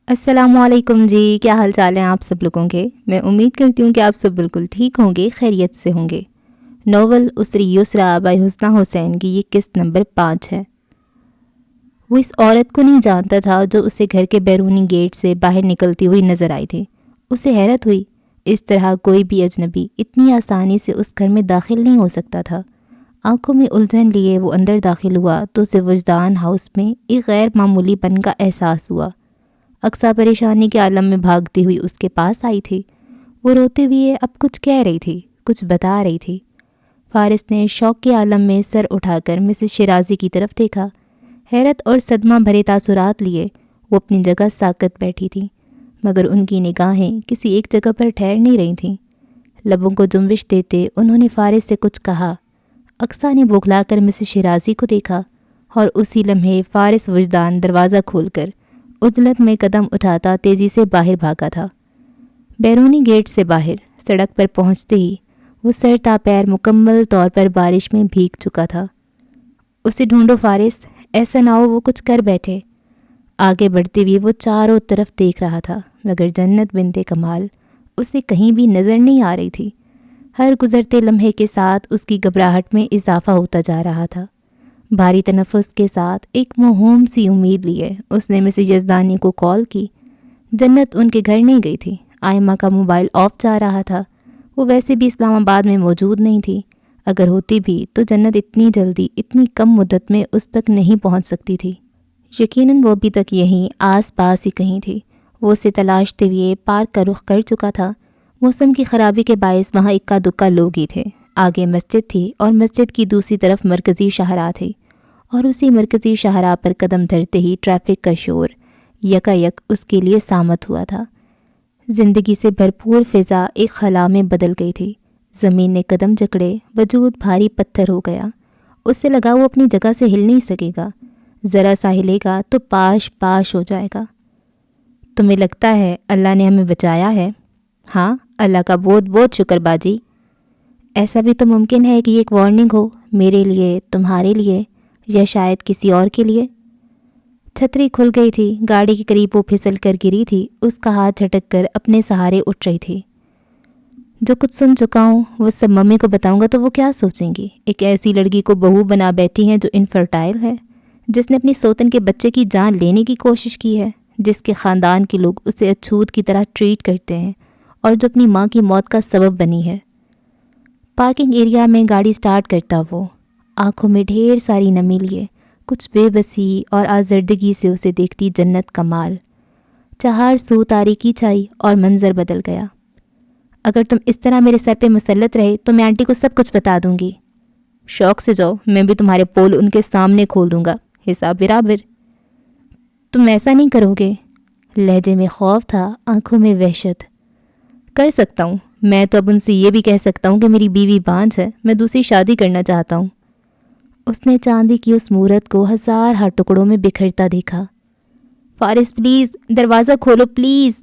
السلام علیکم جی، کیا حال چال ہیں آپ سب لوگوں کے؟ میں امید کرتی ہوں کہ آپ سب بالکل ٹھیک ہوں گے، خیریت سے ہوں گے۔ ناول اسری یسریٰ بائی حسنہ حسین کی یہ قسط نمبر 5 ہے۔ وہ اس عورت کو نہیں جانتا تھا جو اسے گھر کے بیرونی گیٹ سے باہر نکلتی ہوئی نظر آئی تھی۔ اسے حیرت ہوئی، اس طرح کوئی بھی اجنبی اتنی آسانی سے اس گھر میں داخل نہیں ہو سکتا تھا۔ آنکھوں میں الجھن لیے وہ اندر داخل ہوا تو اسے وجدان ہاؤس میں ایک غیر معمولی پن کا احساس ہوا۔ اقصیٰ پریشانی کے عالم میں بھاگتی ہوئی اس کے پاس آئی تھی۔ وہ روتے ہوئے اب کچھ کہہ رہی تھی، کچھ بتا رہی تھی۔ فارس نے شوق کے عالم میں سر اٹھا کر مسز شیرازی کی طرف دیکھا۔ حیرت اور صدمہ بھرے تاثرات لیے وہ اپنی جگہ ساکت بیٹھی تھی، مگر ان کی نگاہیں کسی ایک جگہ پر ٹھہر نہیں رہی تھیں۔ لبوں کو جنبش دیتے انہوں نے فارس سے کچھ کہا۔ اقصیٰ نے بوکھلا کر مسز شیرازی کو دیکھا اور اسی لمحے فارس وجدان دروازہ کھول کر عجلت میں قدم اٹھاتا تیزی سے باہر بھاگا تھا۔ بیرونی گیٹ سے باہر سڑک پر پہنچتے ہی وہ سر تا پیر مکمل طور پر بارش میں بھیگ چکا تھا۔ اسے ڈھونڈو فارس، ایسا نہ ہو وہ کچھ کر بیٹھے۔ آگے بڑھتے ہوئے وہ چاروں طرف دیکھ رہا تھا، مگر جنت بنت کمال اسے کہیں بھی نظر نہیں آ رہی تھی۔ ہر گزرتے لمحے کے ساتھ اس کی گھبراہٹ میں اضافہ ہوتا جا رہا تھا۔ بھاری تنفس کے ساتھ ایک موہوم سی امید لیے اس نے مسز یزدانی کو کال کی۔ جنت ان کے گھر نہیں گئی تھی۔ آئمہ کا موبائل آف جا رہا تھا۔ وہ ویسے بھی اسلام آباد میں موجود نہیں تھی۔ اگر ہوتی بھی تو جنت اتنی جلدی اتنی کم مدت میں اس تک نہیں پہنچ سکتی تھی۔ یقیناً وہ ابھی تک یہیں آس پاس ہی کہیں تھی۔ وہ اسے تلاشتے ہوئے پارک کا رخ کر چکا تھا۔ موسم کی خرابی کے باعث وہاں اکا دکا لوگ ہی تھے۔ آگے مسجد تھی اور مسجد کی دوسری طرف مرکزی شاہراہ تھی، اور اسی مرکزی شاہراہ پر قدم دھرتے ہی ٹریفک کا شور یکایک اس کے لیے سامت ہوا تھا۔ زندگی سے بھرپور فضا ایک خلا میں بدل گئی تھی۔ زمین نے قدم جکڑے، وجود بھاری پتھر ہو گیا۔ اس سے لگا وہ اپنی جگہ سے ہل نہیں سکے گا۔ ذرا سا ہلے گا تو پاش پاش ہو جائے گا۔ تمہیں لگتا ہے اللہ نے ہمیں بچایا ہے؟ ہاں، اللہ کا بہت بہت شکر باجی۔ ایسا بھی تو ممکن ہے کہ یہ ایک وارننگ ہو، میرے لیے، تمہارے لیے، یا شاید کسی اور کے لیے۔ چھتری کھل گئی تھی۔ گاڑی کے قریب وہ پھسل کر گری تھی۔ اس کا ہاتھ جھٹک کر اپنے سہارے اٹھ رہی تھی۔ جو کچھ سن چکا ہوں وہ سب ممی کو بتاؤں گا تو وہ کیا سوچیں گی؟ ایک ایسی لڑکی کو بہو بنا بیٹھی ہیں جو انفرٹائل ہے، جس نے اپنی سوتن کے بچے کی جان لینے کی کوشش کی ہے، جس کے خاندان کے لوگ اسے اچھوت کی طرح ٹریٹ کرتے ہیں، اور جو اپنی ماں کی موت کا سبب بنی ہے۔ پارکنگ ایریا میں گاڑی سٹارٹ کرتا وہ آنکھوں میں ڈھیر ساری نمی لیے کچھ بے بسی اور آزردگی سے اسے دیکھتی جنت کمال۔ چہار سو تاریکی چھائی اور منظر بدل گیا۔ اگر تم اس طرح میرے سر پہ مسلط رہے تو میں آنٹی کو سب کچھ بتا دوں گی۔ شوق سے جاؤ، میں بھی تمہارے پول ان کے سامنے کھول دوں گا، حساب برابر۔ تم ایسا نہیں کرو گے؟ لہجے میں خوف تھا، آنکھوں میں وحشت۔ کر سکتا ہوں، میں تو اب ان سے یہ بھی کہہ سکتا ہوں کہ میری بیوی بانجھ ہے، میں دوسری شادی کرنا چاہتا ہوں۔ اس نے چاندی کی اس مورت کو ہزار ہا ٹکڑوں میں بکھرتا دیکھا۔ فارس پلیز دروازہ کھولو پلیز۔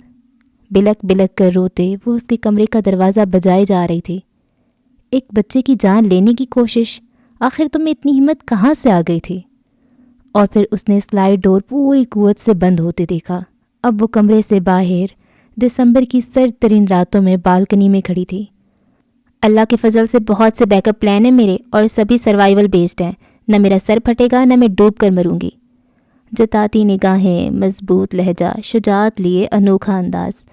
بلک بلک کر روتے وہ اس کے کمرے کا دروازہ بجائے جا رہی تھی۔ ایک بچے کی جان لینے کی کوشش، آخر تم میں اتنی ہمت کہاں سے آ گئی تھی؟ اور پھر اس نے سلائڈ ڈور پوری قوت سے بند ہوتے دیکھا۔ اب وہ کمرے سے باہر دسمبر کی سرد ترین راتوں میں بالکنی میں کھڑی تھی۔ اللہ کے فضل سے بہت سے بیک اپ پلان ہیں میرے، اور سبھی سروائیول بیسڈ ہیں۔ نہ میرا سر پھٹے گا، نہ میں ڈوب کر مروں گی۔ جتاتی نگاہیں، مضبوط لہجہ، شجاعت لیے انوکھا انداز،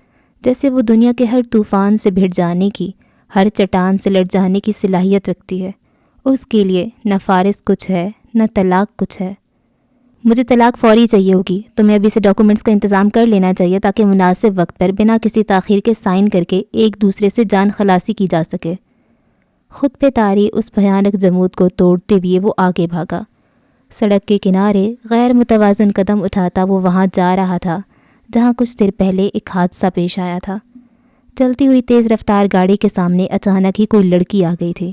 جیسے وہ دنیا کے ہر طوفان سے بھڑ جانے کی، ہر چٹان سے لڑ جانے کی صلاحیت رکھتی ہے۔ اس کے لیے نہ فارس کچھ ہے، نہ طلاق کچھ ہے۔ مجھے طلاق فوری چاہیے ہوگی، تمہیں ابھی سے ڈاکومنٹس کا انتظام کر لینا چاہیے تاکہ مناسب وقت پر بنا کسی تاخیر کے سائن کر کے ایک دوسرے سے جان خلاصی کی جا سکے۔ خود پہ طاری اس بھیانک جمود کو توڑتے ہوئے وہ آگے بھاگا۔ سڑک کے کنارے غیر متوازن قدم اٹھاتا وہ وہاں جا رہا تھا جہاں کچھ دیر پہلے ایک حادثہ پیش آیا تھا۔ چلتی ہوئی تیز رفتار گاڑی کے سامنے اچانک ہی کوئی لڑکی آ گئی تھی۔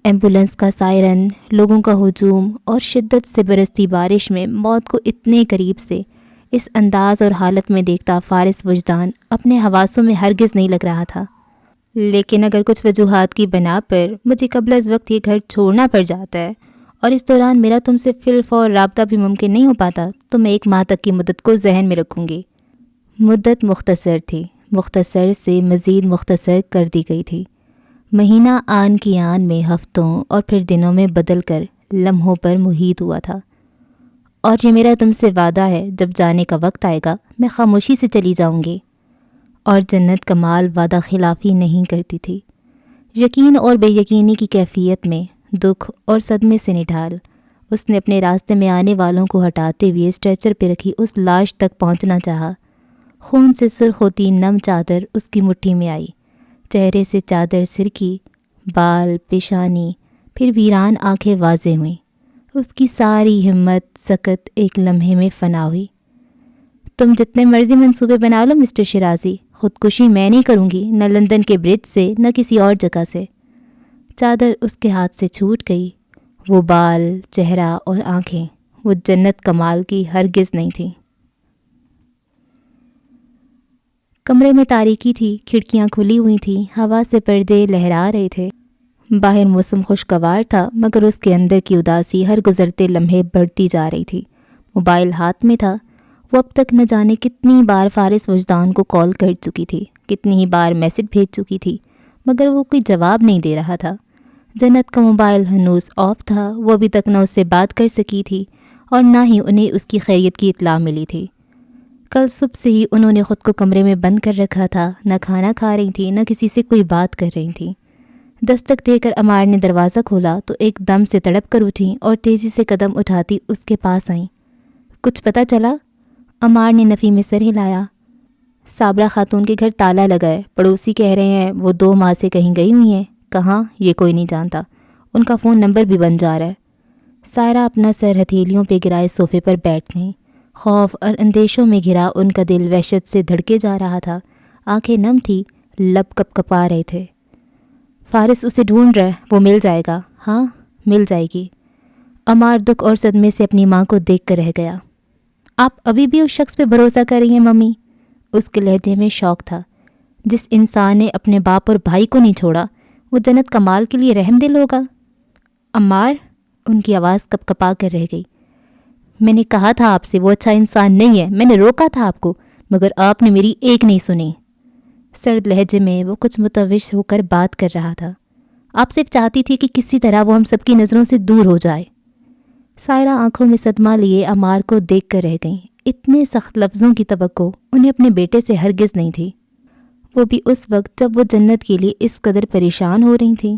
ایمبولنس کا سائرن، لوگوں کا ہجوم اور شدت سے برستی بارش میں موت کو اتنے قریب سے اس انداز اور حالت میں دیکھتا فارس وجدان اپنے حواسوں میں ہرگز نہیں لگ رہا تھا۔ لیکن اگر کچھ وجوہات کی بنا پر مجھے قبل از وقت یہ گھر چھوڑنا پڑ جاتا ہے اور اس دوران میرا تم سے فی الفور رابطہ بھی ممکن نہیں ہو پاتا تو میں 1 ماہ تک کی مدت کو ذہن میں رکھوں گی۔ مدت مختصر تھی، مختصر سے مزید مختصر کر دی گئی تھی۔ مہینہ آن کی آن میں ہفتوں اور پھر دنوں میں بدل کر لمحوں پر محیط ہوا تھا۔ اور یہ میرا تم سے وعدہ ہے، جب جانے کا وقت آئے گا میں خاموشی سے چلی جاؤں گی۔ اور جنت کمال وعدہ خلافی نہیں کرتی تھی۔ یقین اور بے یقینی کی کیفیت میں دکھ اور صدمے سے نڈھال اس نے اپنے راستے میں آنے والوں کو ہٹاتے ہوئے اسٹریچر پہ رکھی اس لاش تک پہنچنا چاہا۔ خون سے سرخ ہوتی نم چادر اس کی مٹھی میں آئی، چہرے سے چادر سرکی، بال، پیشانی، پھر ویران آنکھیں واضح ہوئیں۔ اس کی ساری ہمت سکت ایک لمحے میں فنا ہوئی۔ تم جتنے مرضی منصوبے بنا لو مسٹر شیرازی، خودکشی میں نہیں کروں گی، نہ لندن کے برج سے نہ کسی اور جگہ سے۔ چادر اس کے ہاتھ سے چھوٹ گئی۔ وہ بال، چہرہ اور آنکھیں وہ جنت کمال کی ہرگز نہیں تھیں۔ کمرے میں تاریکی تھی، کھڑکیاں کھلی ہوئی تھیں، ہوا سے پردے لہرا رہے تھے۔ باہر موسم خوشگوار تھا، مگر اس کے اندر کی اداسی ہر گزرتے لمحے بڑھتی جا رہی تھی۔ موبائل ہاتھ میں تھا۔ وہ اب تک نہ جانے کتنی بار فارس وجدان کو کال کر چکی تھی، کتنی ہی بار میسج بھیج چکی تھی، مگر وہ کوئی جواب نہیں دے رہا تھا۔ جنت کا موبائل ہنوز آف تھا، وہ ابھی تک نہ اس سے بات کر سکی تھی اور نہ ہی انہیں اس کی خیریت کی اطلاع ملی تھی۔ کل صبح سے ہی انہوں نے خود کو کمرے میں بند کر رکھا تھا، نہ کھانا کھا رہی تھی، نہ کسی سے کوئی بات کر رہی تھی۔ دستک دے کر عمار نے دروازہ کھولا تو ایک دم سے تڑپ کر اٹھیں اور تیزی سے قدم اٹھاتی اس کے پاس آئیں۔ کچھ پتہ چلا؟ عمار نے نفی میں سر ہلایا۔ صابرہ خاتون کے گھر تالا لگا ہے، پڑوسی کہہ رہے ہیں وہ 2 ماہ سے کہیں گئی ہوئی ہیں۔ کہاں؟ یہ کوئی نہیں جانتا، ان کا فون نمبر بھی بن جا رہا ہے۔ سائرہ اپنا سر ہتھیلیوں پہ گرائے صوفے پر بیٹھ گئیں۔ خوف اور اندیشوں میں گھرا ان کا دل وحشت سے دھڑکے جا رہا تھا، آنکھیں نم تھی، لب کپ کپا رہے تھے۔ فارس اسے ڈھونڈ رہا ہے، وہ مل جائے گا۔ ہاں مل جائے گی۔ عمار دکھ اور صدمے سے اپنی ماں کو دیکھ کر رہ گیا۔ آپ ابھی بھی اس شخص پہ بھروسہ کر رہی ہیں ممی؟ اس کے لہجے میں شوق تھا۔ جس انسان نے اپنے باپ اور بھائی کو نہیں چھوڑا وہ جنت کمال کے لیے رحم دل ہوگا۔ عمار، ان کی آواز کپ کپا کر رہ گئی۔ میں نے کہا تھا آپ سے وہ اچھا انسان نہیں ہے، میں نے روکا تھا آپ کو، مگر آپ نے میری ایک نہیں سنی۔ سرد لہجے میں وہ کچھ متوش ہو کر بات کر رہا تھا۔ آپ صرف چاہتی تھی کہ کسی طرح وہ ہم سب کی نظروں سے دور ہو جائے۔ سائرہ آنکھوں میں صدمہ لیے عمار کو دیکھ کر رہ گئیں۔ اتنے سخت لفظوں کی توقع انہیں اپنے بیٹے سے ہرگز نہیں تھی، وہ بھی اس وقت جب وہ جنت کے لیے اس قدر پریشان ہو رہی تھیں۔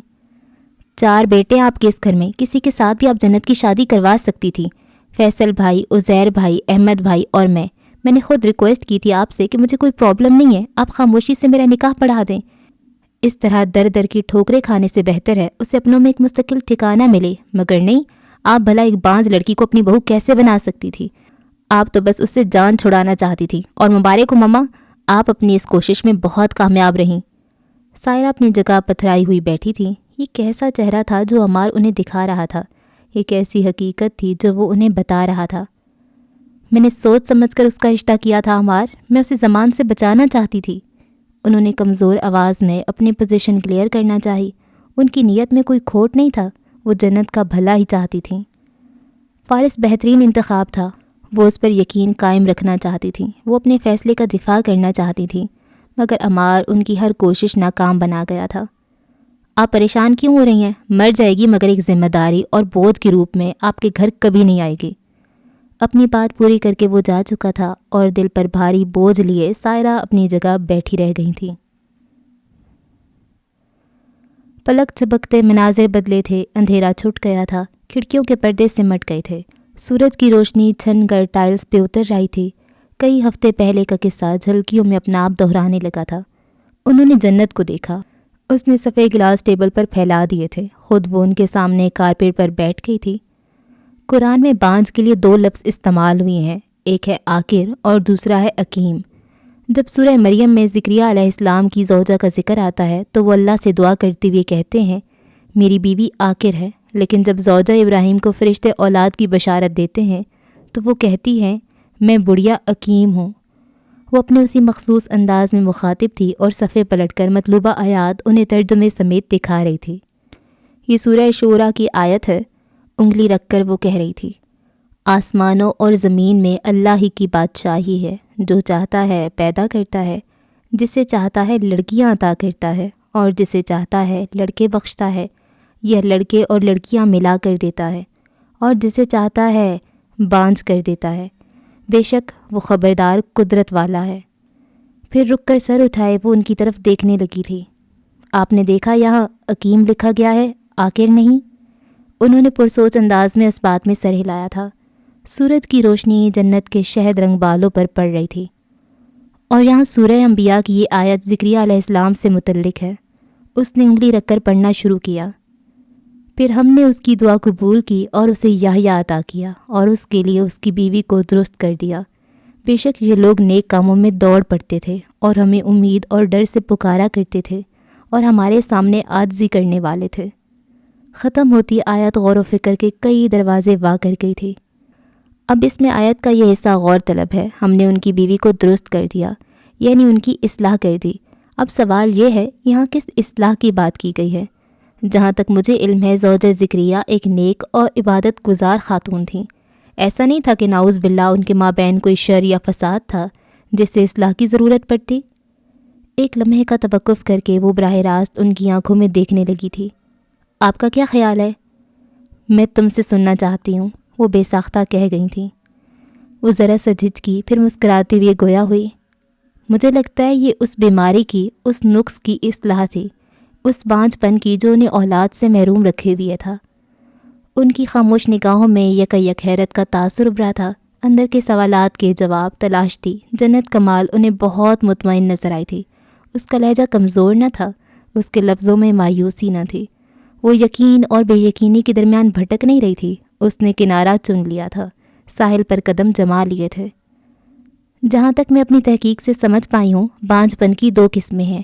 4 بیٹے آپ کے اس گھر میں، کسی کے ساتھ بھی آپ جنت کی شادی کروا سکتی تھی۔ فیصل بھائی، عزیر بھائی، احمد بھائی اور میں نے خود ریکویسٹ کی تھی آپ سے کہ مجھے کوئی پرابلم نہیں ہے، آپ خاموشی سے میرا نکاح پڑھا دیں۔ اس طرح در در کی ٹھوکریں کھانے سے بہتر ہے اسے اپنوں میں ایک مستقل ٹھکانہ ملے، مگر نہیں، آپ بھلا ایک باز لڑکی کو اپنی بہو کیسے بنا سکتی تھی؟ آپ تو بس اس سے جان چھڑانا چاہتی تھی، اور مبارک ہو مما، آپ اپنی اس کوشش میں بہت کامیاب رہیں۔ سائرہ اپنی جگہ پتھرائی ہوئی بیٹھی تھی۔ یہ کیسا چہرہ تھا جو عمار انہیں دکھا رہا تھا؟ یہ کیسی حقیقت تھی جو وہ انہیں بتا رہا تھا؟ میں نے سوچ سمجھ کر اس کا رشتہ کیا تھا عمار، میں اسے زمان سے بچانا چاہتی تھی۔ انہوں نے کمزور آواز میں اپنی پوزیشن کلیئر کرنا چاہی۔ ان کی نیت میں کوئی کھوٹ نہیں تھا، وہ جنت کا بھلا ہی چاہتی تھیں۔ فارس بہترین انتخاب تھا، وہ اس پر یقین قائم رکھنا چاہتی تھیں، وہ اپنے فیصلے کا دفاع کرنا چاہتی تھیں، مگر عمار ان کی ہر کوشش ناکام بنا گیا تھا۔ آپ پریشان کیوں ہو رہی ہیں؟ مر جائے گی مگر ایک ذمہ داری اور بوجھ کے روپ میں آپ کے گھر کبھی نہیں آئے گی۔ اپنی بات پوری کر کے وہ جا چکا تھا اور دل پر بھاری بوجھ لیے سائرہ اپنی جگہ بیٹھی رہ گئی تھی۔ پلک جھپکتے مناظر بدلے تھے، اندھیرا چھٹ گیا تھا، کھڑکیوں کے پردے سمٹ گئے تھے، سورج کی روشنی چھن کر ٹائلز پہ اتر رہی تھی۔ کئی ہفتے پہلے کا قصہ جھلکیوں میں اپنا آپ دہرانے لگا تھا۔ انہوں نے جنت کو دیکھا، اس نے صفحے گلاس ٹیبل پر پھیلا دیے تھے، خود وہ ان کے سامنے کارپیٹ پر بیٹھ گئی تھی۔ قرآن میں بانجھ کے لیے 2 لفظ استعمال ہوئے ہیں، ایک ہے عاقر اور دوسرا ہے عقیم۔ جب سورہ مریم میں زکریا علیہ السلام کی زوجہ کا ذکر آتا ہے تو وہ اللہ سے دعا کرتے ہوئے کہتے ہیں میری بیوی عاقر ہے، لیکن جب زوجہ ابراہیم کو فرشتے اولاد کی بشارت دیتے ہیں تو وہ کہتی ہیں میں بڑھیا عقیم ہوں۔ وہ اپنے اسی مخصوص انداز میں مخاطب تھی اور صفحے پلٹ کر مطلوبہ آیات انہیں ترجمے سمیت دکھا رہی تھی۔ یہ سورہ شورا کی آیت ہے، انگلی رکھ کر وہ کہہ رہی تھی آسمانوں اور زمین میں اللہ ہی کی بادشاہی ہے، جو چاہتا ہے پیدا کرتا ہے، جسے چاہتا ہے لڑکیاں عطا کرتا ہے اور جسے چاہتا ہے لڑکے بخشتا ہے، یا لڑکے اور لڑکیاں ملا کر دیتا ہے، اور جسے چاہتا ہے بانجھ کر دیتا ہے۔ بے شک وہ خبردار قدرت والا ہے۔ پھر رک کر سر اٹھائے وہ ان کی طرف دیکھنے لگی تھی۔ آپ نے دیکھا یہاں حکیم لکھا گیا ہے، آخر نہیں؟ انہوں نے پرسوچ انداز میں اس بات میں سر ہلایا تھا۔ سورج کی روشنی جنت کے شہد رنگ بالوں پر پڑ رہی تھی، اور یہاں سورہ انبیاء کی یہ آیت زکریا علیہ السلام سے متعلق ہے۔ اس نے انگلی رکھ کر پڑھنا شروع کیا۔ پھر ہم نے اس کی دعا قبول کی اور اسے یحییٰ عطا کیا، اور اس کے لیے اس کی بیوی کو درست کر دیا۔ بے شک یہ لوگ نیک کاموں میں دوڑ پڑتے تھے اور ہمیں امید اور ڈر سے پکارا کرتے تھے، اور ہمارے سامنے عاجزی کرنے والے تھے۔ ختم ہوتی آیت غور و فکر کے کئی دروازے وا کر گئی تھی۔ اب اس میں آیت کا یہ حصہ غور طلب ہے۔ ہم نے ان کی بیوی کو درست کر دیا، یعنی ان کی اصلاح کر دی۔ اب سوال یہ ہے، یہاں کس اصلاح کی بات کی گئی ہے؟ جہاں تک مجھے علم ہے زوجہ زکریا ایک نیک اور عبادت گزار خاتون تھیں۔ ایسا نہیں تھا کہ نعوذ باللہ ان کے مابین کوئی شر یا فساد تھا جس سے اصلاح کی ضرورت پڑتی۔ ایک لمحے کا توقف کر کے وہ براہ راست ان کی آنکھوں میں دیکھنے لگی تھی۔ آپ کا کیا خیال ہے؟ میں تم سے سننا چاہتی ہوں، وہ بے ساختہ کہہ گئی تھیں۔ وہ ذرا سا جھجکی، پھر مسکراتے ہوئے گویا ہوئی۔ مجھے لگتا ہے یہ اس بیماری کی، اس نقص کی اصلاح تھی، اس بانجھ پن کی جو انہیں اولاد سے محروم رکھے ہوئے تھا۔ ان کی خاموش نگاہوں میں یک حیرت کا تاثر ابھرا تھا۔ اندر کے سوالات کے جواب تلاش تھی۔ جنت کمال انہیں بہت مطمئن نظر آئی تھی۔ اس کا لہجہ کمزور نہ تھا، اس کے لفظوں میں مایوسی نہ تھی۔ وہ یقین اور بے یقینی کے درمیان بھٹک نہیں رہی تھی۔ اس نے کنارہ چن لیا تھا، ساحل پر قدم جما لیے تھے۔ جہاں تک میں اپنی تحقیق سے سمجھ پائی ہوں، بانجھ پن کی دو قسمیں ہیں۔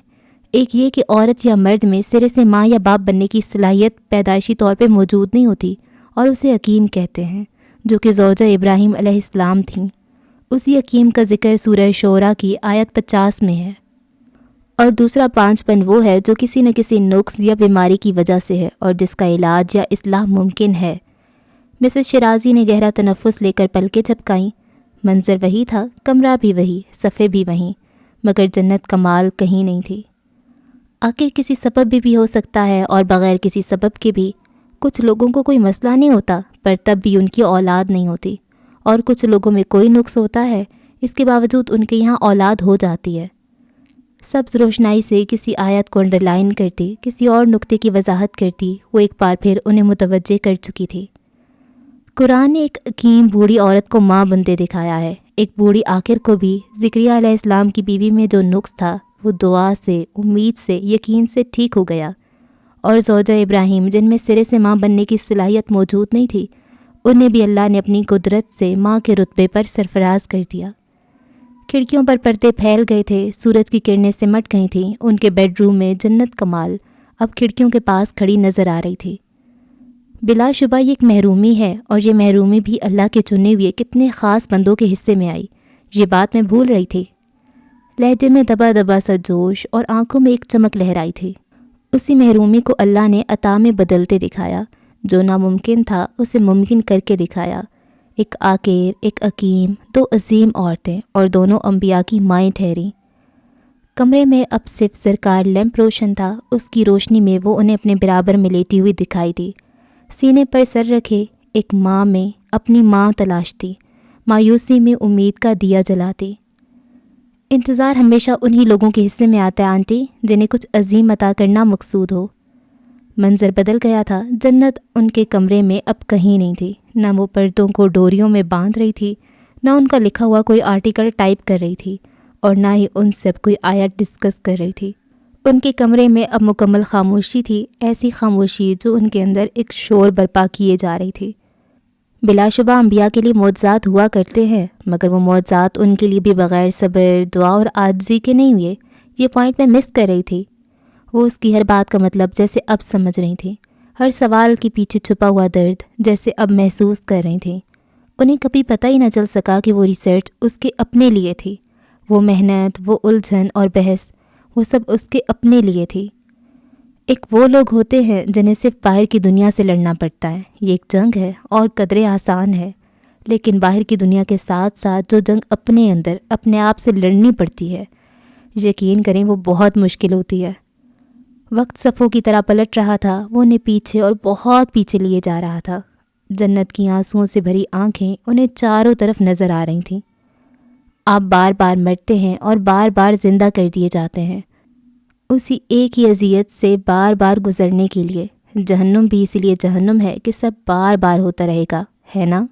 ایک یہ کہ عورت یا مرد میں سرے سے ماں یا باپ بننے کی صلاحیت پیدائشی طور پہ موجود نہیں ہوتی، اور اسے حکیم کہتے ہیں، جو کہ زوجہ ابراہیم علیہ السلام تھیں۔ اسی حکیم کا ذکر سورہ شعراء کی آیت 50 میں ہے۔ اور دوسرا بانجھ پن وہ ہے جو کسی نہ کسی نقص یا بیماری کی وجہ سے ہے اور جس کا علاج یا اصلاح ممکن ہے۔ مسز شیرازی نے گہرا تنفس لے کر پلکیں جھپکائیں۔ منظر وہی تھا، کمرہ بھی وہی، صفحے بھی وہیں، مگر جنت کمال کہیں نہیں تھی۔ آخر کسی سبب بھی ہو سکتا ہے، اور بغیر کسی سبب کے بھی۔ کچھ لوگوں کو کوئی مسئلہ نہیں ہوتا پر تب بھی ان کی اولاد نہیں ہوتی، اور کچھ لوگوں میں کوئی نقص ہوتا ہے، اس کے باوجود ان کے یہاں اولاد ہو جاتی ہے۔ سبز روشنائی سے کسی آیت کو انڈر لائن کرتی، کسی اور نقطے کی وضاحت کرتی، وہ ایک بار پھر انہیں متوجہ کر چکی تھی۔ قرآن نے ایک حکیم بوڑھی عورت کو ماں بنتے دکھایا ہے۔ ایک بوڑھی آخر کو بھی زکریا علیہ السلام کی بیوی میں جو نقص تھا وہ دعا سے، امید سے، یقین سے ٹھیک ہو گیا، اور زوجہ ابراہیم جن میں سرے سے ماں بننے کی صلاحیت موجود نہیں تھی، انہیں بھی اللہ نے اپنی قدرت سے ماں کے رتبے پر سرفراز کر دیا۔ کھڑکیوں پر پردے پھیل گئے تھے، سورج کی کرنیں سمٹ گئی تھیں۔ ان کے بیڈ روم میں جنت کمال اب کھڑکیوں کے پاس کھڑی نظر آ رہی تھی۔ بلا شبہ یہ ایک محرومی ہے، اور یہ محرومی بھی اللہ کے چنے ہوئے کتنے خاص بندوں کے حصے میں آئی، یہ بات میں بھول رہی تھی۔ لہجے میں دبا دبا سا جوش اور آنکھوں میں ایک چمک لہرائی تھی۔ اسی محرومی کو اللہ نے عطا میں بدلتے دکھایا، جو ناممکن تھا اسے ممکن کر کے دکھایا۔ ایک عاقر، ایک حکیم، دو عظیم عورتیں، اور دونوں انبیاء کی مائیں ٹھہریں۔ کمرے میں اب صرف سرکار لیمپ روشن تھا، اس کی روشنی میں وہ انہیں اپنے برابر میں لیٹی ہوئی دکھائی دی، سینے پر سر رکھے، ایک ماں میں اپنی ماں تلاشتی، مایوسی میں امید کا دیا جلاتی۔ انتظار ہمیشہ انہی لوگوں کے حصے میں آتا ہے آنٹی، جنہیں کچھ عظیم عطا کرنا مقصود ہو۔ منظر بدل گیا تھا۔ جنت ان کے کمرے میں اب کہیں نہیں تھی، نہ وہ پردوں کو ڈوریوں میں باندھ رہی تھی، نہ ان کا لکھا ہوا کوئی آرٹیکل ٹائپ کر رہی تھی، اور نہ ہی ان سے اب کوئی آیت ڈسکس کر رہی تھی۔ ان کے کمرے میں اب مکمل خاموشی تھی، ایسی خاموشی جو ان کے اندر ایک شور برپا کیے جا رہی تھی۔ بلا شبہ انبیاء کے لیے معجزات ہوا کرتے ہیں، مگر وہ معجزات ان کے لیے بھی بغیر صبر، دعا اور عاجزی کے نہیں ہوئے۔ یہ پوائنٹ میں مس کر رہی تھی۔ وہ اس کی ہر بات کا مطلب جیسے اب سمجھ رہی تھیں، ہر سوال کے پیچھے چھپا ہوا درد جیسے اب محسوس کر رہی تھیں۔ انہیں کبھی پتہ ہی نہ چل سکا کہ وہ ریسرچ اس کے اپنے لیے تھی، وہ محنت، وہ الجھن اور بحث، وہ سب اس کے اپنے لیے تھی۔ ایک وہ لوگ ہوتے ہیں جنہیں صرف باہر کی دنیا سے لڑنا پڑتا ہے، یہ ایک جنگ ہے اور قدرے آسان ہے، لیکن باہر کی دنیا کے ساتھ ساتھ جو جنگ اپنے اندر اپنے آپ سے لڑنی پڑتی ہے، یقین کریں وہ بہت مشکل ہوتی ہے۔ وقت صفوں کی طرح پلٹ رہا تھا، وہ انہیں پیچھے اور بہت پیچھے لیے جا رہا تھا۔ جنت کی آنسوؤں سے بھری آنکھیں انہیں چاروں طرف نظر آ رہی تھیں۔ آپ بار بار مرتے ہیں اور بار بار زندہ کر دیے جاتے ہیں، اسی ایک ہی اذیت سے بار بار گزرنے کے لیے۔ جہنم بھی اسی لیے جہنم ہے کہ سب بار بار ہوتا رہے گا، ہے نا؟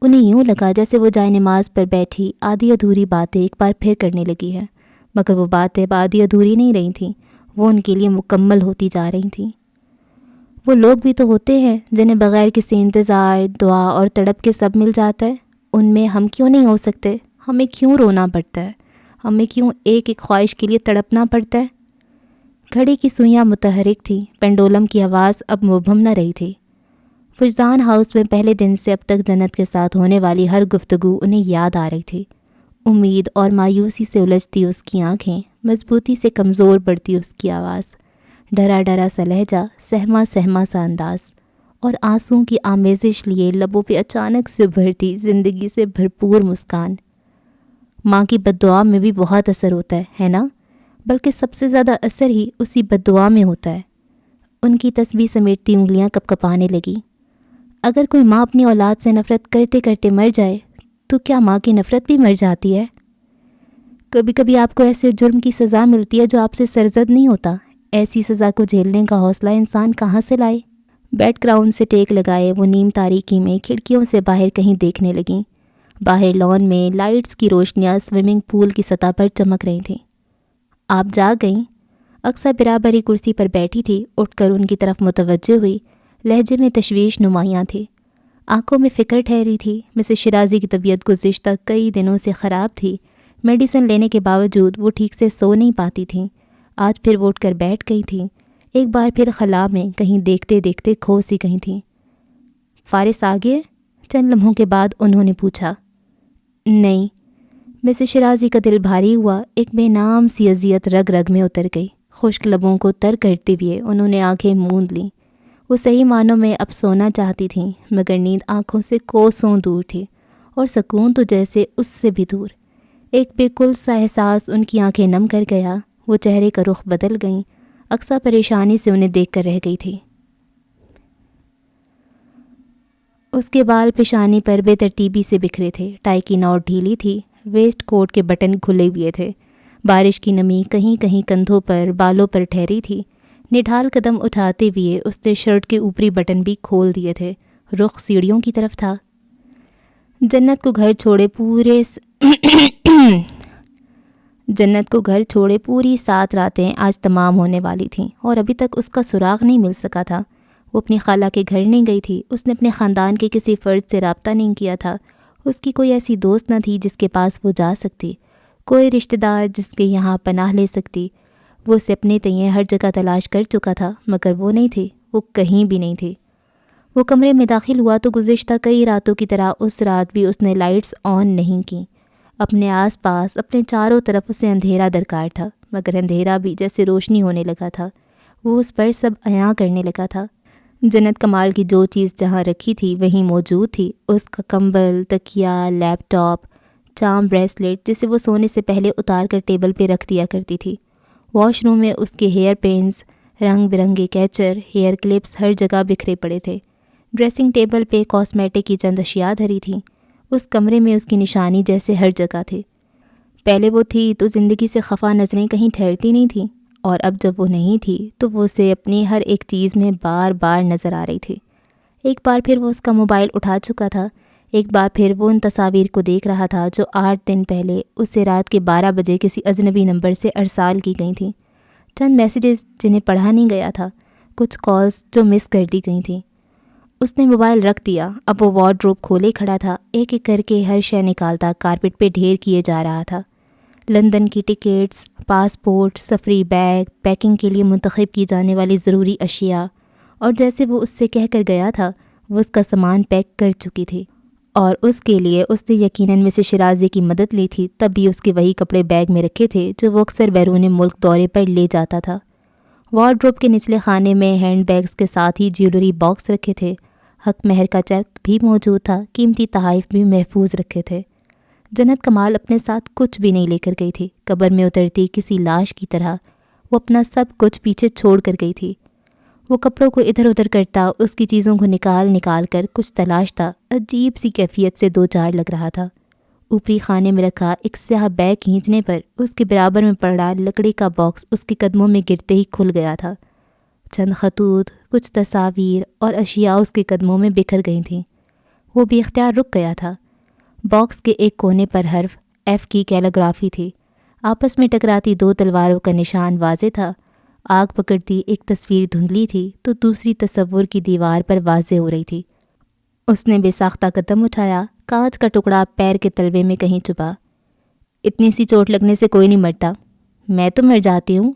انہیں یوں لگا جیسے وہ جائے نماز پر بیٹھی آدھی ادھوری باتیں ایک بار پھر کرنے لگی ہے، مگر وہ باتیں آدھی ادھوری نہیں رہی تھیں، وہ ان کے لیے مکمل ہوتی جا رہی تھیں۔ وہ لوگ بھی تو ہوتے ہیں جنہیں بغیر کسی انتظار، دعا اور تڑپ کے سب مل جاتا ہے۔ ان میں ہم کیوں نہیں ہو سکتے؟ ہمیں کیوں رونا پڑتا ہے؟ ہمیں کیوں ایک ایک خواہش کے لیے تڑپنا پڑتا ہے؟ گھڑی کی سوئیاں متحرک تھیں، پینڈولم کی آواز اب مبہم نہ رہی تھی۔ وجدان ہاؤس میں پہلے دن سے اب تک جنت کے ساتھ ہونے والی ہر گفتگو انہیں یاد آ رہی تھی۔ امید اور مایوسی سے الجھتی اس کی آنکھیں، مضبوطی سے کمزور پڑتی اس کی آواز، ڈرا ڈرا سا لہجہ، سہما سہما سا انداز، اور آنسوؤں کی آمیزش لیے لبوں پہ اچانک سے ابھرتی زندگی سے بھرپور مسکان۔ ماں کی بد دعا میں بھی بہت اثر ہوتا ہے نا؟ بلکہ سب سے زیادہ اثر ہی اسی بد دعا میں ہوتا ہے۔ ان کی تسبیح سمیٹتی انگلیاں کپ کپانے لگی۔ اگر کوئی ماں اپنی اولاد سے نفرت کرتے کرتے مر جائے تو کیا ماں کی نفرت بھی مر جاتی ہے؟ کبھی کبھی آپ کو ایسے جرم کی سزا ملتی ہے جو آپ سے سرزد نہیں ہوتا۔ ایسی سزا کو جھیلنے کا حوصلہ انسان کہاں سے لائے؟ بیک گراؤنڈ سے ٹیک لگائے وہ نیم تاریکی میں کھڑکیوں سے باہر کہیں دیکھنے لگیں۔ باہر لان میں لائٹس کی روشنیاں سوئمنگ پول کی سطح پر چمک رہی تھیں۔ آپ جاگ گئیں؟ اکثر برابر ہی کرسی پر بیٹھی تھی، اٹھ کر ان کی طرف متوجہ ہوئی، لہجے میں تشویش نمایاں تھی، آنکھوں میں فکر ٹھہری تھی۔ مسز شیرازی کی طبیعت گزشتہ کئی دنوں سے خراب تھی، میڈیسن لینے کے باوجود وہ ٹھیک سے سو نہیں پاتی تھیں۔ آج پھر وہ اٹھ کر بیٹھ گئی تھیں، ایک بار پھر خلا میں کہیں دیکھتے دیکھتے کھو سی گئی تھیں۔ فارس آ گئے؟ چند لمحوں کے بعد انہوں نے پوچھا۔ نہیں۔ مسز شیرازی کا دل بھاری ہوا، ایک بے نام سی اذیت رگ رگ میں اتر گئی۔ خشک لبوں کو تر کرتے ہوئے انہوں نے آنکھیں موند لیں۔ وہ صحیح معنوں میں اب سونا چاہتی تھیں، مگر نیند آنکھوں سے کوسوں دور تھی، اور سکون تو جیسے اس سے بھی دور۔ ایک بالکل سا احساس ان کی آنکھیں نم کر گیا، وہ چہرے کا رخ بدل گئیں، اقصی پریشانی سے انہیں دیکھ کر رہ گئی تھی۔ اس کے بال پیشانی پر بے ترتیبی سے بکھرے تھے، ٹائی کی نوٹ ڈھیلی تھی، ویسٹ کوٹ کے بٹن کھلے ہوئے تھے، بارش کی نمی کہیں کہیں کندھوں پر بالوں پر ٹھہری تھی۔ نڈھال قدم اٹھاتے ہوئے اس نے شرٹ کے اوپری بٹن بھی کھول دیے تھے، رخ سیڑھیوں کی طرف تھا۔ جنت کو گھر چھوڑے پوری 7 راتیں آج تمام ہونے والی تھیں، اور ابھی تک اس کا سراغ نہیں مل سکا تھا۔ وہ اپنی خالہ کے گھر نہیں گئی تھی، اس نے اپنے خاندان کے کسی فرد سے رابطہ نہیں کیا تھا، اس کی کوئی ایسی دوست نہ تھی جس کے پاس وہ جا سکتی، کوئی رشتہ دار جس کے یہاں پناہ لے سکتی۔ وہ اسے اپنے تئیں ہر جگہ تلاش کر چکا تھا، مگر وہ نہیں تھی، وہ کہیں بھی نہیں تھی۔ وہ کمرے میں داخل ہوا تو گزشتہ کئی راتوں کی طرح اس رات بھی اس نے لائٹس آن نہیں کیں۔ اپنے آس پاس، اپنے چاروں طرف اسے اندھیرا درکار تھا، مگر اندھیرا بھی جیسے روشنی ہونے لگا تھا، وہ اس پر سب عیاں کرنے لگا تھا۔ جنت کمال کی جو چیز جہاں رکھی تھی وہیں موجود تھی، اس کا کمبل، تکیہ، لیپ ٹاپ، چارم بریسلیٹ جسے وہ سونے سے پہلے اتار کر ٹیبل پہ رکھ دیا کرتی تھی۔ واش روم میں اس کے ہیئر پینس، رنگ برنگے کیچر، ہیئر کلپس ہر جگہ بکھرے پڑے تھے۔ ڈریسنگ ٹیبل پہ کاسمیٹک کی چند اشیاء دھری تھیں۔ اس کمرے میں اس کی نشانی جیسے ہر جگہ تھی۔ پہلے وہ تھی تو زندگی سے خفا نظریں کہیں ٹھہرتی نہیں تھیں، اور اب جب وہ نہیں تھی تو وہ اسے اپنی ہر ایک چیز میں بار بار نظر آ رہی تھی۔ ایک بار پھر وہ اس کا موبائل اٹھا چکا تھا، ایک بار پھر وہ ان تصاویر کو دیکھ رہا تھا جو 8 دن پہلے اسے رات کے 12 بجے کسی اجنبی نمبر سے ارسال کی گئی تھیں۔ چند میسیجز جنہیں پڑھا نہیں گیا تھا، کچھ کالز جو مس کر دی گئی تھیں۔ اس نے موبائل رکھ دیا، اب وہ وارڈروب کھولے کھڑا تھا، ایک ایک کر کے ہر شے نکالتا کارپٹ پہ ڈھیر کیے جا رہا تھا۔ لندن کی ٹکٹس، پاسپورٹ، سفری بیگ، پیکنگ کے لیے منتخب کی جانے والی ضروری اشیاء، اور جیسے وہ اس سے کہہ کر گیا تھا وہ اس کا سامان پیک کر چکی تھی، اور اس کے لیے اس نے یقیناً مسز شیرازی کی مدد لی تھی، تب بھی اس کے وہی کپڑے بیگ میں رکھے تھے جو وہ اکثر بیرون ملک دورے پر لے جاتا تھا۔ وارڈروب کے نچلے خانے میں ہینڈ بیگز کے ساتھ ہی جیولری باکس رکھے تھے، حق مہر کا چیک بھی موجود تھا، قیمتی تحائف بھی محفوظ رکھے تھے۔ جنت کمال اپنے ساتھ کچھ بھی نہیں لے کر گئی تھی۔ قبر میں اترتی کسی لاش کی طرح وہ اپنا سب کچھ پیچھے چھوڑ کر گئی تھی۔ وہ کپڑوں کو ادھر ادھر کرتا، اس کی چیزوں کو نکال کر کچھ تلاشتا، عجیب سی کیفیت سے دو چار لگ رہا تھا۔ اوپری خانے میں رکھا ایک سیاہ بیگ کھینچنے پر اس کے برابر میں پڑا لکڑی کا باکس اس کے قدموں میں گرتے ہی کھل گیا تھا۔ چند خطوط، کچھ تصاویر اور اشیاء اس کے قدموں میں بکھر گئی تھیں۔ وہ بے اختیار رک گیا تھا۔ باکس کے ایک کونے پر حرف ایف کی کیلیگرافی تھی۔ آپس میں ٹکراتی دو تلواروں کا نشان واضح تھا۔ آگ پکڑتی ایک تصویر دھندلی تھی تو دوسری تصور کی دیوار پر واضح ہو رہی تھی۔ اس نے بے ساختہ قدم اٹھایا، کانچ کا ٹکڑا پیر کے تلوے میں کہیں چھپا۔ اتنی سی چوٹ لگنے سے کوئی نہیں مرتا، میں تو مر جاتی ہوں۔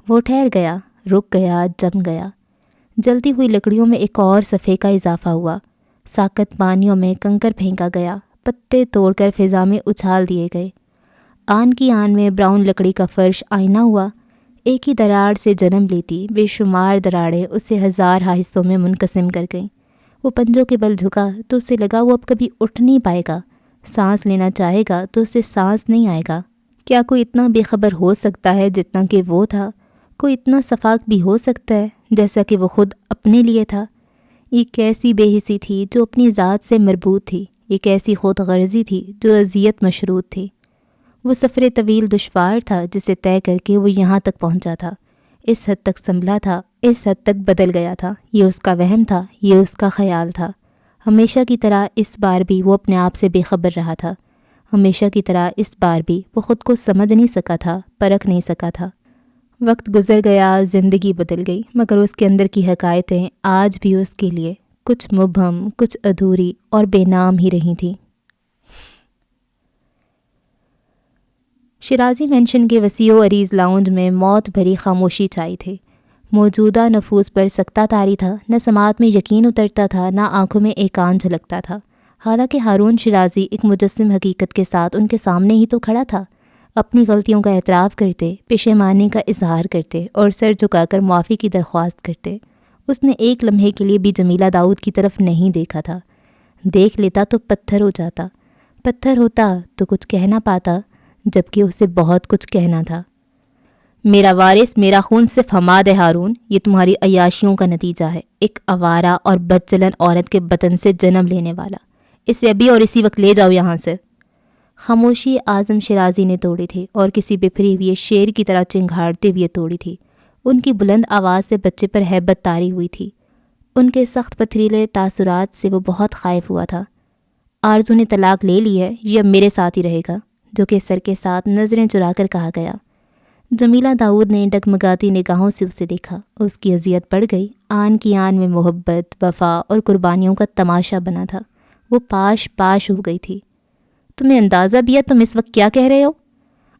وہ ٹھہر گیا، رک گیا، جم گیا۔ جلتی ہوئی لکڑیوں میں ایک اور صفحے کا اضافہ ہوا۔ ساکت پانیوں میں کنکر پھینکا گیا، پتے توڑ کر فضا میں اچھال دیے گئے۔ آن کی آن میں براؤن لکڑی کا فرش آئینہ ہوا۔ ایک ہی دراڑ سے جنم لیتی بے شمار دراڑیں اسے ہزارہ حصوں میں منقسم کر گئیں۔ وہ پنجوں کے بل جھکا تو اسے لگا وہ اب کبھی اٹھ نہیں پائے گا۔ سانس لینا چاہے گا تو اسے سانس نہیں آئے گا۔ کیا کوئی اتنا بے خبر ہو سکتا ہے جتنا کہ وہ تھا؟ کوئی اتنا سفاک بھی ہو سکتا ہے جیسا کہ وہ خود اپنے لیے تھا؟ یہ کیسی بے حسی تھی جو اپنی ذات سے مربوط تھی، یہ کیسی خود غرضی تھی جو اذیت مشروط تھی۔ وہ سفر طویل دشوار تھا جسے طے کر کے وہ یہاں تک پہنچا تھا، اس حد تک سنبھلا تھا، اس حد تک بدل گیا تھا۔ یہ اس کا وہم تھا، یہ اس کا خیال تھا۔ ہمیشہ کی طرح اس بار بھی وہ اپنے آپ سے بے خبر رہا تھا۔ ہمیشہ کی طرح اس بار بھی وہ خود کو سمجھ نہیں سکا تھا، پرکھ نہیں سکا تھا۔ وقت گزر گیا، زندگی بدل گئی، مگر اس کے اندر کی حقائقیں آج بھی اس کے لیے کچھ مبہم، کچھ ادھوری اور بے نام ہی رہی تھیں۔ شیرازی مینشن کے وسیع و عریض لاؤنج میں موت بھری خاموشی چھائی تھی۔ موجودہ نفوس پر سکتہ طاری تھا، نہ سماعت میں یقین اترتا تھا، نہ آنکھوں میں ایکان جھلکتا تھا۔ حالانکہ ہارون شیرازی ایک مجسم حقیقت کے ساتھ ان کے سامنے ہی تو کھڑا تھا، اپنی غلطیوں کا اعتراف کرتے، پشیمانی کا اظہار کرتے اور سر جھکا کر معافی کی درخواست کرتے۔ اس نے ایک لمحے کے لیے بھی جمیلہ داؤد کی طرف نہیں دیکھا تھا۔ دیکھ لیتا تو پتھر ہو جاتا، پتھر ہوتا تو کچھ کہہ نہ پاتا، جبکہ اسے بہت کچھ کہنا تھا۔ میرا وارث، میرا خون صرف حماد ہے ہارون، یہ تمہاری عیاشیوں کا نتیجہ ہے، ایک آوارہ اور بدچلن عورت کے بطن سے جنم لینے والا۔ اسے ابھی اور اسی وقت لے جاؤ یہاں سے۔ خاموشی اعظم شیرازی نے توڑی تھی اور کسی بپھری ہوئے شیر کی طرح چنگھاڑتے ہوئے توڑی تھی۔ ان کی بلند آواز سے بچے پر ہیبت طاری ہوئی تھی۔ ان کے سخت پتھریلے تاثرات سے وہ بہت خائف ہوا تھا۔ آرزو نے طلاق لے لی ہے، یہ اب میرے ساتھ ہی رہے گا، جو کہ سر کے ساتھ نظریں چرا کر کہا گیا۔ جمیلہ داؤد نے ڈگمگاتی نگاہوں سے اسے دیکھا، اس کی اذیت بڑھ گئی۔ آن کی آن میں محبت، وفا اور قربانیوں کا تماشا بنا تھا۔ وہ پاش پاش ہو گئی تھی۔ تمہیں اندازہ بھی ہے تم اس وقت کیا کہہ رہے ہو؟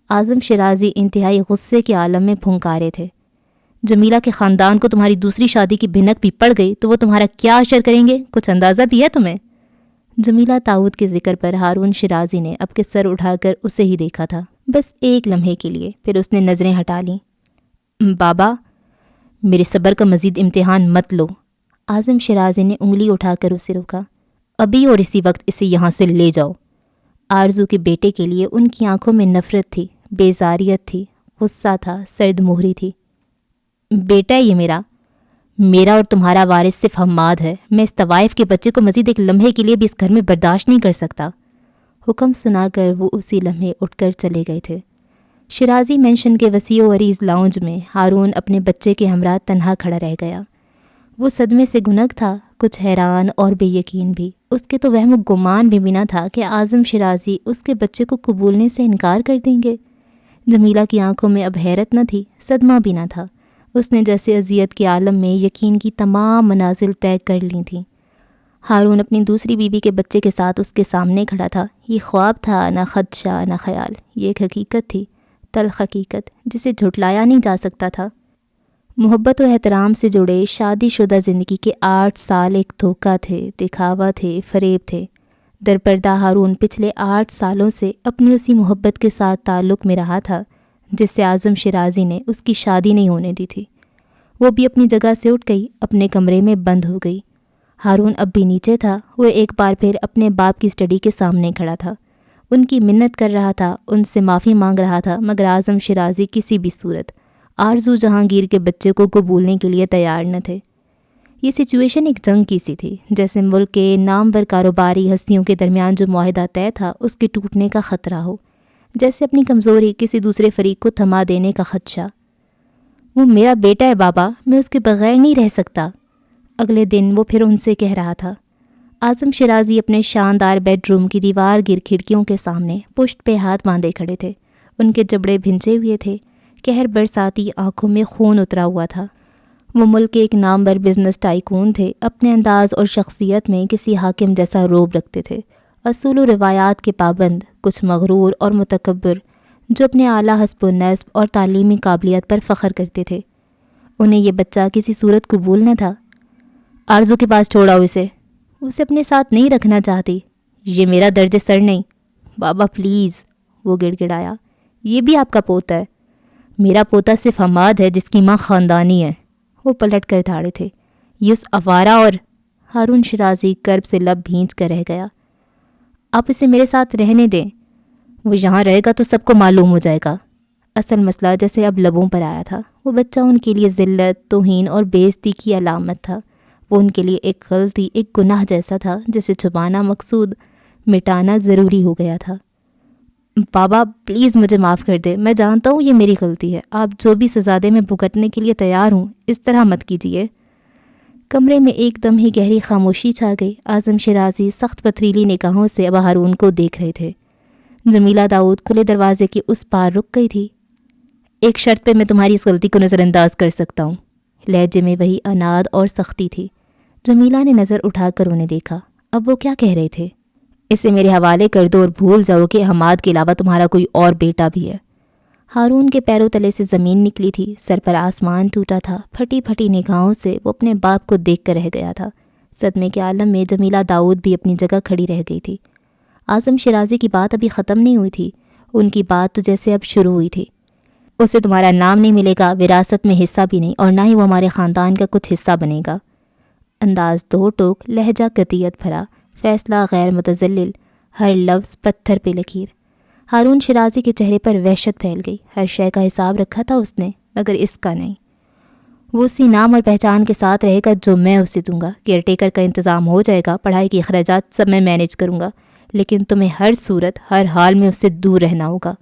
اعظم شیرازی انتہائی غصے کے عالم میں پھنکارے تھے۔ جمیلہ کے خاندان کو تمہاری دوسری شادی کی بھنک بھی پڑ گئی تو وہ تمہارا کیا اشر کریں گے، کچھ اندازہ بھی ہے تمہیں؟ جمیلہ داؤد کے ذکر پر ہارون شیرازی نے اب کے سر اٹھا کر اسے ہی دیکھا تھا، بس ایک لمحے کے لیے، پھر اس نے نظریں ہٹا لیں۔ بابا، میرے صبر کا مزید امتحان مت لو۔ اعظم شیرازی نے انگلی اٹھا کر اسے روکا۔ ابھی اور اسی وقت اسے یہاں سے لے جاؤ۔ آرزو کے بیٹے کے لیے ان کی آنکھوں میں نفرت تھی، بیزاریت تھی، غصہ تھا، سرد مہری تھی۔ بیٹا ہے یہ میرا اور تمہارا وارث صرف حماد ہے۔ میں اس طوائف کے بچے کو مزید ایک لمحے کے لیے بھی اس گھر میں برداشت نہیں کر سکتا۔ حکم سنا کر وہ اسی لمحے اٹھ کر چلے گئے تھے۔ شیرازی مینشن کے وسیع و عریض لاؤنج میں ہارون اپنے بچے کے ہمراہ تنہا کھڑا رہ گیا۔ وہ صدمے سے گنگ تھا، کچھ حیران اور بے یقین بھی۔ اس کے تو وہم و گمان بھی نہ تھا کہ اعظم شیرازی اس کے بچے کو قبولنے سے انکار کر دیں گے۔ جمیلہ کی آنکھوں میں اب حیرت نہ تھی، صدمہ بھی نہ تھا۔ اس نے جیسے اذیت کے عالم میں یقین کی تمام منازل طے کر لی تھیں۔ ہارون اپنی دوسری بیوی کے بچے کے ساتھ اس کے سامنے کھڑا تھا۔ یہ خواب تھا، نہ خدشہ، نہ خیال، یہ ایک حقیقت تھی، تلخ حقیقت جسے جھٹلایا نہیں جا سکتا تھا۔ محبت و احترام سے جڑے شادی شدہ زندگی کے 8 سال ایک دھوکہ تھے، دکھاوا تھے، فریب تھے۔ درپردہ ہارون پچھلے 8 سالوں سے اپنی اسی محبت کے ساتھ تعلق میں رہا تھا جس سے اعظم شیرازی نے اس کی شادی نہیں ہونے دی تھی۔ وہ بھی اپنی جگہ سے اٹھ گئی، اپنے کمرے میں بند ہو گئی۔ ہارون اب بھی نیچے تھا، وہ ایک بار پھر اپنے باپ کی اسٹڈی کے سامنے کھڑا تھا، ان کی منت کر رہا تھا، ان سے معافی مانگ رہا تھا، مگر اعظم شیرازی کسی بھی صورت آرزو جہانگیر کے بچے کو قبولنے کے لیے تیار نہ تھے۔ یہ سچویشن ایک جنگ کی سی تھی، جیسے ملک کے نامور کاروباری ہستیوں کے درمیان جو معاہدہ طے تھا اس کے ٹوٹنے کا خطرہ ہو، جیسے اپنی کمزوری کسی دوسرے فریق کو تھما دینے کا خدشہ۔ وہ میرا بیٹا ہے بابا، میں اس کے بغیر نہیں رہ سکتا۔ اگلے دن وہ پھر ان سے کہہ رہا تھا۔ اعظم شیرازی اپنے شاندار بیڈ روم کی دیوار گر کھڑکیوں کے سامنے پشت پہ ہاتھ باندھے کھڑے تھے، ان کے جبڑے بھنجے ہوئے تھے، قہر برساتی آنکھوں میں خون اترا ہوا تھا۔ وہ ملک کے ایک نامور بزنس ٹائکون تھے، اپنے انداز اور شخصیت میں کسی حاکم جیسا روب رکھتے تھے، اصول و روایات کے پابند، کچھ مغرور اور متکبر، جو اپنے اعلیٰ حسب و نصب اور تعلیمی قابلیت پر فخر کرتے تھے۔ انہیں یہ بچہ کسی صورت قبول نہ تھا۔ آرزو کے پاس چھوڑاؤ اسے اپنے ساتھ نہیں رکھنا چاہتی، یہ میرا درد سر نہیں۔ بابا پلیز، وہ گڑ گڑایا، یہ بھی آپ کا پوتا ہے؟ میرا پوتا صرف حماد ہے جس کی ماں خاندانی ہے۔ وہ پلٹ کر دھاڑے تھے، یہ اس آوارہ اور… ہارون شیرازی کرب سے لب بھینچ کر رہ گیا۔ آپ اسے میرے ساتھ رہنے دیں، وہ یہاں رہے گا تو سب کو معلوم ہو جائے گا۔ اصل مسئلہ جیسے اب لبوں پر آیا تھا، وہ بچہ ان کے لیے ذلت، توہین اور بے عزتی کی علامت تھا۔ وہ ان کے لیے ایک غلطی، ایک گناہ جیسا تھا جسے چھپانا مقصود، مٹانا ضروری ہو گیا تھا۔ بابا پلیز مجھے معاف کر دے، میں جانتا ہوں یہ میری غلطی ہے، آپ جو بھی سزا دیں میں بھگتنے کے لیے تیار ہوں، اس طرح مت کیجیے۔ کمرے میں ایک دم ہی گہری خاموشی چھا گئی۔ اعظم شیرازی سخت پتھریلی نگاہوں سے اب ہارون کو دیکھ رہے تھے۔ جمیلہ داؤد کھلے دروازے کے اس پار رک گئی تھی۔ ایک شرط پہ میں تمہاری اس غلطی کو نظر انداز کر سکتا ہوں۔ لہجے میں وہی اناد اور سختی تھی۔ جمیلہ نے نظر اٹھا کر انہیں دیکھا۔ اب وہ کیا کہہ رہے تھے؟ اسے میرے حوالے کر دو اور بھول جاؤ کہ حماد کے علاوہ تمہارا کوئی اور بیٹا بھی ہے۔ ہارون کے پیروں تلے سے زمین نکلی تھی، سر پر آسمان ٹوٹا تھا، پھٹی پھٹی نگاہوں سے وہ اپنے باپ کو دیکھ کر رہ گیا تھا۔ صدمے کے عالم میں جمیلہ داؤد بھی اپنی جگہ کھڑی رہ گئی تھی۔ اعظم شیرازی کی بات ابھی ختم نہیں ہوئی تھی، ان کی بات تو جیسے اب شروع ہوئی تھی۔ اسے تمہارا نام نہیں ملے گا، وراثت میں حصہ بھی نہیں، اور نہ ہی وہ ہمارے خاندان کا کچھ حصہ بنے گا۔ انداز دو ٹوک، لہجہ قطعیت بھرا، فیصلہ غیر متزلل، ہر لفظ پتھر پہ لکیر۔ ہارون شیرازی کے چہرے پر وحشت پھیل گئی۔ ہر شے کا حساب رکھا تھا اس نے، مگر اس کا نہیں۔ وہ اسی نام اور پہچان کے ساتھ رہے گا جو میں اسے دوں گا، کیئر ٹیکر کا انتظام ہو جائے گا، پڑھائی کے اخراجات سب میں مینیج کروں گا، لیکن تمہیں ہر صورت، ہر حال میں اس سے دور رہنا ہوگا۔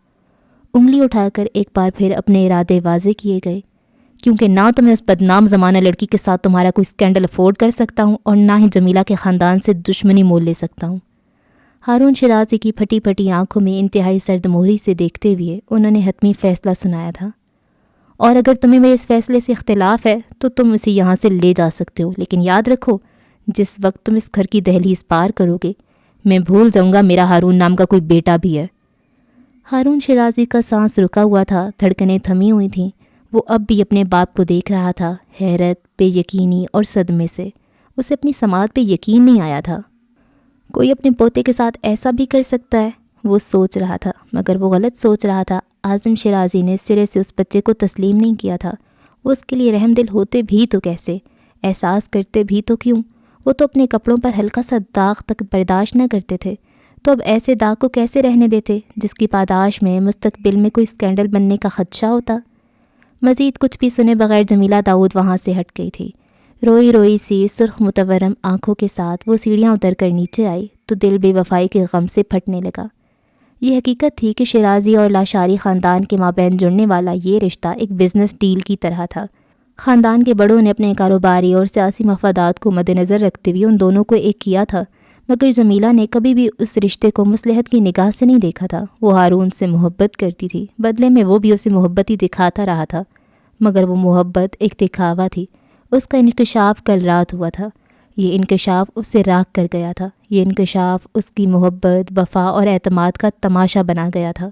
انگلی اٹھا کر ایک بار پھر اپنے ارادے واضح کیے گئے، کیونکہ نہ تو میں اس بدنام زمانہ لڑکی کے ساتھ تمہارا کوئی اسکینڈل افورڈ کر سکتا ہوں، اور نہ ہی جمیلہ کے خاندان سے دشمنی مول لے سکتا ہوں۔ ہارون شیرازی کی پھٹی پھٹی آنکھوں میں انتہائی سرد مہری سے دیکھتے ہوئے انہوں نے حتمی فیصلہ سنایا تھا۔ اور اگر تمہیں میرے اس فیصلے سے اختلاف ہے تو تم اسے یہاں سے لے جا سکتے ہو، لیکن یاد رکھو جس وقت تم اس گھر کی دہلیز پار کرو گے میں بھول جاؤں گا میرا ہارون نام کا کوئی بیٹا بھی ہے۔ ہارون شیرازی کا سانس رکا ہوا تھا، دھڑکنیں تھمی ہوئی تھیں۔ وہ اب بھی اپنے باپ کو دیکھ رہا تھا، حیرت، بے یقینی اور صدمے سے۔ اسے اپنی سماعت پہ یقین نہیں آیا تھا۔ کوئی اپنے پوتے کے ساتھ ایسا بھی کر سکتا ہے؟ وہ سوچ رہا تھا، مگر وہ غلط سوچ رہا تھا۔ اعظم شیرازی نے سرے سے اس بچے کو تسلیم نہیں کیا تھا۔ وہ اس کے لیے رحم دل ہوتے بھی تو کیسے، احساس کرتے بھی تو کیوں؟ وہ تو اپنے کپڑوں پر ہلکا سا داغ تک برداشت نہ کرتے تھے، تو اب ایسے داغ کو کیسے رہنے دیتے جس کی پاداش میں مستقبل میں کوئی اسکینڈل بننے کا خدشہ ہوتا؟ مزید کچھ بھی سنے بغیر جمیلہ داؤد وہاں سے ہٹ گئی تھی۔ روئی روئی سی سرخ متورم آنکھوں کے ساتھ وہ سیڑھیاں اتر کر نیچے آئی تو دل بے وفائی کے غم سے پھٹنے لگا۔ یہ حقیقت تھی کہ شیرازی اور لاشاری خاندان کے مابین جڑنے والا یہ رشتہ ایک بزنس ڈیل کی طرح تھا۔ خاندان کے بڑوں نے اپنے کاروباری اور سیاسی مفادات کو مد نظر رکھتے ہوئے ان دونوں کو ایک کیا تھا، مگر جمیلہ نے کبھی بھی اس رشتے کو مصلحت کی نگاہ سے نہیں دیکھا تھا۔ وہ ہارون سے محبت کرتی تھی، بدلے میں وہ بھی اسے محبت ہی دکھاتا رہا تھا، مگر وہ محبت ایک دکھاوا تھی۔ اس کا انکشاف کل رات ہوا تھا۔ یہ انکشاف اس سے راکھ کر گیا تھا۔ یہ انکشاف اس کی محبت، وفا اور اعتماد کا تماشا بنا گیا تھا۔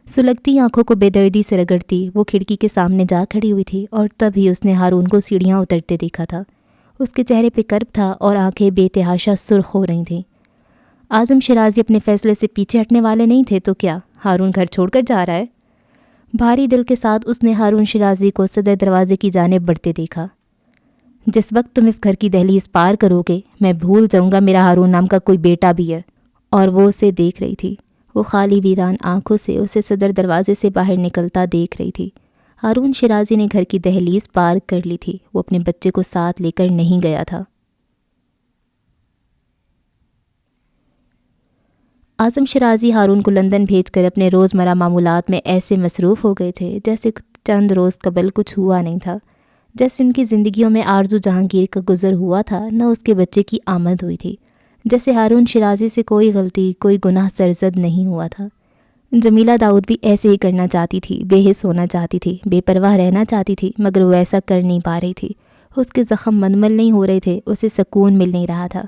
سلگتی آنکھوں کو بے دردی سے رگڑتی وہ کھڑکی کے سامنے جا کھڑی ہوئی تھی، اور تبھی اس نے ہارون کو سیڑھیاں اترتے دیکھا تھا۔ اس کے چہرے پہ کرب تھا اور آنکھیں بے تحاشا سرخ ہو رہی تھیں۔ اعظم شیرازی اپنے فیصلے سے پیچھے ہٹنے والے نہیں تھے تو کیا ہارون گھر چھوڑ کر جا رہا ہے؟ بھاری دل کے ساتھ اس نے ہارون شیرازی کو صدر دروازے کی جانب بڑھتے دیکھا۔ جس وقت تم اس گھر کی دہلیز پار کرو گے میں بھول جاؤں گا میرا ہارون نام کا کوئی بیٹا بھی ہے۔ اور وہ اسے دیکھ رہی تھی، وہ خالی ویران آنکھوں سے اسے صدر دروازے سے باہر نکلتا دیکھ رہی تھی۔ ہارون شیرازی نے گھر کی دہلیز پار کر لی تھی، وہ اپنے بچے کو ساتھ لے کر نہیں گیا تھا۔ اعظم شیرازی ہارون کو لندن بھیج کر اپنے روزمرہ معمولات میں ایسے مصروف ہو گئے تھے جیسے چند روز قبل کچھ ہوا نہیں تھا، جیسے ان کی زندگیوں میں آرزو جہانگیر کا گزر ہوا تھا نہ اس کے بچے کی آمد ہوئی تھی، جیسے ہارون شیرازی سے کوئی غلطی کوئی گناہ سرزد نہیں ہوا تھا۔ جمیلہ داؤد بھی ایسے ہی کرنا چاہتی تھی، بے حس ہونا چاہتی تھی، بے پرواہ رہنا چاہتی تھی، مگر وہ ایسا کر نہیں پا رہی تھی۔ اس کے زخم منمل نہیں ہو رہے تھے، اسے سکون مل نہیں رہا تھا۔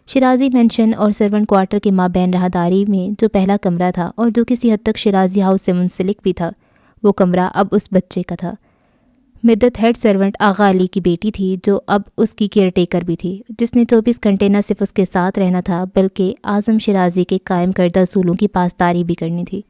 شیرازی مینشن اور سرونٹ کوارٹر کے مابین راہداری میں جو پہلا کمرہ تھا اور جو کسی حد تک شیرازی ہاؤس سے منسلک بھی تھا، وہ کمرہ اب اس بچے کا تھا۔ مدت ہیڈ سرونٹ آغا علی کی بیٹی تھی جو اب اس کی کیئر ٹیکر بھی تھی، جس نے 24 گھنٹے نہ صرف اس کے ساتھ رہنا تھا بلکہ اعظم شیرازی کے قائم کردہ اصولوں کی پاسداری بھی کرنی تھی۔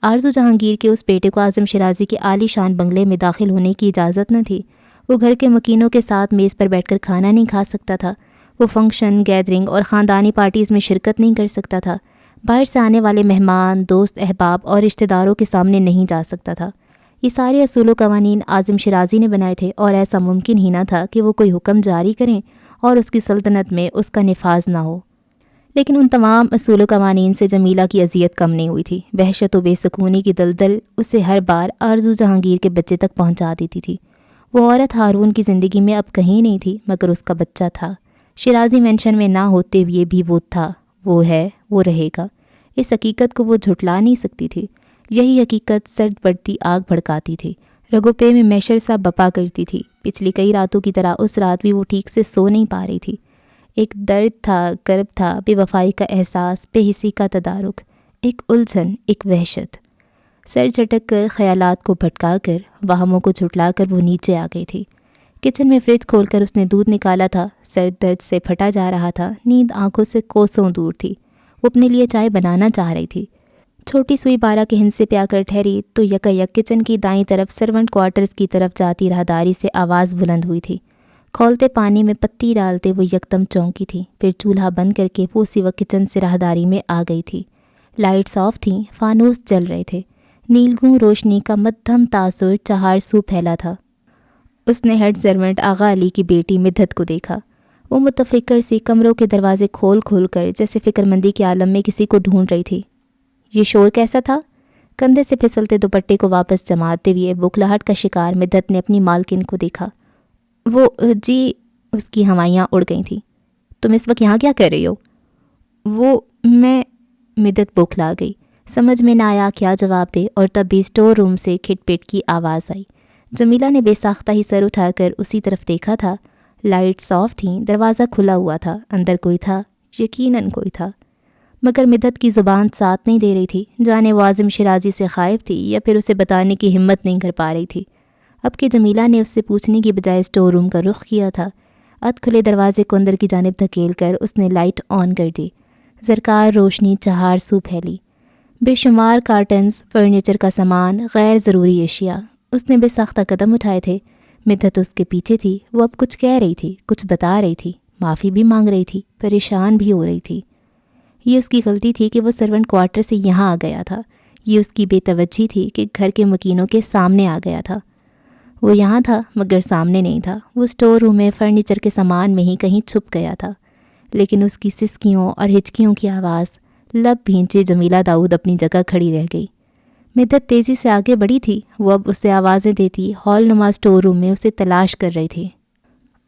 آرزو جہانگیر کے اس بیٹے کو اعظم شیرازی کے عالی شان بنگلے میں داخل ہونے کی اجازت نہ تھی۔ وہ گھر کے مکینوں کے ساتھ میز پر بیٹھ کر کھانا نہیں کھا سکتا تھا، وہ فنکشن، گیدرنگ اور خاندانی پارٹیز میں شرکت نہیں کر سکتا تھا، باہر سے آنے والے مہمان، دوست احباب اور رشتہ داروں کے سامنے نہیں جا سکتا تھا۔ یہ سارے اصول و قوانین اعظم شیرازی نے بنائے تھے اور ایسا ممکن ہی نہ تھا کہ وہ کوئی حکم جاری کریں اور اس کی سلطنت میں اس کا نفاذ نہ ہو۔ لیکن ان تمام اصول و قوانین سے جمیلہ کی اذیت کم نہیں ہوئی تھی۔ وحشت و بے سکونی کی دلدل اسے ہر بار آرزو جہانگیر کے بچے تک پہنچا دیتی تھی۔ وہ عورت ہارون کی زندگی میں اب کہیں نہیں تھی مگر اس کا بچہ تھا۔ شیرازی مینشن میں نہ ہوتے ہوئے بھی وہ تھا، وہ ہے، وہ رہے گا۔ اس حقیقت کو وہ جھٹلا نہیں سکتی تھی۔ یہی حقیقت سرد بڑھتی آگ بھڑکاتی تھی، رگوں پے میں میشر سا بپا کرتی تھی۔ پچھلی کئی راتوں کی طرح اس رات بھی وہ ٹھیک سے سو نہیں پا رہی تھی۔ ایک درد تھا، کرب تھا، بے وفائی کا احساس، بے حسی کا تدارک، ایک الجھن، ایک وحشت۔ سر جھٹک کر، خیالات کو بھٹکا کر، وہموں کو جھٹلا کر وہ نیچے آ گئی تھی۔ کچن میں فریج کھول کر اس نے دودھ نکالا تھا، سر درد سے پھٹا جا رہا تھا، نیند آنکھوں سے کوسوں دور تھی۔ وہ اپنے لیے چائے بنانا چاہ رہی تھی۔ چھوٹی سوئی 12 کے ہند سے پہ آ کر ٹھہری تو یکایک کچن کی دائیں طرف سرونٹ کوارٹرز کی طرف جاتی راہداری سے آواز بلند ہوئی تھی۔ کھولتے پانی میں پتی ڈالتے وہ یکدم چونکی تھی، پھر چولہا بند کر کے وہ اسی وقت کچن سے راہداری میں آ گئی تھی۔ لائٹس آف تھیں، فانوس جل رہے تھے، نیلگوں روشنی کا مدھم تاثر چہار سو پھیلا تھا۔ اس نے ہیڈ سرونٹ آغا علی کی بیٹی مدت کو دیکھا۔ وہ متفکر سی کمروں کے دروازے کھول کھول کر جیسے فکر مندی کے عالم میں کسی کو ڈھونڈ رہی تھی۔ یہ شور کیسا تھا؟ کندھے سے پھسلتے دوپٹے کو واپس جماتے ہوئے بکھلاہٹ کا شکار مدت نے اپنی مالکن کو دیکھا۔ وہ جی، اس کی ہوائیاں اڑ گئی تھیں۔ تم اس وقت یہاں کیا کر رہی ہو؟ وہ میں مدت بوکھلا گئی، سمجھ میں نہ آیا کیا جواب دے، اور تب بھی اسٹور روم سے کھٹ پٹ کی آواز آئی۔ جمیلہ نے بے ساختہ ہی سر اٹھا کر اسی طرف دیکھا تھا۔ لائٹس آف تھیں، دروازہ کھلا ہوا تھا، اندر کوئی تھا، یقیناً کوئی تھا، مگر مدت کی زبان ساتھ نہیں دے رہی تھی۔ جانے وہ اعظم شیرازی سے خائف تھی یا پھر اسے بتانے کی ہمت نہیں کر پا رہی تھی۔ اب کہ جمیلہ نے اس سے پوچھنے کی بجائے اسٹور روم کا رخ کیا تھا، ادھ کھلے دروازے کو اندر کی جانب دھکیل کر اس نے لائٹ آن کر دی۔ زرکار روشنی چہار سو پھیلی، بے شمار کارٹنز، فرنیچر کا سامان، غیر ضروری اشیاء۔ اس نے بے ساختہ قدم اٹھائے تھے۔ مدت اس کے پیچھے تھی۔ وہ اب کچھ کہہ رہی تھی، کچھ بتا رہی تھی، معافی بھی مانگ رہی تھی، پریشان بھی ہو رہی تھی۔ یہ اس کی غلطی تھی کہ وہ سرونٹ کوارٹر سے یہاں آ گیا تھا۔ یہ اس کی بے توجہی تھی کہ گھر کے مکینوں کے سامنے آ گیا تھا۔ وہ یہاں تھا مگر سامنے نہیں تھا۔ وہ اسٹور روم میں فرنیچر کے سامان میں ہی کہیں چھپ گیا تھا۔ لیکن اس کی سسکیوں اور ہچکیوں کی آواز، لب بھینچے جمیلہ داؤد اپنی جگہ کھڑی رہ گئی۔ مدت تیزی سے آگے بڑھی تھی۔ وہ اب اسے آوازیں دیتی ہال نما اسٹور روم میں اسے تلاش کر رہی تھی۔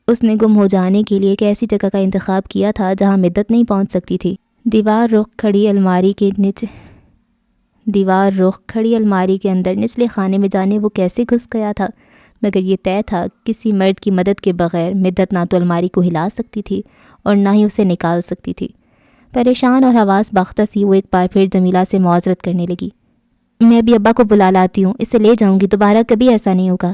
اس نے گم ہو جانے کے لیے ایک ایسی جگہ کا انتخاب کیا تھا جہاں مدت نہیں پہنچ سکتی تھی۔ دیوار رخ کھڑی الماری کے اندر نچلے خانے میں جانے وہ کیسے گھس گیا تھا، مگر یہ طے تھا کسی مرد کی مدد کے بغیر مدت نہ تو الماری کو ہلا سکتی تھی اور نہ ہی اسے نکال سکتی تھی۔ پریشان اور حواس باختہ سی وہ ایک بار پھر جمیلہ سے معذرت کرنے لگی۔ میں بھی ابا کو بلا لاتی ہوں، اسے لے جاؤں گی، دوبارہ کبھی ایسا نہیں ہوگا۔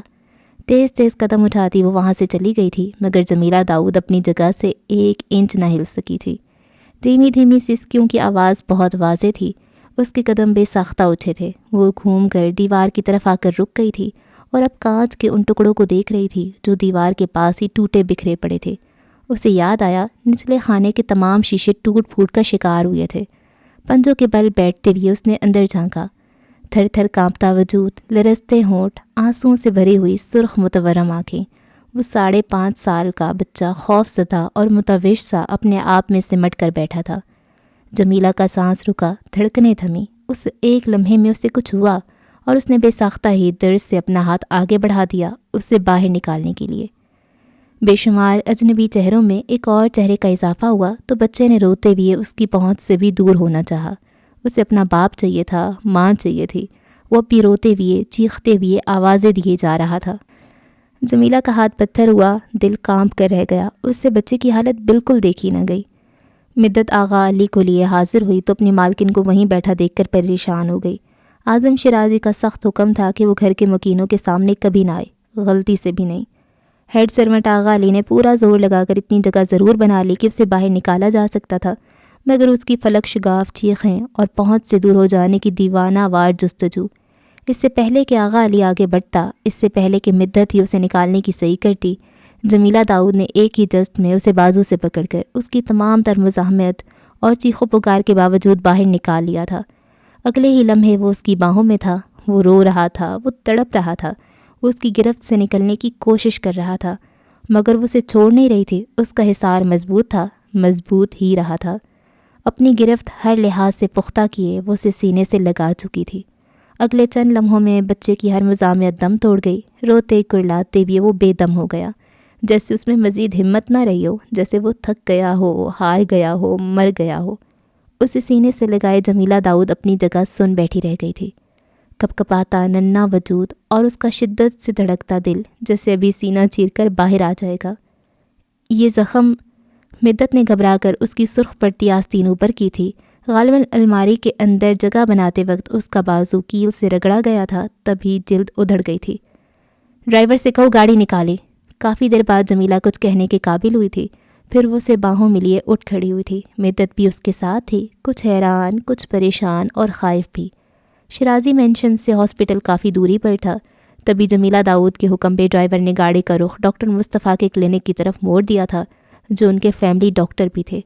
تیز تیز قدم اٹھاتی وہ وہاں سے چلی گئی تھی، مگر جمیلہ داؤد اپنی جگہ سے 1 انچ نہ ہل سکی تھی۔ دھیمی دھیمی سسکیوں کی آواز بہت واضح تھی۔ اس کے قدم بے ساختہ اٹھے تھے۔ وہ گھوم کر دیوار کی طرف آ کر رک گئی تھی اور اب کانچ کے ان ٹکڑوں کو دیکھ رہی تھی جو دیوار کے پاس ہی ٹوٹے بکھرے پڑے تھے۔ اسے یاد آیا نچلے خانے کے تمام شیشے ٹوٹ پھوٹ کا شکار ہوئے تھے۔ پنجوں کے بل بیٹھتے ہوئے اس نے اندر جھانکا۔ تھر تھر کانپتا وجود، لرزتے ہونٹ، آنسوؤں سے بھری ہوئی سرخ متورم آنکھیں۔ وہ 5.5 سال کا بچہ خوف زدہ اور متوش سا اپنے آپ میں سمٹ کر بیٹھا تھا۔ جمیلہ کا سانس رکا، دھڑکنیں تھمی۔ اس ایک لمحے میں اسے کچھ ہوا اور اس نے بے ساختہ ہی درد سے اپنا ہاتھ آگے بڑھا دیا اسے باہر نکالنے کے لیے۔ بے شمار اجنبی چہروں میں ایک اور چہرے کا اضافہ ہوا تو بچے نے روتے ہوئے اس کی پہنچ سے بھی دور ہونا چاہا۔ اسے اپنا باپ چاہیے تھا، ماں چاہیے تھی۔ وہ اب بھی روتے ہوئے، چیختے ہوئے آوازیں دیے جا رہا تھا۔ جمیلہ کا ہاتھ پتھر ہوا، دل کانپ کر رہ گیا۔ اس سے بچے کی حالت بالکل دیکھی نہ گئی۔ مدت آغا علی کو لیے حاضر ہوئی تو اپنی مالکن کو وہیں بیٹھا دیکھ کر پریشان ہو گئی۔ اعظم شیرازی کا سخت حکم تھا کہ وہ گھر کے مکینوں کے سامنے کبھی نہ آئے، غلطی سے بھی نہیں۔ ہیڈ سرونٹ آغا علی نے پورا زور لگا کر اتنی جگہ ضرور بنا لی کہ اسے باہر نکالا جا سکتا تھا، مگر اس کی فلک شگاف چیخیں اور پہنچ سے دور ہو جانے کی دیوانہ وار جستجو، اس سے پہلے کہ آغا علی آگے بڑھتا، اس سے پہلے کہ مدت ہی اسے نکالنے کی صحیح کرتی، جمیلہ داؤد نے ایک ہی جست میں اسے بازو سے پکڑ کر اس کی تمام تر مزاحمت اور چیخ و پکار کے باوجود باہر نکال لیا تھا۔ اگلے ہی لمحے وہ اس کی باہوں میں تھا، وہ رو رہا تھا، وہ تڑپ رہا تھا، وہ اس کی گرفت سے نکلنے کی کوشش کر رہا تھا، مگر وہ اسے چھوڑ نہیں رہی تھی۔ اس کا حصار مضبوط تھا، مضبوط ہی رہا تھا۔ اپنی گرفت ہر لحاظ سے پختہ کیے وہ اسے سینے سے لگا چکی تھی۔ اگلے چند لمحوں میں بچے کی ہر مزاحمت دم توڑ گئی۔ روتے کرلاتے ہوئے وہ بے دم ہو گیا، جیسے اس میں مزید ہمت نہ رہی ہو، جیسے وہ تھک گیا ہو، ہار گیا ہو، مر گیا ہو۔ اسے سینے سے لگائے جمیلہ داؤد اپنی جگہ سن بیٹھی رہ گئی تھی۔ کپ کپاتا ننھا وجود اور اس کا شدت سے دھڑکتا دل جیسے ابھی سینہ چیر کر باہر آ جائے گا۔ یہ زخم مدت نے گھبرا کر اس کی سرخ پڑتی آستین اوپر کی تھی۔ غالباً الماری کے اندر جگہ بناتے وقت اس کا بازو کیل سے رگڑا گیا تھا، تبھی جلد ادھڑ گئی تھی۔ ڈرائیور سے کہو گاڑی نکالے۔ کافی دیر بعد جمیلہ کچھ کہنے کے قابل ہوئی تھی، پھر وہ اسے باہوں میں لیے اٹھ کھڑی ہوئی تھی۔ مدت بھی اس کے ساتھ تھی، کچھ حیران، کچھ پریشان اور خائف بھی۔ شیرازی مینشن سے ہاسپٹل کافی دوری پر تھا، تبھی جمیلہ داؤد کے حکم پہ ڈرائیور نے گاڑی کا رخ ڈاکٹر مصطفیٰ کے کلینک کی طرف موڑ دیا تھا، جو ان کے فیملی ڈاکٹر بھی تھے۔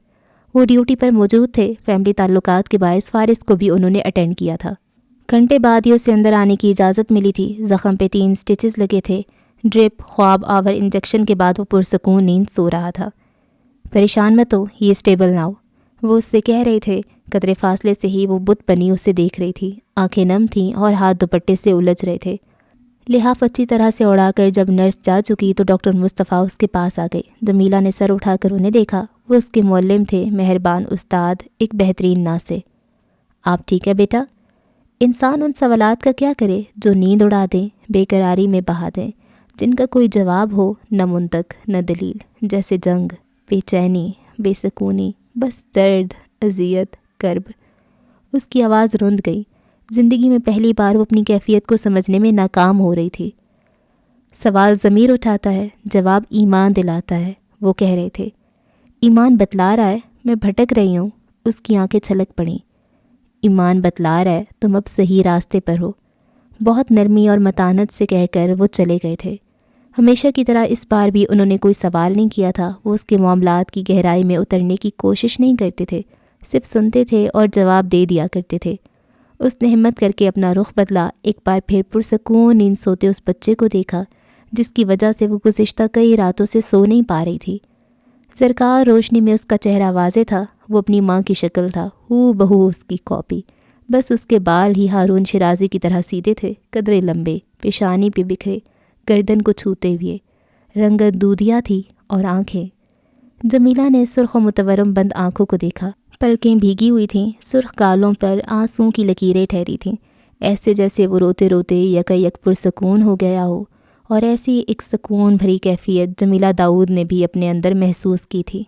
وہ ڈیوٹی پر موجود تھے، فیملی تعلقات کے باعث فارس کو بھی انہوں نے اٹینڈ کیا تھا۔ گھنٹے بعد ہی اسے اندر آنے کی اجازت ملی تھی۔ زخم پہ 3 سٹچز لگے تھے۔ ڈرپ، خواب آور انجیکشن کے بعد وہ پرسکون نیند سو رہا تھا۔ پریشان مت ہو، یہ اسٹیبل نہ ہو، وہ اس سے کہہ رہے تھے۔ قدرے فاصلے سے ہی وہ بت بنی اسے دیکھ رہی تھی، آنکھیں نم تھیں اور ہاتھ دوپٹے سے الجھ رہے تھے۔ لحاف اچھی طرح سے اڑا کر جب نرس جا چکی تو ڈاکٹر مصطفیٰ اس کے پاس آ گئے۔ جمیلہ نے سر اٹھا کر انہیں دیکھا۔ وہ اس کے معلم تھے، مہربان استاد، ایک بہترین ناصح۔ آپ ٹھیک ہے بیٹا؟ انسان ان سوالات کا کیا کرے جو نیند اڑا دیں، بے قراری میں بہا دیں، جن کا کوئی جواب ہو، نہ منطق نہ دلیل، جیسے جنگ، بے چینی، بے سکونی، بس درد، اذیت، کرب۔ اس کی آواز رند گئی۔ زندگی میں پہلی بار وہ اپنی کیفیت کو سمجھنے میں ناکام ہو رہی تھی۔ سوال ضمیر اٹھاتا ہے، جواب ایمان دلاتا ہے، وہ کہہ رہے تھے۔ ایمان بتلا رہا ہے میں بھٹک رہی ہوں۔ اس کی آنکھیں چھلک پڑیں۔ ایمان بتلا رہا ہے تم اب صحیح راستے پر ہو۔ بہت نرمی اور متانت سے کہہ کر وہ چلے گئے تھے۔ ہمیشہ کی طرح اس بار بھی انہوں نے کوئی سوال نہیں کیا تھا۔ وہ اس کے معاملات کی گہرائی میں اترنے کی کوشش نہیں کرتے تھے، صرف سنتے تھے اور جواب دے دیا کرتے تھے۔ اس نے ہمت کر کے اپنا رخ بدلا، ایک بار پھر پرسکون نیند سوتے اس بچے کو دیکھا جس کی وجہ سے وہ گزشتہ کئی راتوں سے سو نہیں پا رہی تھی۔ زرکار روشنی میں اس کا چہرہ واضح تھا، وہ اپنی ماں کی شکل تھا، ہو بہو اس کی کاپی، بس اس کے بال ہی ہارون شیرازی کی طرح سیدھے تھے، قدرے لمبے، پیشانی پہ بکھرے، گردن کو چھوتے ہوئے، رنگت دودھیا تھی اور آنکھیں۔ جمیلہ نے سرخ و متورم بند آنکھوں کو دیکھا، پلکیں بھیگی ہوئی تھیں، سرخ گالوں پر آنسوؤں کی لکیریں ٹھہری تھیں، ایسے جیسے وہ روتے روتے یک پرسکون ہو گیا ہو، اور ایسی ایک سکون بھری کیفیت جمیلہ داؤد نے بھی اپنے اندر محسوس کی تھی۔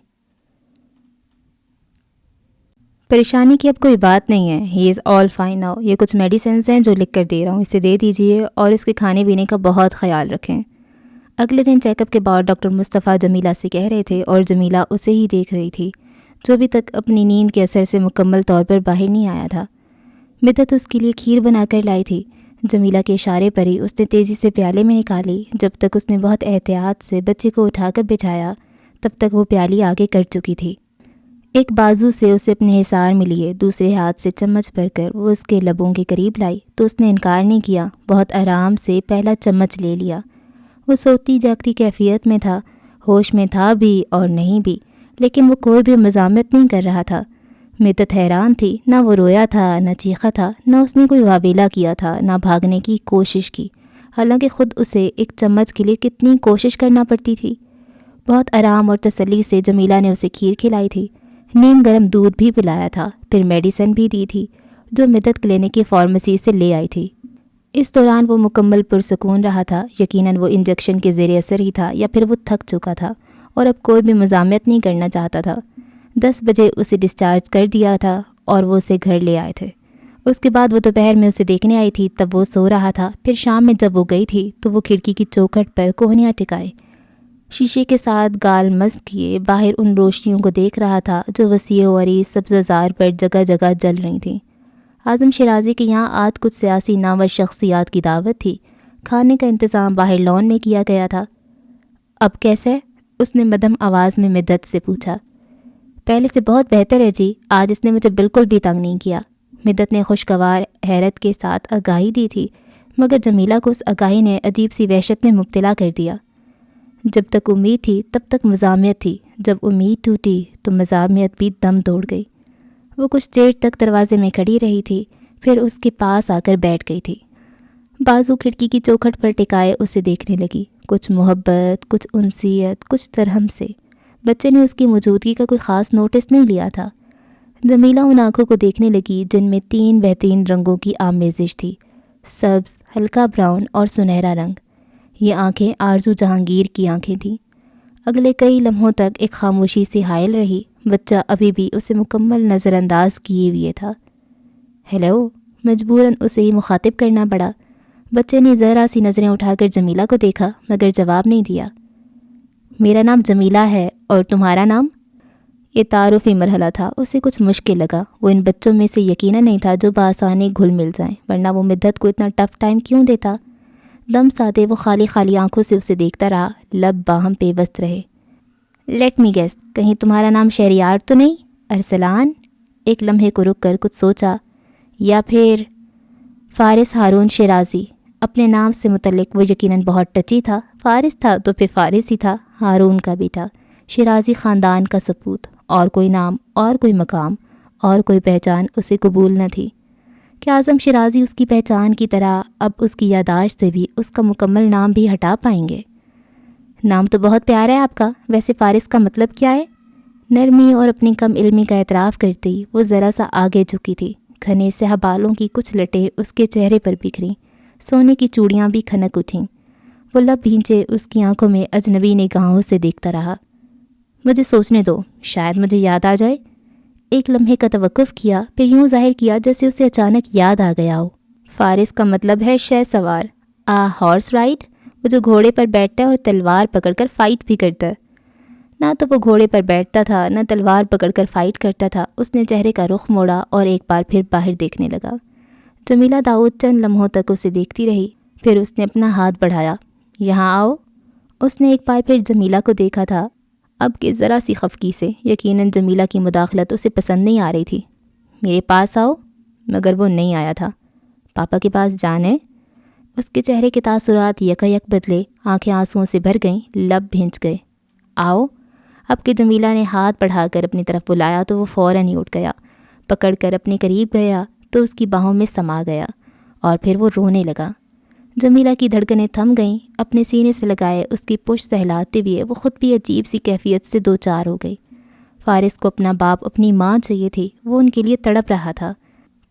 پریشانی کی اب کوئی بات نہیں ہے، ہی از آل فائن ناؤ۔ یہ کچھ میڈیسنز ہیں جو لکھ کر دے رہا ہوں، اسے دے دیجئے اور اس کے کھانے پینے کا بہت خیال رکھیں۔ اگلے دن چیک اپ کے بعد ڈاکٹر مصطفیٰ جمیلہ سے کہہ رہے تھے اور جمیلہ اسے ہی دیکھ رہی تھی، جو ابھی تک اپنی نیند کے اثر سے مکمل طور پر باہر نہیں آیا تھا۔ مدت اس کے لیے کھیر بنا کر لائی تھی۔ جمیلہ کے اشارے پر ہی اس نے تیزی سے پیالے میں نکالی۔ جب تک اس نے بہت احتیاط سے بچے کو اٹھا کر بٹھایا تب تک وہ پیالی آگے کر چکی تھی۔ ایک بازو سے اسے اپنے حصار میں لیے، دوسرے ہاتھ سے چمچ بھر کر وہ اس کے لبوں کے قریب لائی تو اس نے انکار نہیں کیا، بہت آرام سے پہلا چمچ لے لیا۔ وہ سوتی جاگتی کیفیت میں تھا، ہوش میں تھا بھی اور نہیں بھی، لیکن وہ کوئی بھی مزاحمت نہیں کر رہا تھا۔ مدت حیران تھی، نہ وہ رویا تھا نہ چیخا تھا، نہ اس نے کوئی واویلا کیا تھا، نہ بھاگنے کی کوشش کی، حالانکہ خود اسے ایک چمچ کے لیے کتنی کوشش کرنا پڑتی تھی۔ بہت آرام اور تسلی سے جمیلہ نے اسے کھیر کھلائی تھی، نیم گرم دودھ بھی پلایا تھا، پھر میڈیسن بھی دی تھی جو مدت کلینک کی فارمیسی سے لے آئی تھی۔ اس دوران وہ مکمل پرسکون رہا تھا، یقیناً وہ انجیکشن کے زیر اثر ہی تھا یا پھر وہ تھک چکا تھا اور اب کوئی بھی مزاحمت نہیں کرنا چاہتا تھا۔ 10 بجے اسے ڈسچارج کر دیا تھا اور وہ اسے گھر لے آئے تھے۔ اس کے بعد وہ دوپہر میں اسے دیکھنے آئی تھی، تب وہ سو رہا تھا۔ پھر شام میں جب وہ گئی تھی تو وہ کھڑکی کی چوکھٹ پر کوہنیاں ٹکائے، شیشے کے ساتھ گال مست کیے باہر ان روشنیوں کو دیکھ رہا تھا جو وسیع و عریض سبززار پر جگہ جگہ جل رہی تھیں۔ اعظم شیرازی کے یہاں آج کچھ سیاسی نامور شخصیات کی دعوت تھی۔ کھانے کا انتظام باہر لان میں کیا گیا تھا۔ اب کیسا ہے؟ اس نے مدھم آواز میں مدت سے پوچھا۔ پہلے سے بہت بہتر ہے جی، آج اس نے مجھے بالکل بھی تنگ نہیں کیا۔ مدت نے خوشگوار حیرت کے ساتھ آگاہی دی تھی، مگر جمیلہ کو اس آگاہی نے عجیب سی وحشت میں مبتلا کر دیا۔ جب تک امید تھی تب تک مزاحمیت تھی، جب امید ٹوٹی تو مزاحمیت بھی دم توڑ گئی۔ وہ کچھ دیر تک دروازے میں کھڑی رہی تھی، پھر اس کے پاس آ کر بیٹھ گئی تھی۔ بازو کھڑکی کی چوکھٹ پر ٹکائے اسے دیکھنے لگی، کچھ محبت، کچھ انسیت، کچھ ترہم سے۔ بچے نے اس کی موجودگی کا کوئی خاص نوٹس نہیں لیا تھا۔ جمیلہ ان آنکھوں کو دیکھنے لگی جن میں 3 بہترین رنگوں کی آمیزش تھی، سبز، ہلکا براؤن اور سنہرا رنگ۔ یہ آنکھیں آرزو جہانگیر کی آنکھیں تھیں۔ اگلے کئی لمحوں تک ایک خاموشی سے حائل رہی۔ بچہ ابھی بھی اسے مکمل نظر انداز کیے ہوئے تھا۔ ہیلو، مجبوراً اسے ہی مخاطب کرنا پڑا۔ بچے نے ذرا سی نظریں اٹھا کر جمیلہ کو دیکھا مگر جواب نہیں دیا۔ میرا نام جمیلہ ہے، اور تمہارا نام؟ یہ تعارفی مرحلہ تھا، اسے کچھ مشکل لگا۔ وہ ان بچوں میں سے یقیناً نہیں تھا جو بآسانی گھل مل جائیں، ورنہ وہ مدت کو اتنا ٹف ٹائم کیوں دیتا؟ دم سادے وہ خالی آنکھوں سے اسے دیکھتا رہا، لب باہم پیوست رہے۔ لیٹ می گیس، کہیں تمہارا نام شہریار تو نہیں؟ ارسلان؟ ایک لمحے کو رک کر کچھ سوچا، یا پھر فارس ہارون شیرازی؟ اپنے نام سے متعلق وہ یقیناً بہت ٹچی تھا۔ فارس تھا تو پھر فارس ہی تھا، ہارون کا بیٹا، شیرازی خاندان کا سپوت۔ اور کوئی نام، اور کوئی مقام، اور کوئی پہچان اسے قبول نہ تھی۔ کیا اعظم شیرازی اس کی پہچان کی طرح اب اس کی یادداشت سے بھی اس کا مکمل نام بھی ہٹا پائیں گے؟ نام تو بہت پیارا ہے آپ کا، ویسے فارس کا مطلب کیا ہے؟ نرمی اور اپنی کم علمی کا اعتراف کرتی وہ ذرا سا آگے جھکی تھی۔ گھنے سیاہ بالوں کی کچھ لٹیں اس کے چہرے پر بکھریں، سونے کی چوڑیاں بھی کھنک اٹھیں۔ وہ لب بھینچے اس کی آنکھوں میں اجنبی نگاہوں سے دیکھتا رہا۔ مجھے سوچنے دو، شاید مجھے یاد آ جائے۔ ایک لمحے کا توقف کیا، پھر یوں ظاہر کیا جیسے اسے اچانک یاد آ گیا ہو۔ فارس کا مطلب ہے شہ سوار، ہارس رائڈ، وہ جو گھوڑے پر بیٹھتا ہے اور تلوار پکڑ کر فائٹ بھی کرتا ہے۔ نہ تو وہ گھوڑے پر بیٹھتا تھا نہ تلوار پکڑ کر فائٹ کرتا تھا۔ اس نے چہرے کا رخ موڑا اور ایک بار پھر باہر دیکھنے لگا۔ جمیلہ داؤد چند لمحوں تک اسے دیکھتی رہی، پھر اس نے اپنا ہاتھ بڑھایا۔ یہاں آؤ۔ اس نے ایک بار پھر جمیلہ کو دیکھا تھا، اب کہ ذرا سی خفگی سے۔ یقیناً جمیلہ کی مداخلت اسے پسند نہیں آ رہی تھی۔ میرے پاس آؤ، مگر وہ نہیں آیا تھا۔ پاپا کے پاس جانا ہے؟ اس کے چہرے کے تاثرات یکایک بدلے، آنکھیں آنسوؤں سے بھر گئیں، لب بھینچ گئے۔ آؤ۔ اب کہ جمیلہ نے ہاتھ بڑھا کر اپنی طرف بلایا تو وہ فوراً ہی اٹھ گیا، پکڑ کر اپنے قریب گیا تو اس کی باہوں میں سما گیا، اور پھر وہ رونے لگا۔ جمیلہ کی دھڑکنیں تھم گئیں، اپنے سینے سے لگائے اس کی پشت سہلاتے ہوئے وہ خود بھی عجیب سی کیفیت سے دو چار ہو گئی۔ فارس کو اپنا باپ، اپنی ماں چاہیے تھی، وہ ان کے لیے تڑپ رہا تھا۔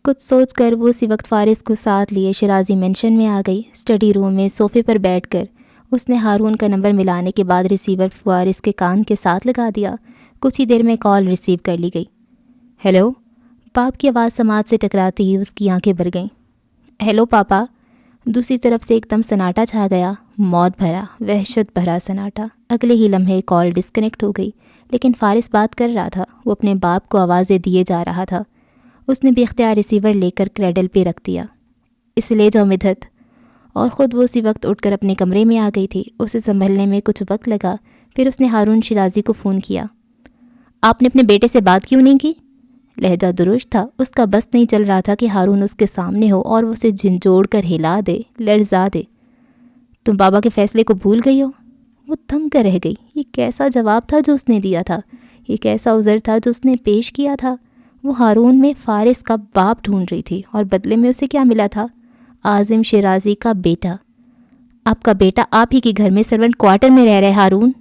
کچھ سوچ کر وہ اسی وقت فارس کو ساتھ لیے شیرازی مینشن میں آ گئی۔ اسٹڈی روم میں صوفے پر بیٹھ کر اس نے ہارون کا نمبر ملانے کے بعد ریسیور فارس کے کان کے ساتھ لگا دیا۔ کچھ ہی دیر میں کال ریسیو کر لی گئی۔ ہیلو، باپ کی آواز سماعت سے ٹکراتے ہی اس کی آنکھیں بھر گئیں۔ ہیلو پاپا۔ دوسری طرف سے ایک دم سناٹا چھا گیا، موت بھرا، وحشت بھرا سناٹا۔ اگلے ہی لمحے کال ڈسکنیکٹ ہو گئی، لیکن فارس بات کر رہا تھا، وہ اپنے باپ کو آوازیں دیے جا رہا تھا۔ اس نے بے اختیار ریسیور لے کر کریڈل پہ رکھ دیا۔ اسے لے جاؤ مدحت۔ اور خود وہ اسی وقت اٹھ کر اپنے کمرے میں آ گئی تھی۔ اسے سنبھلنے میں کچھ وقت لگا، پھر اس نے ہارون شیرازی کو فون کیا۔ آپ نے اپنے بیٹے سے بات کیوں نہیں کی؟ لہجہ درست تھا، اس کا بس نہیں چل رہا تھا کہ ہارون اس کے سامنے ہو اور وہ اسے جھنجھوڑ کر ہلا دے، لرزا دے۔ تم بابا کے فیصلے کو بھول گئی ہو؟ وہ تھم کر رہ گئی۔ یہ کیسا جواب تھا جو اس نے دیا تھا؟ یہ کیسا عذر تھا جو اس نے پیش کیا تھا؟ وہ ہارون میں فارس کا باپ ڈھونڈ رہی تھی اور بدلے میں اسے کیا ملا تھا؟ عاظم شیرازی کا بیٹا۔ آپ کا بیٹا آپ ہی کے گھر میں سرونٹ کوارٹر میں رہ رہے ہارون؟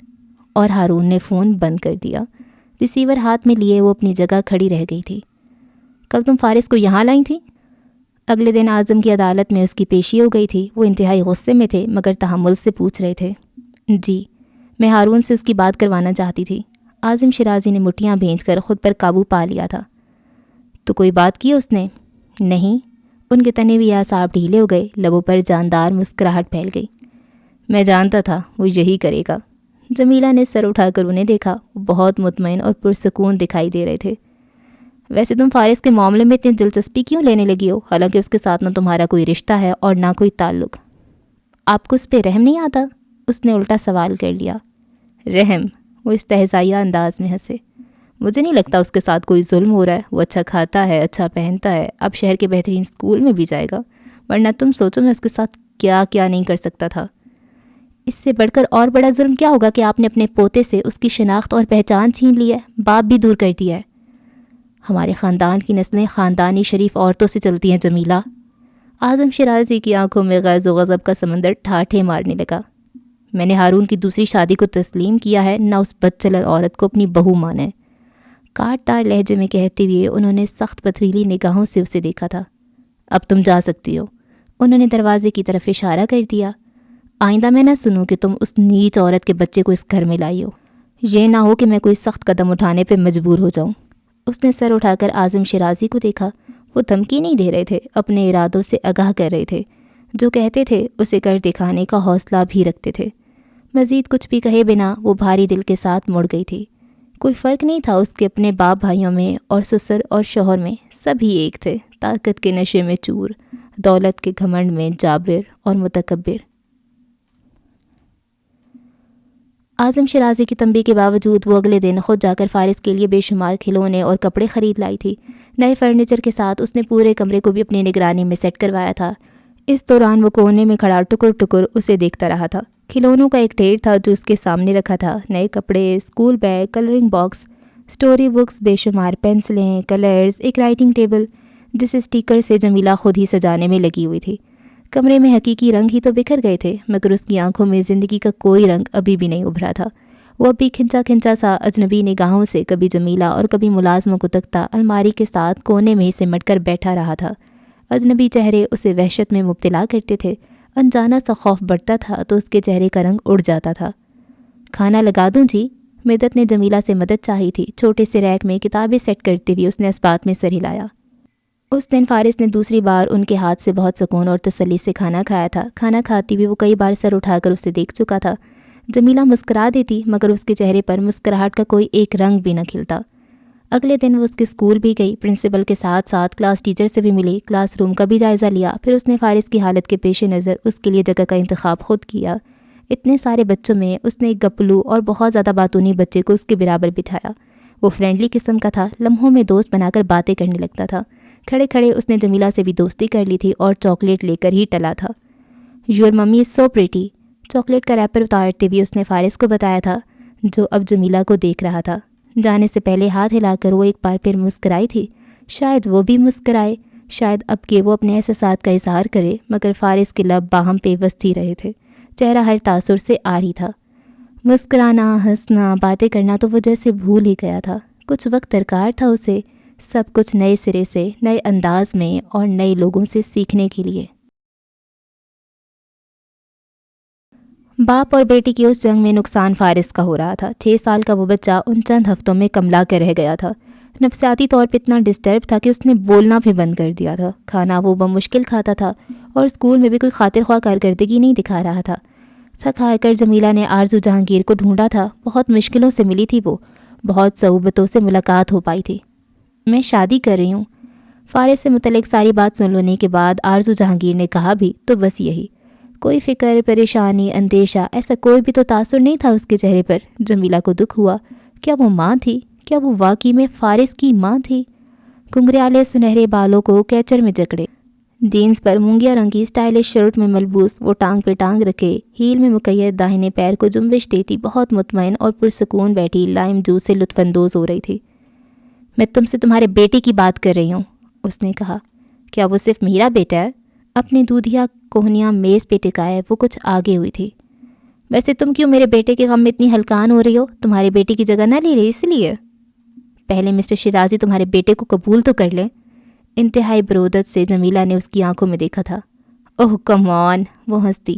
اور ہارون نے فون بند کر دیا۔ ریسیور ہاتھ میں لیے وہ اپنی جگہ کھڑی رہ گئی تھی۔ کل تم فارس کو یہاں لائی تھی؟ اگلے دن اعظم کی عدالت میں اس کی پیشی ہو گئی تھی۔ وہ انتہائی غصے میں تھے مگر تحمل سے پوچھ رہے تھے۔ جی، میں ہارون سے اس کی بات کروانا چاہتی تھی۔ اعظم شیرازی نے مٹھیاں بھینج کر خود پر قابو پا لیا تھا۔ تو کوئی بات کی اس نے؟ نہیں۔ ان کے تنے ہوئے اعصاب ڈھیلے ہو گئے، لبوں پر جاندار مسکراہٹ پھیل گئی۔ میں جانتا تھا وہ یہی کرے گا۔ جمیلہ نے سر اٹھا کر انہیں دیکھا۔ وہ بہت مطمئن اور پرسکون دکھائی دے رہے تھے۔ ویسے تم فارس کے معاملے میں اتنی دلچسپی کیوں لینے لگی ہو، حالانکہ اس کے ساتھ نہ تمہارا کوئی رشتہ ہے اور نہ کوئی تعلق؟ آپ کو اس پہ رحم نہیں آتا؟ اس نے الٹا سوال کر لیا۔ رحم؟ وہ استہزائیہ انداز میں ہنسے۔ مجھے نہیں لگتا اس کے ساتھ کوئی ظلم ہو رہا ہے۔ وہ اچھا کھاتا ہے، اچھا پہنتا ہے، اب شہر کے بہترین اسکول میں بھی جائے گا، ورنہ تم سوچو میں اس کے ساتھ کیا کیا نہیں کر سکتا تھا۔ اس سے بڑھ کر اور بڑا ظلم کیا ہوگا کہ آپ نے اپنے پوتے سے اس کی شناخت اور پہچان چھین لی ہے، باپ بھی دور کر دیا ہے۔ ہمارے خاندان کی نسلیں خاندانی شریف عورتوں سے چلتی ہیں جمیلہ۔ اعظم شیرازی کی آنکھوں میں غیظ و غضب کا سمندر ٹھاٹھے مارنے لگا۔ میں نے ہارون کی دوسری شادی کو تسلیم کیا ہے، نہ اس بدچلن عورت کو اپنی بہو مانا ہے۔ کاٹ تار لہجے میں کہتے ہوئے انہوں نے سخت پتھریلی نگاہوں سے اسے دیکھا تھا۔ اب تم جا سکتی ہو۔ انہوں نے دروازے کی طرف اشارہ کر دیا۔ آئندہ میں نہ سنوں کہ تم اس نیچ عورت کے بچے کو اس گھر میں لائی ہو۔ یہ نہ ہو کہ میں کوئی سخت قدم اٹھانے پہ مجبور ہو جاؤں۔ اس نے سر اٹھا کر اعظم شیرازی کو دیکھا۔ وہ دھمکی نہیں دے رہے تھے، اپنے ارادوں سے آگاہ کر رہے تھے۔ جو کہتے تھے اسے کر دکھانے کا حوصلہ بھی رکھتے تھے۔ مزید کچھ بھی کہے بنا وہ بھاری دل کے ساتھ مڑ گئی تھی۔ کوئی فرق نہیں تھا اس کے اپنے باپ بھائیوں میں اور سسر اور شوہر میں، سبھی ایک تھے، طاقت کے نشے میں چور، دولت کے گھمنڈ میں جابر اور متکبر۔ اعظم شیرازی کی تنبیہ کے باوجود وہ اگلے دن خود جا کر فارس کے لیے بے شمار کھلونے اور کپڑے خرید لائی تھی۔ نئے فرنیچر کے ساتھ اس نے پورے کمرے کو بھی اپنی نگرانی میں سیٹ کروایا تھا۔ اس دوران وہ کونے میں کھڑا ٹکر ٹکر اسے دیکھتا رہا تھا۔ کھلونوں کا ایک ڈھیر تھا جو اس کے سامنے رکھا تھا، نئے کپڑے، school bag, colouring box, story books, بے شمار پینسلیں، کلرز، ایک رائٹنگ ٹیبل جس اسٹیکر سے جمیلہ خود ہی سجانے میں لگی ہوئی تھی۔ کمرے میں حقیقی رنگ ہی تو بکھر گئے تھے مگر اس کی آنکھوں میں زندگی کا کوئی رنگ ابھی بھی نہیں ابھرا تھا۔ وہ اب بھی کھنچا کھنچا سا اجنبی نگاہوں سے کبھی جمیلہ اور کبھی ملازموں کو تکتا الماری کے ساتھ کونے میں ہی سمٹ کر بیٹھا رہا تھا۔ اجنبی چہرے اسے وحشت میں مبتلا کرتے تھے۔ انجانا سا خوف بڑھتا تھا تو اس کے چہرے کا رنگ اڑ جاتا تھا۔ کھانا لگا دوں جی؟ مدت نے جمیلہ سے مدد چاہی تھی۔ چھوٹے سے ریک میں کتابیں سیٹ کرتے ہوئے اس نے اس بات میں سر ہلایا۔ اس دن فارس نے دوسری بار ان کے ہاتھ سے بہت سکون اور تسلی سے کھانا کھایا تھا۔ کھانا کھاتی ہوئی وہ کئی بار سر اٹھا کر اسے دیکھ چکا تھا۔ جمیلہ مسکرا دیتی مگر اس کے چہرے پر مسکراہٹ کا کوئی ایک رنگ بھی نہ کھلتا۔ اگلے دن وہ اس کے اسکول بھی گئی، پرنسپل کے ساتھ ساتھ کلاس ٹیچر سے بھی ملی، کلاس روم کا بھی جائزہ لیا۔ پھر اس نے فارس کی حالت کے پیش نظر اس کے لیے جگہ کا انتخاب خود کیا۔ اتنے سارے بچوں میں اس نے ایک گپلو اور بہت زیادہ باتونی بچے کو اس کے برابر بٹھایا۔ وہ فرینڈلی قسم کا تھا، لمحوں میں دوست بنا کر باتیں کرنے لگتا تھا۔ کھڑے کھڑے اس نے جمیلہ سے بھی دوستی کر لی تھی اور چاکلیٹ لے کر ہی ٹلا تھا۔ Your mummy is so pretty, chocolate کا ریپر اتارتے ہوئے اس نے فارس کو بتایا تھا جو اب جمیلہ کو دیکھ رہا تھا۔ جانے سے پہلے ہاتھ ہلا کر وہ ایک بار پھر مسکرائی تھی۔ شاید وہ بھی مسکرائے، شاید اب کہ وہ اپنے احساسات کا اظہار کرے، مگر فارس کے لب باہم پیوست ہی رہے تھے، چہرہ ہر تاثر سے عاری تھا۔ مسکرانا، ہنسنا، باتیں کرنا تو وہ جیسے بھول ہی گیا تھا۔ کچھ وقت درکار تھا اسے، سب کچھ نئے سرے سے، نئے انداز میں اور نئے لوگوں سے سیکھنے کے لیے۔ باپ اور بیٹی کی اس جنگ میں نقصان فارس کا ہو رہا تھا۔ 6 سال کا وہ بچہ ان چند ہفتوں میں کملا کر رہ گیا تھا۔ نفسیاتی طور پہ اتنا ڈسٹرب تھا کہ اس نے بولنا بھی بند کر دیا تھا۔ کھانا وہ بمشکل کھاتا تھا اور اسکول میں بھی کوئی خاطر خواہ کارکردگی نہیں دکھا رہا تھا۔ تھک ہار کر جمیلہ نے آرزو جہانگیر کو ڈھونڈا تھا۔ بہت مشکلوں سے ملی تھی وہ، بہت صعوبتوں سے ملاقات ہو پائی تھی۔ میں شادی کر رہی ہوں، فارس سے متعلق ساری بات سن لینے کے بعد آرزو جہانگیر نے کہا بھی تو بس یہی، کوئی فکر، پریشانی، اندیشہ، ایسا کوئی بھی تو تاثر نہیں تھا اس کے چہرے پر۔ جمیلہ کو دکھ ہوا، کیا وہ ماں تھی؟ کیا وہ واقعی میں فارس کی ماں تھی؟ گھنگریالے سنہرے بالوں کو کیچر میں جکڑے، جینز پر مونگیا رنگ کی اسٹائلش شرٹ میں ملبوس، وہ ٹانگ پہ ٹانگ رکھے، ہیل میں مقید داہنے پیر کو جنبش دیتی بہت مطمئن اور پرسکون بیٹھی لائم جوس سے لطف اندوز ہو رہی تھی۔ میں تم سے تمہارے بیٹے کی بات کر رہی ہوں، اس نے کہا۔ کیا وہ صرف میرا بیٹا ہے؟ اپنے دودھیا کوہنیاں میز پہ ٹکائے وہ کچھ آگے ہوئی تھی۔ ویسے تم کیوں میرے بیٹے کے غم میں اتنی ہلکان ہو رہی ہو؟ تمہارے بیٹے کی جگہ نہ لے رہی اس لیے؟ پہلے مسٹر شیرازی تمہارے بیٹے کو قبول تو کر لیں۔ انتہائی برودت سے جمیلہ نے اس کی آنکھوں میں دیکھا تھا۔ اوہ کم آن، وہ ہنستی،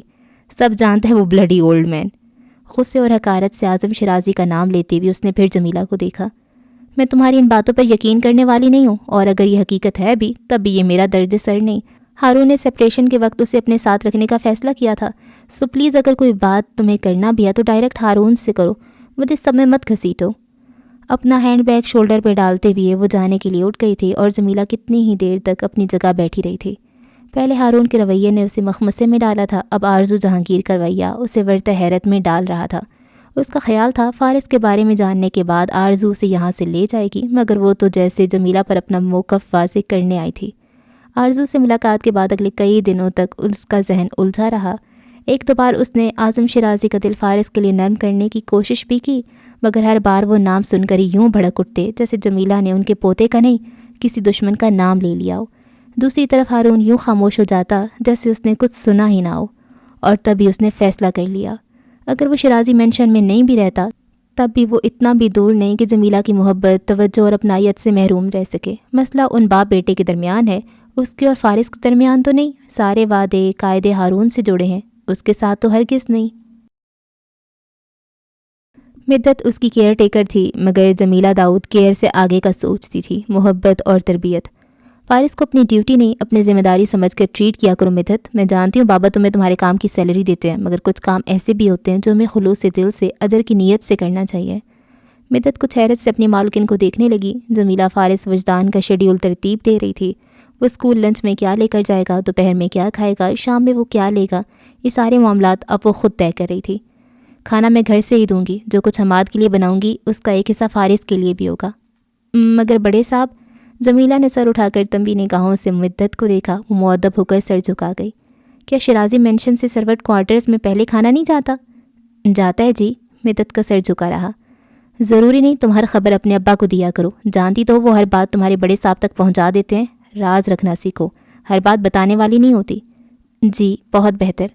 سب جانتا ہے وہ بلڈی اولڈ مین۔ غصے اور حقارت سے اعظم شیرازی کا نام لیتے ہوئے اس نے پھر جمیلہ کو دیکھا۔ میں تمہاری ان باتوں پر یقین کرنے والی نہیں ہوں، اور اگر یہ حقیقت ہے بھی تب بھی یہ میرا درد سر نہیں۔ ہارون نے سپریشن کے وقت اسے اپنے ساتھ رکھنے کا فیصلہ کیا تھا، سو پلیز اگر کوئی بات تمہیں کرنا بھی ہے تو ڈائریکٹ ہارون سے کرو، مجھے سب میں مت گھسیٹو۔ اپنا ہینڈ بیگ شولڈر پہ ڈالتے ہوئے وہ جانے کے لیے اٹھ گئی تھی اور جمیلہ کتنی ہی دیر تک اپنی جگہ بیٹھی رہی تھی۔ پہلے ہارون کے رویے نے اسے مخمصے میں ڈالا تھا، اب آرزو جہانگیر کا رویہ اسے ورطہ حیرت میں ڈال رہا تھا۔ اس کا خیال تھا فارس کے بارے میں جاننے کے بعد آرزو اسے یہاں سے لے جائے گی، مگر وہ تو جیسے جمیلہ پر اپنا موقف واضح کرنے آئی تھی۔ آرزو سے ملاقات کے بعد اگلے کئی دنوں تک اس کا ذہن الجھا رہا۔ ایک دو بار اس نے اعظم شیرازی کا دل فارس کے لیے نرم کرنے کی کوشش بھی کی، مگر ہر بار وہ نام سن کر ہی یوں بھڑک اٹھتے جیسے جمیلہ نے ان کے پوتے کا نہیں کسی دشمن کا نام لے لیا ہو۔ دوسری طرف ہارون یوں خاموش ہو جاتا جیسے اس نے کچھ سنا ہی نہ ہو، اور تبھی اس نے فیصلہ کر لیا، اگر وہ شیرازی مینشن میں نہیں بھی رہتا تب بھی وہ اتنا بھی دور نہیں کہ جمیلہ کی محبت، توجہ اور اپنائیت سے محروم رہ سکے۔ مسئلہ ان باپ بیٹے کے درمیان ہے، اس کے اور فارس کے درمیان تو نہیں۔ سارے وعدے قاعدے ہارون سے جڑے ہیں، اس کے ساتھ تو ہرگز نہیں۔ مدت اس کی کیئر ٹیکر تھی، مگر جمیلہ داؤد کیئر سے آگے کا سوچتی تھی، محبت اور تربیت۔ فارس کو اپنی ڈیوٹی نہیں اپنی ذمہ داری سمجھ کر ٹریٹ کیا کرو مدت۔ میں جانتی ہوں بابا تمہیں تمہارے کام کی سیلری دیتے ہیں، مگر کچھ کام ایسے بھی ہوتے ہیں جو ہمیں خلوص دل سے اجر کی نیت سے کرنا چاہیے۔ مدت کچھ حیرت سے اپنی مالکن کو دیکھنے لگی۔ جمیلہ فارس وجدان کا شیڈیول ترتیب دے رہی تھی، وہ اسکول لنچ میں کیا لے کر جائے گا، دوپہر میں کیا کھائے گا، شام میں وہ کیا لے گا، یہ سارے معاملات اب وہ خود طے کر رہی تھی۔ کھانا میں گھر سے ہی دوں گی، جو کچھ حماد کے لیے بناؤں گی اس کا ایک حصہ فارس کے لیے بھی ہوگا۔ مگر بڑے صاحب، جمیلہ نے سر اٹھا کر تنبیہ نگاہوں سے مدت کو دیکھا، وہ مؤدب ہو کر سر جھکا گئی۔ کیا شیرازی مینشن سے سروٹ کوارٹرز میں پہلے کھانا نہیں جاتا؟ جاتا ہے جی، مدت کا سر جھکا رہا۔ ضروری نہیں تم ہر خبر اپنے ابا کو دیا کرو، جانتی تو وہ ہر بات تمہارے بڑے صاحب تک پہنچا دیتے ہیں، راز رکھنا سیکھو، ہر بات بتانے والی نہیں ہوتی۔ جی بہت بہتر،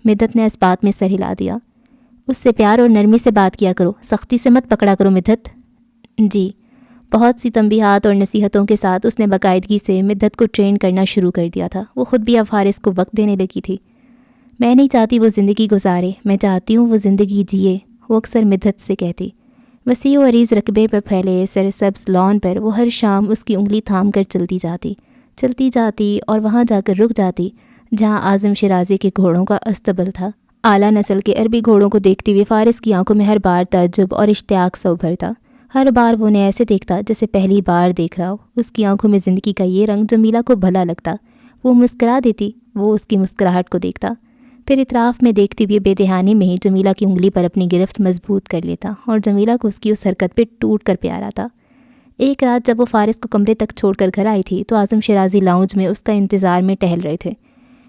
مدت نے اس بات میں سر ہلا دیا۔ اس سے پیار اور نرمی سے بات کیا کرو، سختی سے مت پکڑا کرو مدت۔ جی۔ بہت سی تنبیہات اور نصیحتوں کے ساتھ اس نے باقاعدگی سے مدت کو ٹرین کرنا شروع کر دیا تھا۔ وہ خود بھی اب فارس کو وقت دینے لگی تھی۔ میں نہیں چاہتی وہ زندگی گزارے، میں چاہتی ہوں وہ زندگی جیے، وہ اکثر مدت سے کہتی۔ وسیع و عریض رقبے پر پھیلے سرسبز لان پر وہ ہر شام اس کی انگلی تھام کر چلتی جاتی اور وہاں جا کر رک جاتی جہاں اعظم شیرازی کے گھوڑوں کا استبل تھا۔ اعلیٰ نسل کے عربی گھوڑوں کو دیکھتے ہوئے فارس کی آنکھوں میں ہر بار تعجب اور اشتیاق سا ابھرتا۔ ہر بار وہ انہیں ایسے دیکھتا جیسے پہلی بار دیکھ رہا ہو۔ اس کی آنکھوں میں زندگی کا یہ رنگ جمیلہ کو بھلا لگتا۔ وہ مسکرا دیتی، وہ اس کی مسکراہٹ کو دیکھتا، پھر اطراف میں دیکھتی ہوئے بے دہانی میں ہی جمیلہ کی انگلی پر اپنی گرفت مضبوط کر لیتا اور جمیلہ کو اس کی اس حرکت پہ ٹوٹ کر پیار آتا۔ ایک رات جب وہ فارس کو کمرے تک چھوڑ کر گھر آئی تھی تو اعظم شیرازی لاؤنج میں اس کا انتظار میں ٹہل رہے تھے۔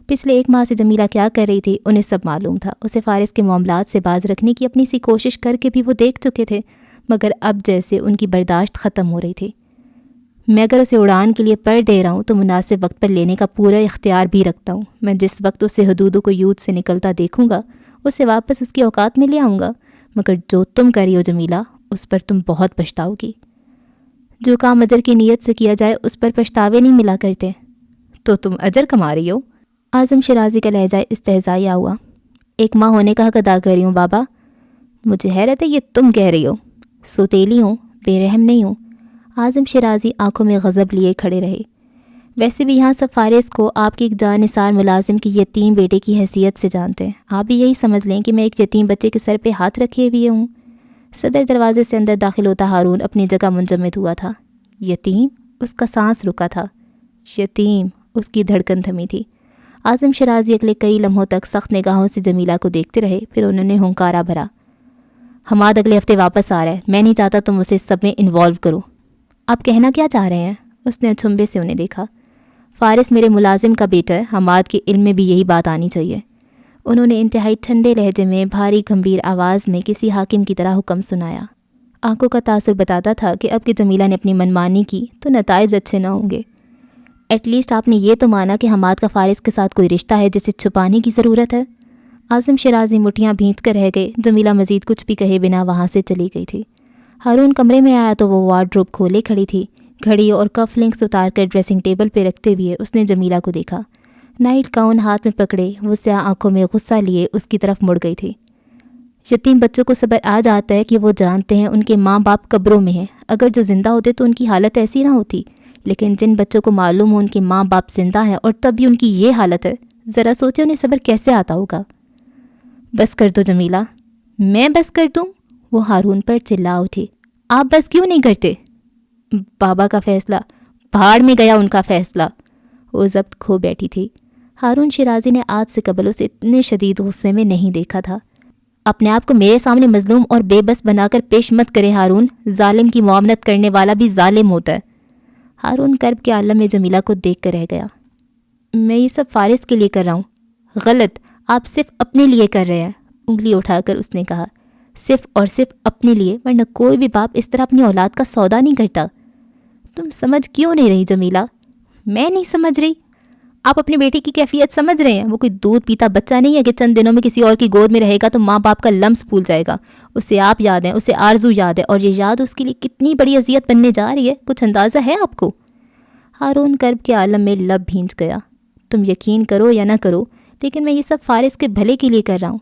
پچھلے 1 ماہ سے جمیلہ کیا کر رہی تھی انہیں سب معلوم تھا۔ اسے فارس کے معاملات سے باز رکھنے کی اپنی سی کوشش کر کے بھی وہ دیکھ چکے تھے، مگر اب جیسے ان کی برداشت ختم ہو رہی تھی۔ میں اگر اسے اڑان کے لیے پر دے رہا ہوں تو مناسب وقت پر لینے کا پورا اختیار بھی رکھتا ہوں۔ میں جس وقت اسے حدود و قیود سے نکلتا دیکھوں گا اسے واپس اس کی اوقات میں لے آؤں گا، مگر جو تم کر رہی ہو جمیلہ اس پر تم بہت پچھتاؤ گی۔ جو کام اجر کی نیت سے کیا جائے اس پر پچھتاوے نہیں ملا کرتے۔ تو تم اجر کما رہی ہو؟ اعظم شیرازی کا لہجہ استہزائیہ ہوا۔ 1 ماہ ہونے کا حق ادا کر رہی ہوں بابا۔ مجھے حیرت ہے یہ تم کہہ رہی ہو۔ سوتیلی ہوں، بے رحم نہیں ہوں۔ اعظم شیرازی آنکھوں میں غضب لیے کھڑے رہے۔ ویسے بھی یہاں سب فارس کو آپ کی ایک جان نثار ملازم کی یتیم بیٹے کی حیثیت سے جانتے ہیں۔ آپ بھی یہی سمجھ لیں کہ میں ایک یتیم بچے کے سر پہ ہاتھ رکھے ہوئے ہوں۔ صدر دروازے سے اندر داخل ہوتا ہارون اپنی جگہ منجمد ہوا تھا۔ یتیم؟ اس کا سانس رکا تھا۔ یتیم، اس کی دھڑکن تھمی تھی۔ عاصم شرازی اگلے کئی لمحوں تک سخت نگاہوں سے جمیلہ کو دیکھتے رہے، پھر انہوں نے ہنکارا بھرا، حماد اگلے ہفتے واپس آ رہا ہے، میں نہیں چاہتا تم اسے اس سب میں انوالو کرو۔ آپ کہنا کیا چاہ رہے ہیں؟ اس نے اچھمبے سے انہیں دیکھا۔ فارس میرے ملازم کا بیٹا ہے، حماد کے علم میں بھی یہی بات آنی چاہیے۔ انہوں نے انتہائی ٹھنڈے لہجے میں بھاری گمبھیر آواز میں کسی حاکم کی طرح حکم سنایا۔ آنکھوں کا تاثر بتاتا تھا کہ اب کہ جمیلہ نے اپنی منمانی کی تو نتائج اچھے نہ ہوں گے۔ ایٹ لیسٹ آپ نے یہ تو مانا کہ حماد کا فارس کے ساتھ کوئی رشتہ ہے جسے چھپانے کی ضرورت ہے۔ عاصم شرازی مٹھیاں بھینچ کر رہ گئے۔ جمیلہ مزید کچھ بھی کہے بنا وہاں سے چلی گئی تھی۔ ہارون کمرے میں آیا تو وہ وارڈروب کھولے کھڑی تھی۔ گھڑی اور کف لنکس اتار کر ڈریسنگ ٹیبل پہ رکھتے ہوئے اس نے جمیلہ کو دیکھا۔ نائٹ گاؤن ہاتھ میں پکڑے وہ سیاہ آنکھوں میں غصہ لیے اس کی طرف مڑ گئی تھی۔ یتیم بچوں کو صبر آ جاتا ہے کہ وہ جانتے ہیں ان کے ماں باپ قبروں میں ہیں، اگر جو زندہ ہوتے تو ان کی حالت ایسی نہ ہوتی، لیکن جن بچوں کو معلوم ہو ان کے ماں باپ زندہ ہیں اور تب بھی ان کی یہ حالت ہے، ذرا سوچے انہیں صبر کیسے آتا ہوگا۔ بس کر دو جمیلہ۔ میں بس کر دوں؟ وہ ہارون پر چلا اٹھی۔ آپ بس کیوں نہیں کرتے؟ بابا کا فیصلہ بھاڑ میں گیا، ان کا فیصلہ۔ وہ ضبط کھو بیٹھی تھی۔ ہارون شرازی نے آج سے قبل اسے اتنے شدید غصے میں نہیں دیکھا تھا۔ اپنے آپ کو میرے سامنے مظلوم اور بے بس بنا کر پیش مت کرے ہارون، ظالم کی معاونت کرنے والا بھی ظالم ہوتا ہے۔ ہارون کرب کے عالم میں جمیلہ کو دیکھ کر رہ گیا۔ میں یہ سب فارس کے لیے کر رہا ہوں۔ غلط، آپ صرف اپنے لیے کر رہے ہیں، انگلی اٹھا کر اس نے کہا۔ صرف اور صرف اپنے لیے، ورنہ کوئی بھی باپ اس طرح اپنی اولاد کا سودا نہیں کرتا۔ تم سمجھ کیوں نہیں رہی جمیلہ؟ میں نہیں سمجھ رہی؟ آپ اپنے بیٹے کی کیفیت سمجھ رہے ہیں؟ وہ کوئی دودھ پیتا بچہ نہیں ہے کہ چند دنوں میں کسی اور کی گود میں رہے گا تو ماں باپ کا لمس بھول جائے گا۔ اسے آپ یاد ہیں، اسے آرزو یاد ہے، اور یہ یاد اس کے لیے کتنی بڑی اذیت بننے جا رہی ہے، کچھ اندازہ ہے آپ کو؟ ہارون کرب کے عالم میں لب بھینچ گیا۔ تم یقین کرو یا نہ کرو، لیکن میں یہ سب فارس کے بھلے کے لیے کر رہا ہوں۔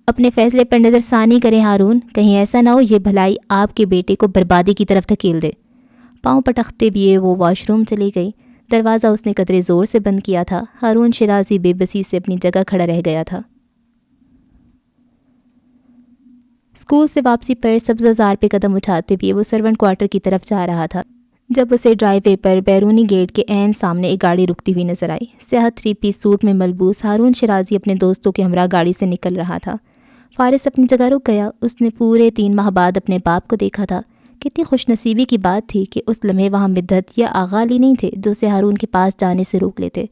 اپنے فیصلے پر نظر ثانی کریں ہارون، کہیں ایسا نہ ہو یہ بھلائی آپ کے بیٹے کو بربادی کی طرف دھکیل دے۔ پاؤں پٹختے بھی وہ واش روم چلی گئی۔ دروازہ اس نے قدرے زور سے بند کیا تھا۔ ہارون شرازی بے بسی سے اپنی جگہ کھڑا رہ گیا تھا۔ اسکول سے واپسی پر سبزہ زار پہ قدم اٹھاتے ہوئے وہ سرونٹ کوارٹر کی طرف جا رہا تھا جب اسے ڈرائی وے پر بیرونی گیٹ کے عین سامنے ایک گاڑی رکتی ہوئی نظر آئی۔ سیاہ 3 پیس سوٹ میں ملبوس ہارون شرازی اپنے دوستوں کے ہمراہ گاڑی سے نکل رہا تھا۔ فارس اپنی جگہ رک گیا۔ اس نے پورے 3 ماہ بعد اپنے باپ کو دیکھا تھا۔ کتنی خوش نصیبی کی بات تھی کہ اس لمحے وہاں مدت یا آغا علی نہیں تھے جو اسے ہارون کے پاس جانے سے روک لیتے۔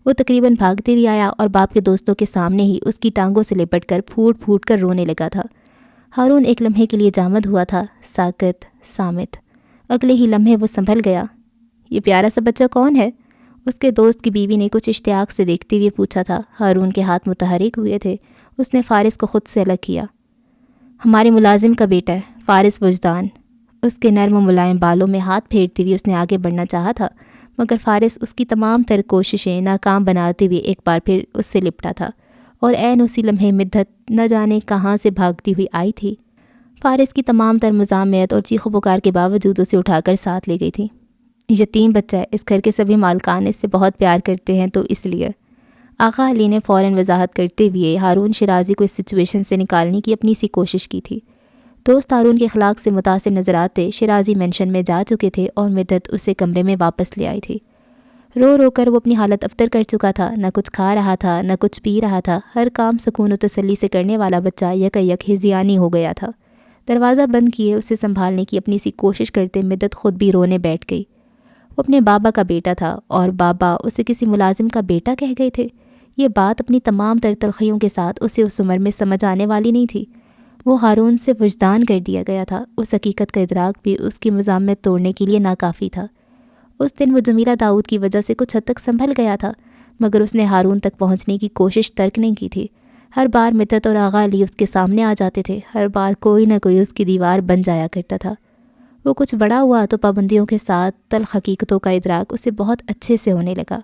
وہ تقریباً بھاگتے ہوئے آیا اور باپ کے دوستوں کے سامنے ہی اس کی ٹانگوں سے لپٹ کر پھوٹ پھوٹ کر رونے لگا تھا۔ ہارون ایک لمحے کے لیے جامد ہوا تھا، ساکت، صامت۔ اگلے ہی لمحے وہ سنبھل گیا۔ یہ پیارا سا بچہ کون ہے؟ اس کے دوست کی بیوی نے کچھ اشتیاق سے دیکھتے ہوئے پوچھا تھا۔ ہارون کے ہاتھ متحرک ہوئے تھے۔ اس نے فارس کو خود سے الگ کیا۔ ہمارے ملازم کا بیٹا ہے، فارس وجدان۔ اس کے نرم و ملائم بالوں میں ہاتھ پھیرتے ہوئے اس نے آگے بڑھنا چاہا تھا، مگر فارس اس کی تمام تر کوششیں ناکام بناتے ہوئے ایک بار پھر اس سے لپٹا تھا، اور عین اسی لمحے مدت نہ جانے کہاں سے بھاگتی ہوئی آئی تھی۔ فارس کی تمام تر مزاحمت اور چیخ و پکار کے باوجود اسے اٹھا کر ساتھ لے گئی تھی۔ یتیم بچہ ہے، اس گھر کے سبھی مالکان اس سے بہت پیار کرتے ہیں، تو اس لیے۔ آغا علی نے فوراً وضاحت کرتے ہوئے ہارون شرازی کو اس سچویشن سے نکالنے کی اپنی سی کوشش کی تھی۔ دوست ہارون کے اخلاق سے متاثر نظر آتے شرازی مینشن میں جا چکے تھے اور مدت اسے کمرے میں واپس لے آئی تھی۔ رو رو کر وہ اپنی حالت ابتر کر چکا تھا، نہ کچھ کھا رہا تھا نہ کچھ پی رہا تھا۔ ہر کام سکون و تسلی سے کرنے والا بچہ یک ہذیانی ہو گیا تھا۔ دروازہ بند کیے اسے سنبھالنے کی اپنی سی کوشش کرتے مدت خود بھی رونے بیٹھ گئی۔ وہ اپنے بابا کا بیٹا تھا اور بابا اسے کسی ملازم کا بیٹا کہہ گئے تھے۔ یہ بات اپنی تمام تر تلخیوں کے ساتھ اسے اس عمر میں سمجھ آنے والی نہیں تھی۔ وہ ہارون سے وجدان کر دیا گیا تھا۔ اس حقیقت کا ادراک بھی اس کی مزاحمت توڑنے کے لیے ناکافی تھا۔ اس دن وہ جمیلہ داؤد کی وجہ سے کچھ حد تک سنبھل گیا تھا، مگر اس نے ہارون تک پہنچنے کی کوشش ترک نہیں کی تھی۔ ہر بار مدت اور آغا علی اس کے سامنے آ جاتے تھے، ہر بار کوئی نہ کوئی اس کی دیوار بن جایا کرتا تھا۔ وہ کچھ بڑا ہوا تو پابندیوں کے ساتھ تلخ حقیقتوں کا ادراک اسے بہت اچھے سے ہونے لگا۔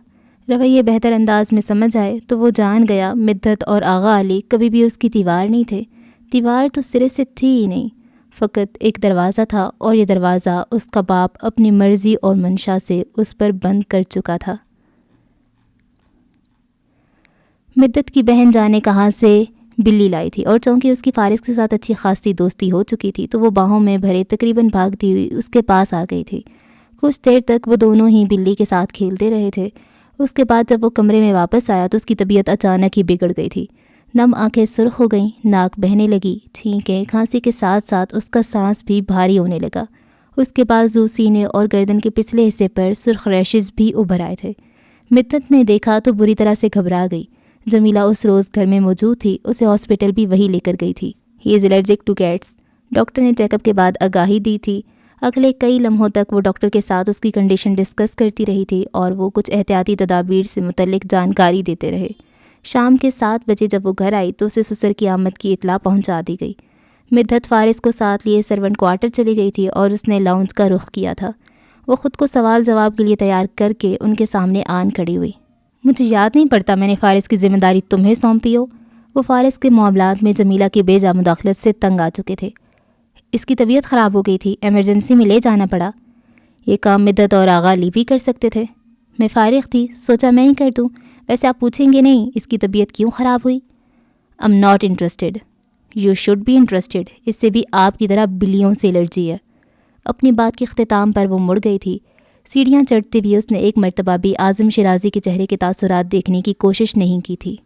رویے بہتر انداز میں سمجھ آئے تو وہ جان گیا مدت اور آغا علی کبھی بھی اس کی دیوار نہیں تھے۔ دیوار تو سرے سے تھی ہی نہیں، فقط ایک دروازہ تھا، اور یہ دروازہ اس کا باپ اپنی مرضی اور منشا سے اس پر بند کر چکا تھا۔ مدت کی بہن جانے کہاں سے بلی لائی تھی، اور چونکہ اس کی فارس کے ساتھ اچھی خاصی دوستی ہو چکی تھی تو وہ باہوں میں بھرے تقریباً بھاگتی ہوئی اس کے پاس آ گئی تھی۔ کچھ دیر تک وہ دونوں ہی بلی کے ساتھ کھیلتے رہے تھے۔ اس کے بعد جب وہ کمرے میں واپس آیا تو اس کی طبیعت اچانک ہی بگڑ گئی تھی۔ نم آنکھیں سرخ ہو گئیں، ناک بہنے لگی، چھینکیں، کھانسی کے ساتھ ساتھ اس کا سانس بھی بھاری ہونے لگا۔ اس کے بازو، سینے اور گردن کے پچھلے حصے پر سرخ ریشز بھی ابھر آئے تھے۔ مدت نے دیکھا تو بری طرح سے گھبرا گئی۔ جمیلہ اس روز گھر میں موجود تھی، اسے ہاسپٹل بھی وہی لے کر گئی تھی۔ ہی از الرجک ٹو کیٹس، ڈاکٹر نے چیک اپ کے بعد آگاہی دی تھی۔ اگلے کئی لمحوں تک وہ ڈاکٹر کے ساتھ اس کی کنڈیشن ڈسکس کرتی رہی تھی اور وہ کچھ احتیاطی تدابیر سے متعلق جانکاری دیتے رہے۔ شام کے 7 بجے جب وہ گھر آئی تو اسے سسر کی آمد کی اطلاع پہنچا دی گئی۔ مدت فارس کو ساتھ لیے سرونٹ کوارٹر چلی گئی تھی اور اس نے لاؤنج کا رخ کیا تھا۔ وہ خود کو سوال جواب کے لیے تیار کر کے ان کے سامنے آن کھڑی ہوئی۔ مجھے یاد نہیں پڑتا میں نے فارس کی ذمہ داری تمہیں سونپی ہو۔ وہ فارس کے معاملات میں جمیلہ کی بے جا مداخلت سے تنگ آ چکے تھے۔ اس کی طبیعت خراب ہو گئی تھی، ایمرجنسی میں لے جانا پڑا۔ یہ کام مدت اور آغا علی بھی کر سکتے تھے۔ میں فارغ تھی، سوچا میں ہی کر دوں۔ ویسے آپ پوچھیں گے نہیں اس کی طبیعت کیوں خراب ہوئی؟ I'm not interested. You should be interested. اس سے بھی آپ کی طرح بلیوں سے الرجی ہے۔ اپنی بات کے اختتام پر وہ مڑ گئی تھی۔ سیڑھیاں چڑھتے ہوئے اس نے ایک مرتبہ بھی اعظم شیرازی کے چہرے کے تاثرات دیکھنے کی کوشش نہیں کی تھی۔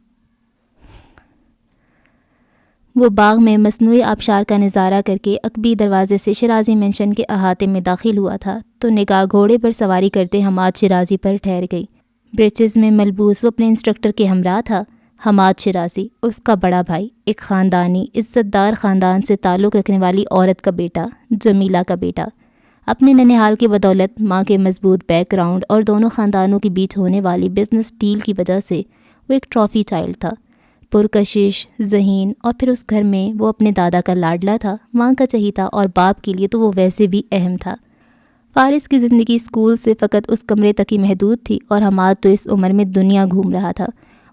وہ باغ میں مصنوعی آبشار کا نظارہ کر کے عقبی دروازے سے شیرازی مینشن کے احاطے میں داخل ہوا تھا تو نگاہ گھوڑے پر سواری کرتے حماد شیرازی پر ٹھہر گئی۔ برچز میں ملبوس وہ اپنے انسٹرکٹر کے ہمراہ تھا۔ حماد شیرازی، اس کا بڑا بھائی، ایک خاندانی عزت دار خاندان سے تعلق رکھنے والی عورت کا بیٹا، جمیلہ کا بیٹا۔ اپنے ننھیال کی بدولت، ماں کے مضبوط بیک گراؤنڈ اور دونوں خاندانوں کے بیچ ہونے والی بزنس ڈیل کی وجہ سے وہ ایک ٹرافی چائلڈ تھا، پرکشش، ذہین، اور پھر اس گھر میں وہ اپنے دادا کا لاڈلا تھا، ماں کا چہیتا، اور باپ کے لیے تو وہ ویسے بھی اہم تھا۔ فارس کی زندگی اسکول سے فقط اس کمرے تک ہی محدود تھی اور حماد تو اس عمر میں دنیا گھوم رہا تھا۔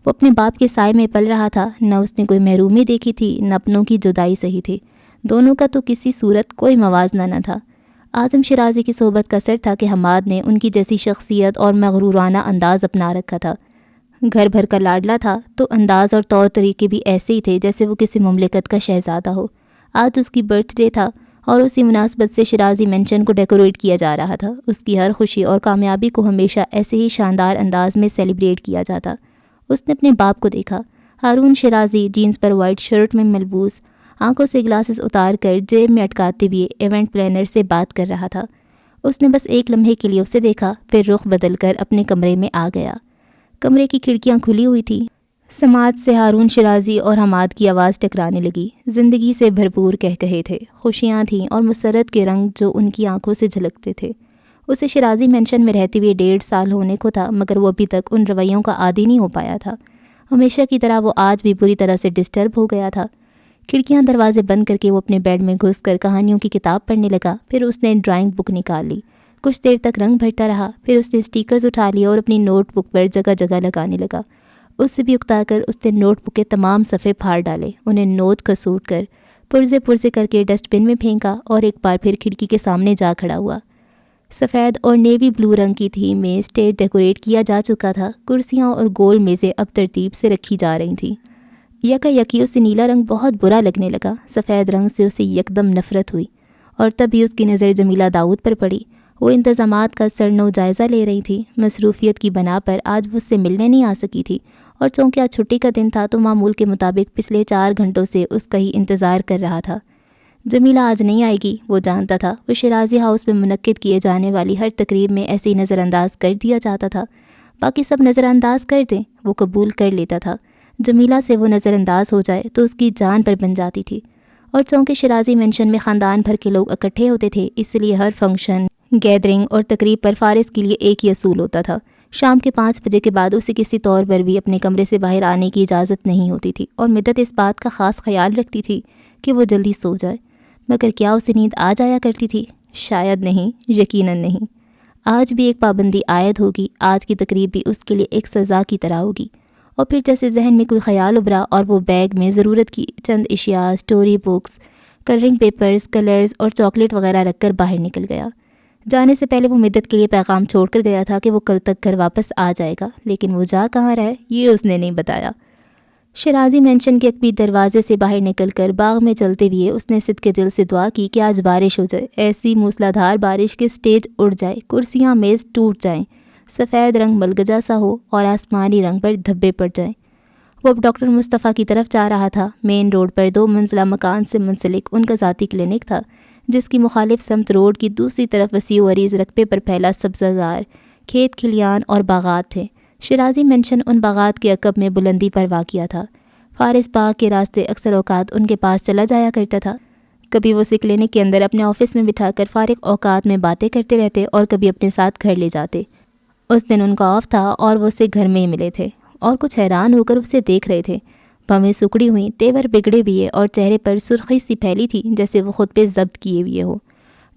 وہ اپنے باپ کے سائے میں پل رہا تھا، نہ اس نے کوئی محرومی دیکھی تھی، نہ اپنوں کی جدائی سہی تھی۔ دونوں کا تو کسی صورت کوئی موازنہ نہ تھا۔ اعظم شیرازی کی صحبت کا اثر تھا کہ حماد نے ان کی جیسی شخصیت اور مغرورانہ انداز اپنا رکھا تھا۔ گھر بھر کا لاڈلا تھا تو انداز اور طور طریقے بھی ایسے ہی تھے جیسے وہ کسی مملکت کا شہزادہ ہو۔ آج اس کی برتھ ڈے تھا اور اسی مناسبت سے شیرازی مینشن کو ڈیکوریٹ کیا جا رہا تھا۔ اس کی ہر خوشی اور کامیابی کو ہمیشہ ایسے ہی شاندار انداز میں سیلیبریٹ کیا جاتا۔ اس نے اپنے باپ کو دیکھا، ہارون شیرازی جینز پر وائٹ شرٹ میں ملبوس، آنکھوں سے گلاسز اتار کر جیب میں اٹکاتے ہوئے ایونٹ پلانر سے بات کر رہا تھا۔ اس نے بس ایک لمحے کے لیے اسے دیکھا، پھر رخ بدل کر اپنے کمرے میں آ گیا۔ کمرے کی کھڑکیاں کھلی ہوئی تھیں۔ سماعت سے ہارون شیرازی اور حماد کی آواز ٹکرانے لگی۔ زندگی سے بھرپور کہے تھے، خوشیاں تھیں اور مسرت کے رنگ جو ان کی آنکھوں سے جھلکتے تھے۔ اسے شیرازی مینشن میں رہتے ہوئے 1.5 سال ہونے کو تھا، مگر وہ ابھی تک ان رویوں کا عادی نہیں ہو پایا تھا۔ ہمیشہ کی طرح وہ آج بھی بری طرح سے ڈسٹرب ہو گیا تھا۔ کھڑکیاں دروازے بند کر کے وہ اپنے بیڈ میں گھس کر کہانیوں کی کتاب پڑھنے لگا۔ پھر اس نے ڈرائنگ بک نکال لی، کچھ دیر تک رنگ بھرتا رہا، پھر اس نے اسٹیکرز اٹھا لیے اور اپنی نوٹ بک پر جگہ جگہ لگانے لگا۔ اس سے بھی اکتا کر اس نے نوٹ بک کے تمام صفحے پھاڑ ڈالے، انہیں نوچ کسوٹ کر پرزے کر کے ڈسٹ بن میں پھینکا اور ایک بار پھر کھڑکی کے سامنے جا کھڑا ہوا۔ سفید اور نیوی بلو رنگ کی تھیم میں اسٹیج ڈیکوریٹ کیا جا چکا تھا۔ کرسیاں اور گول میزیں اب ترتیب سے رکھی جا رہی تھیں۔ یکا اسے نیلا رنگ بہت برا لگنے لگا۔ سفید رنگ سے اسے یکدم نفرت ہوئی اور تبھی اس کی نظر جمیلہ داؤد پر پڑی۔ وہ انتظامات کا سرنو جائزہ لے رہی تھی۔ مصروفیت کی بنا پر آج وہ اس سے ملنے نہیں آ سکی تھی اور چونکہ آج چھٹی کا دن تھا تو معمول کے مطابق پچھلے 4 گھنٹوں سے اس کا ہی انتظار کر رہا تھا۔ جمیلہ آج نہیں آئے گی، وہ جانتا تھا۔ وہ شیرازی ہاؤس میں منعقد کیے جانے والی ہر تقریب میں ایسے ہی نظر انداز کر دیا جاتا تھا۔ باقی سب نظر انداز کر دیں، وہ قبول کر لیتا تھا۔ جمیلہ سے وہ نظر انداز ہو جائے تو اس کی جان پر بن جاتی تھی۔ اور چونکہ شیرازی مینشن میں خاندان بھر کے لوگ اکٹھے ہوتے تھے، اس لیے ہر فنکشن، گیدرنگ اور تقریب پر فارس کے لیے ایک ہی اصول ہوتا تھا۔ شام کے 5 بجے کے بعد اسے کسی طور پر بھی اپنے کمرے سے باہر آنے کی اجازت نہیں ہوتی تھی اور مدت اس بات کا خاص خیال رکھتی تھی کہ وہ جلدی سو جائے۔ مگر کیا اسے نیند آ جایا کرتی تھی؟ شاید نہیں، یقیناً نہیں۔ آج بھی ایک پابندی عائد ہوگی، آج کی تقریب بھی اس کے لیے ایک سزا کی طرح ہوگی۔ اور پھر جیسے ذہن میں کوئی خیال ابھرا اور وہ بیگ میں ضرورت کی چند اشیاء، story books, colouring papers, colours اور چاکلیٹ وغیرہ رکھ کر باہر نکل گیا۔ جانے سے پہلے وہ مدت کے لیے پیغام چھوڑ کر گیا تھا کہ وہ کل تک گھر واپس آ جائے گا، لیکن وہ جا کہاں رہا ہے یہ اس نے نہیں بتایا۔ شرازی مینشن کے کبھی دروازے سے باہر نکل کر باغ میں چلتے ہوئے اس نے صدقے دل سے دعا کی کہ آج بارش ہو جائے، ایسی موسلادھار بارش کے سٹیج اڑ جائے، کرسیاں میز ٹوٹ جائیں، سفید رنگ ملگجا سا ہو اور آسمانی رنگ پر دھبے پڑ جائیں۔ وہ اب ڈاکٹر مصطفیٰ کی طرف جا رہا تھا۔ مین روڈ پر 2 منزلہ مکان سے منسلک ان کا ذاتی کلینک تھا، جس کی مخالف سمت روڈ کی دوسری طرف وسیع و عریض رقبے پر پھیلا سبزہ زار کھیت کھلیان اور باغات تھے۔ شرازی مینشن ان باغات کے عقب میں بلندی پر واقع تھا۔ فارس باغ کے راستے اکثر اوقات ان کے پاس چلا جایا کرتا تھا۔ کبھی وہ اسے کلینک کے اندر اپنے آفس میں بٹھا کر فارغ اوقات میں باتیں کرتے رہتے اور کبھی اپنے ساتھ گھر لے جاتے۔ اس دن ان کا آف تھا اور وہ اسے گھر میں ہی ملے تھے اور کچھ حیران ہو کر اسے دیکھ رہے تھے۔ بھویں سکڑی ہوئیں، تیور بگڑے ہوئے اور چہرے پر سرخی سی پھیلی تھی جیسے وہ خود پہ ضبط کیے ہوئے ہو۔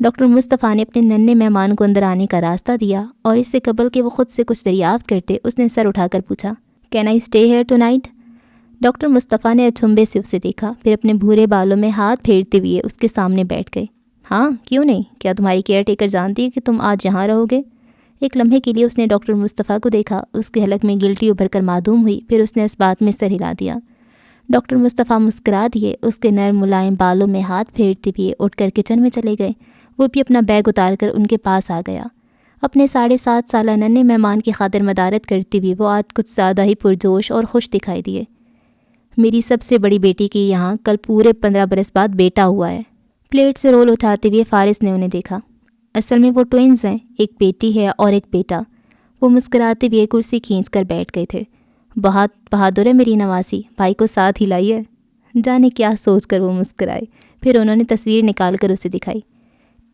ڈاکٹر مصطفیٰ نے اپنے ننھے مہمان کو اندر آنے کا راستہ دیا اور اس سے قبل کہ وہ خود سے کچھ دریافت کرتے اس نے سر اٹھا کر پوچھا، can I stay here tonight? Doctor مصطفیٰ نے اچنبھے سے اسے دیکھا، پھر اپنے بھورے بالوں میں ہاتھ پھیرتے ہوئے اس کے سامنے بیٹھ گئے۔ ہاں کیوں نہیں، کیا تمہاری کیئر ٹیکر جانتی ہے کہ تم آج یہاں رہو گے؟ ایک لمحے کے لیے اس نے ڈاکٹر مصطفیٰ کو دیکھا، اس کے حلق میں گلٹی ابھر کر معدوم ہوئی، پھر اس نے اس بات میں سر ہلا دیا۔ ڈاکٹر مصطفیٰ مسکرا دیے، اس کے نرم ملائم بالوں میں ہاتھ پھیرتے ہوئے اٹھ کر کچن میں چلے گئے۔ وہ بھی اپنا بیگ اتار کر ان کے پاس آ گیا۔ اپنے 7.5 سالہ ننھے مہمان کی خاطر مدارت کرتے ہوئے وہ آج کچھ زیادہ ہی پرجوش اور خوش دکھائی دیے۔ میری سب سے بڑی بیٹی کی یہاں کل پورے 15 برس بعد بیٹا ہوا ہے۔ پلیٹ سے رول اٹھاتے ہوئے فارس نے انہیں دیکھا۔ اصل میں وہ ٹوئنز ہیں، ایک بیٹی ہے اور ایک بیٹا۔ وہ مسکراتے ہوئے کرسی کھینچ کر بیٹھ گئے تھے۔ بہت بہادر ہے میری نواسی، بھائی کو ساتھ ہی لائی ہے۔ جانے کیا سوچ کر وہ مسکرائے، پھر انہوں نے تصویر نکال کر اسے دکھائی۔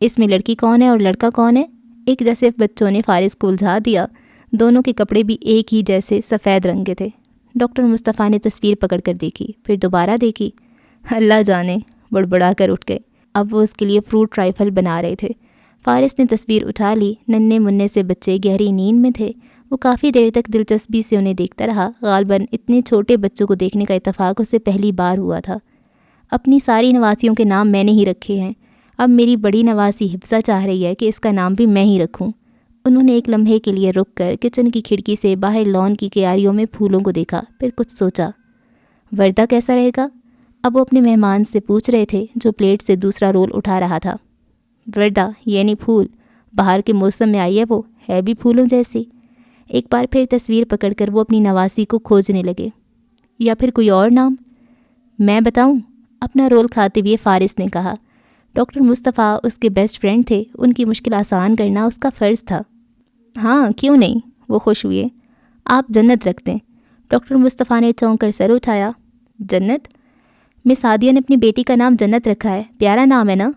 اس میں لڑکی کون ہے اور لڑکا کون ہے؟ ایک جیسے بچوں نے فارس کو الجھا دیا۔ دونوں کے کپڑے بھی ایک ہی جیسے سفید رنگ کے تھے۔ ڈاکٹر مصطفیٰ نے تصویر پکڑ کر دیکھی، پھر دوبارہ دیکھی۔ اللہ جانے، بڑبڑا کر اٹھ گئے۔ اب وہ اس کے لیے فروٹ رائفل بنا رہے تھے۔ فارس نے تصویر اٹھا لی۔ ننھے منھے سے بچے گہری نیند میں تھے۔ وہ کافی دیر تک دلچسپی سے انہیں دیکھتا رہا۔ غالباً اتنے چھوٹے بچوں کو دیکھنے کا اتفاق اسے پہلی بار ہوا تھا۔ اپنی ساری نواسیوں کے نام میں نے ہی رکھے ہیں، اب میری بڑی نواسی حفصہ چاہ رہی ہے کہ اس کا نام بھی میں ہی رکھوں۔ انہوں نے ایک لمحے کے لیے رک کر کچن کی کھڑکی سے باہر لان کی کیاریوں میں پھولوں کو دیکھا، پھر کچھ سوچا۔ وردہ کیسا رہے گا؟ اب وہ اپنے مہمان سے پوچھ رہے تھے جو پلیٹ سے دوسرا رول اٹھا رہا تھا۔ وردہ یعنی پھول، باہر کے موسم میں آئی ہے، وہ ہے بھی پھولوں جیسی۔ ایک بار پھر تصویر پکڑ کر وہ اپنی نواسی کو کھوجنے لگے۔ یا پھر کوئی اور نام؟ میں بتاؤں؟ اپنا رول کھاتے ہوئے فارس نے کہا۔ ڈاکٹر مصطفیٰ اس کے بیسٹ فرینڈ تھے، ان کی مشکل آسان کرنا اس کا فرض تھا۔ ہاں کیوں نہیں، وہ خوش ہوئے۔ آپ جنت رکھ دیں۔ ڈاکٹر مصطفیٰ نے چونک کر سر اٹھایا۔ جنت؟ مس عادیہ نے اپنی بیٹی کا نام جنت رکھا ہے، پیارا نام ہے نا؟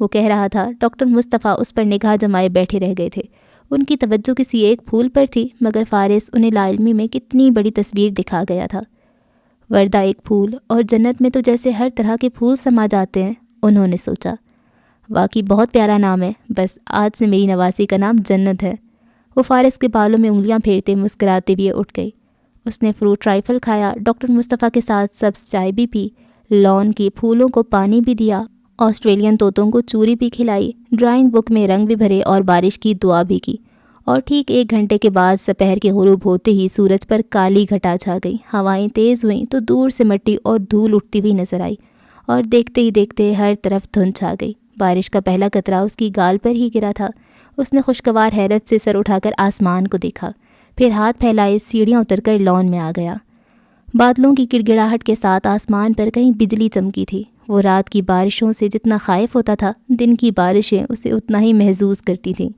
وہ کہہ رہا تھا۔ ڈاکٹر مصطفیٰ اس پر نگاہ جمائے بیٹھے رہ گئے تھے۔ ان کی توجہ کسی ایک پھول پر تھی، مگر فارس انہیں لا علمی میں کتنی بڑی تصویر دکھا گیا تھا۔ وردہ ایک پھول اور جنت میں تو جیسے ہر طرح کے پھول سما جاتے ہیں، انہوں نے سوچا۔ واقعی بہت پیارا نام ہے، بس آج سے میری نواسی کا نام جنت ہے۔ وہ فارس کے بالوں میں انگلیاں پھیرتے مسکراتے ہوئے اٹھ گئی۔ اس نے فروٹ رائفل کھایا، ڈاکٹر مصطفیٰ کے ساتھ سبز چائے بھی پی، لان کے پھولوں کو پانی بھی دیا، آسٹریلین طوطوں کو چوری بھی کھلائی، ڈرائنگ بک میں رنگ بھی بھرے اور بارش کی دعا بھی کی۔ اور ٹھیک 1 گھنٹے کے بعد سپہر کے غروب ہوتے ہی سورج پر کالی گھٹا چھا گئی۔ ہوائیں تیز ہوئیں تو دور سے مٹی اور دھول اٹھتی ہوئی نظر آئی، اور دیکھتے ہی دیکھتے ہر طرف دھند چھا گئی۔ بارش کا پہلا قطرہ اس کی گال پر ہی گرا تھا۔ اس نے خوشگوار حیرت سے سر اٹھا کر آسمان کو دیکھا، پھر ہاتھ پھیلائے سیڑھیاں اتر کر لان میں آ گیا۔ بادلوں کی گڑگڑاہٹ کے ساتھ آسمان پر کہیں بجلی چمکی تھی۔ وہ رات کی بارشوں سے جتنا خائف ہوتا تھا، دن کی بارشیں اسے اتنا ہی محظوظ کرتی تھیں۔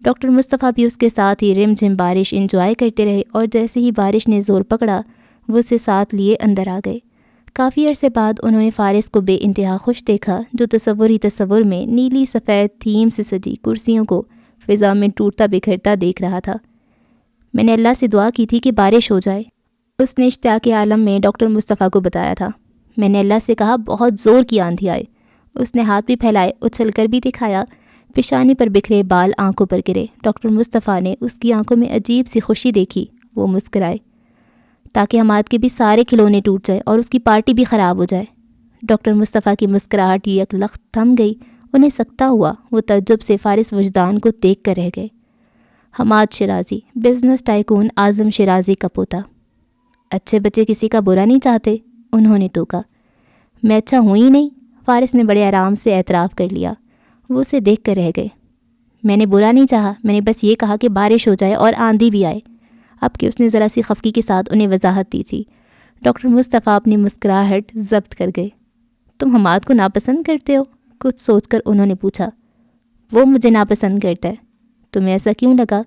ڈاکٹر مصطفیٰ بھی اس کے ساتھ ہی رم جھم بارش انجوائے کرتے رہے، اور جیسے ہی بارش نے زور پکڑا وہ اسے ساتھ لیے اندر آ گئے۔ کافی عرصے بعد انہوں نے فارس کو بے انتہا خوش دیکھا، جو تصور ہی تصور میں نیلی سفید تھیم سے سجی کرسیوں کو فضا میں ٹوٹتا بکھرتا دیکھ رہا تھا۔ میں نے اللہ سے دعا کی تھی کہ بارش ہو جائے، اس نے اشتیاق عالم میں ڈاکٹر مصطفیٰ کو بتایا تھا۔ میں نے اللہ سے کہا بہت زور کی آندھی آئے۔ اس نے ہاتھ بھی پھیلائے، اچھل کر بھی دکھایا۔ پیشانی پر بکھرے بال آنکھوں پر گرے۔ ڈاکٹر مصطفیٰ نے اس کی آنکھوں میں عجیب سی خوشی دیکھی۔ وہ مسکرائے۔ تاکہ حماد کے بھی سارے کھلونے ٹوٹ جائے اور اس کی پارٹی بھی خراب ہو جائے۔ ڈاکٹر مصطفیٰ کی مسکراہٹ یک لخت تھم گئی، انہیں سکتا ہوا۔ وہ تعجب سے فارس وجدان کو دیکھ کر رہ گئے۔ حماد شرازی، بزنس ٹائکون اعظم شرازی کا پوتا۔ اچھے بچے کسی کا برا نہیں چاہتے، انہوں نے ٹوکا۔ میں اچھا ہوں ہی نہیں، فارس نے بڑے آرام سے اعتراف کر لیا۔ وہ اسے دیکھ کر رہ گئے۔ میں نے برا نہیں چاہا، میں نے بس یہ کہا کہ بارش ہو جائے اور آندھی بھی آئے۔ اب کہ اس نے ذرا سی خفگی کے ساتھ انہیں وضاحت دی تھی، ڈاکٹر مصطفیٰ اپنی مسکراہٹ ضبط کر گئے۔ تم حماد کو ناپسند کرتے ہو؟ کچھ سوچ کر انہوں نے پوچھا۔ وہ مجھے ناپسند کرتا ہے۔ تمہیں ایسا کیوں لگا؟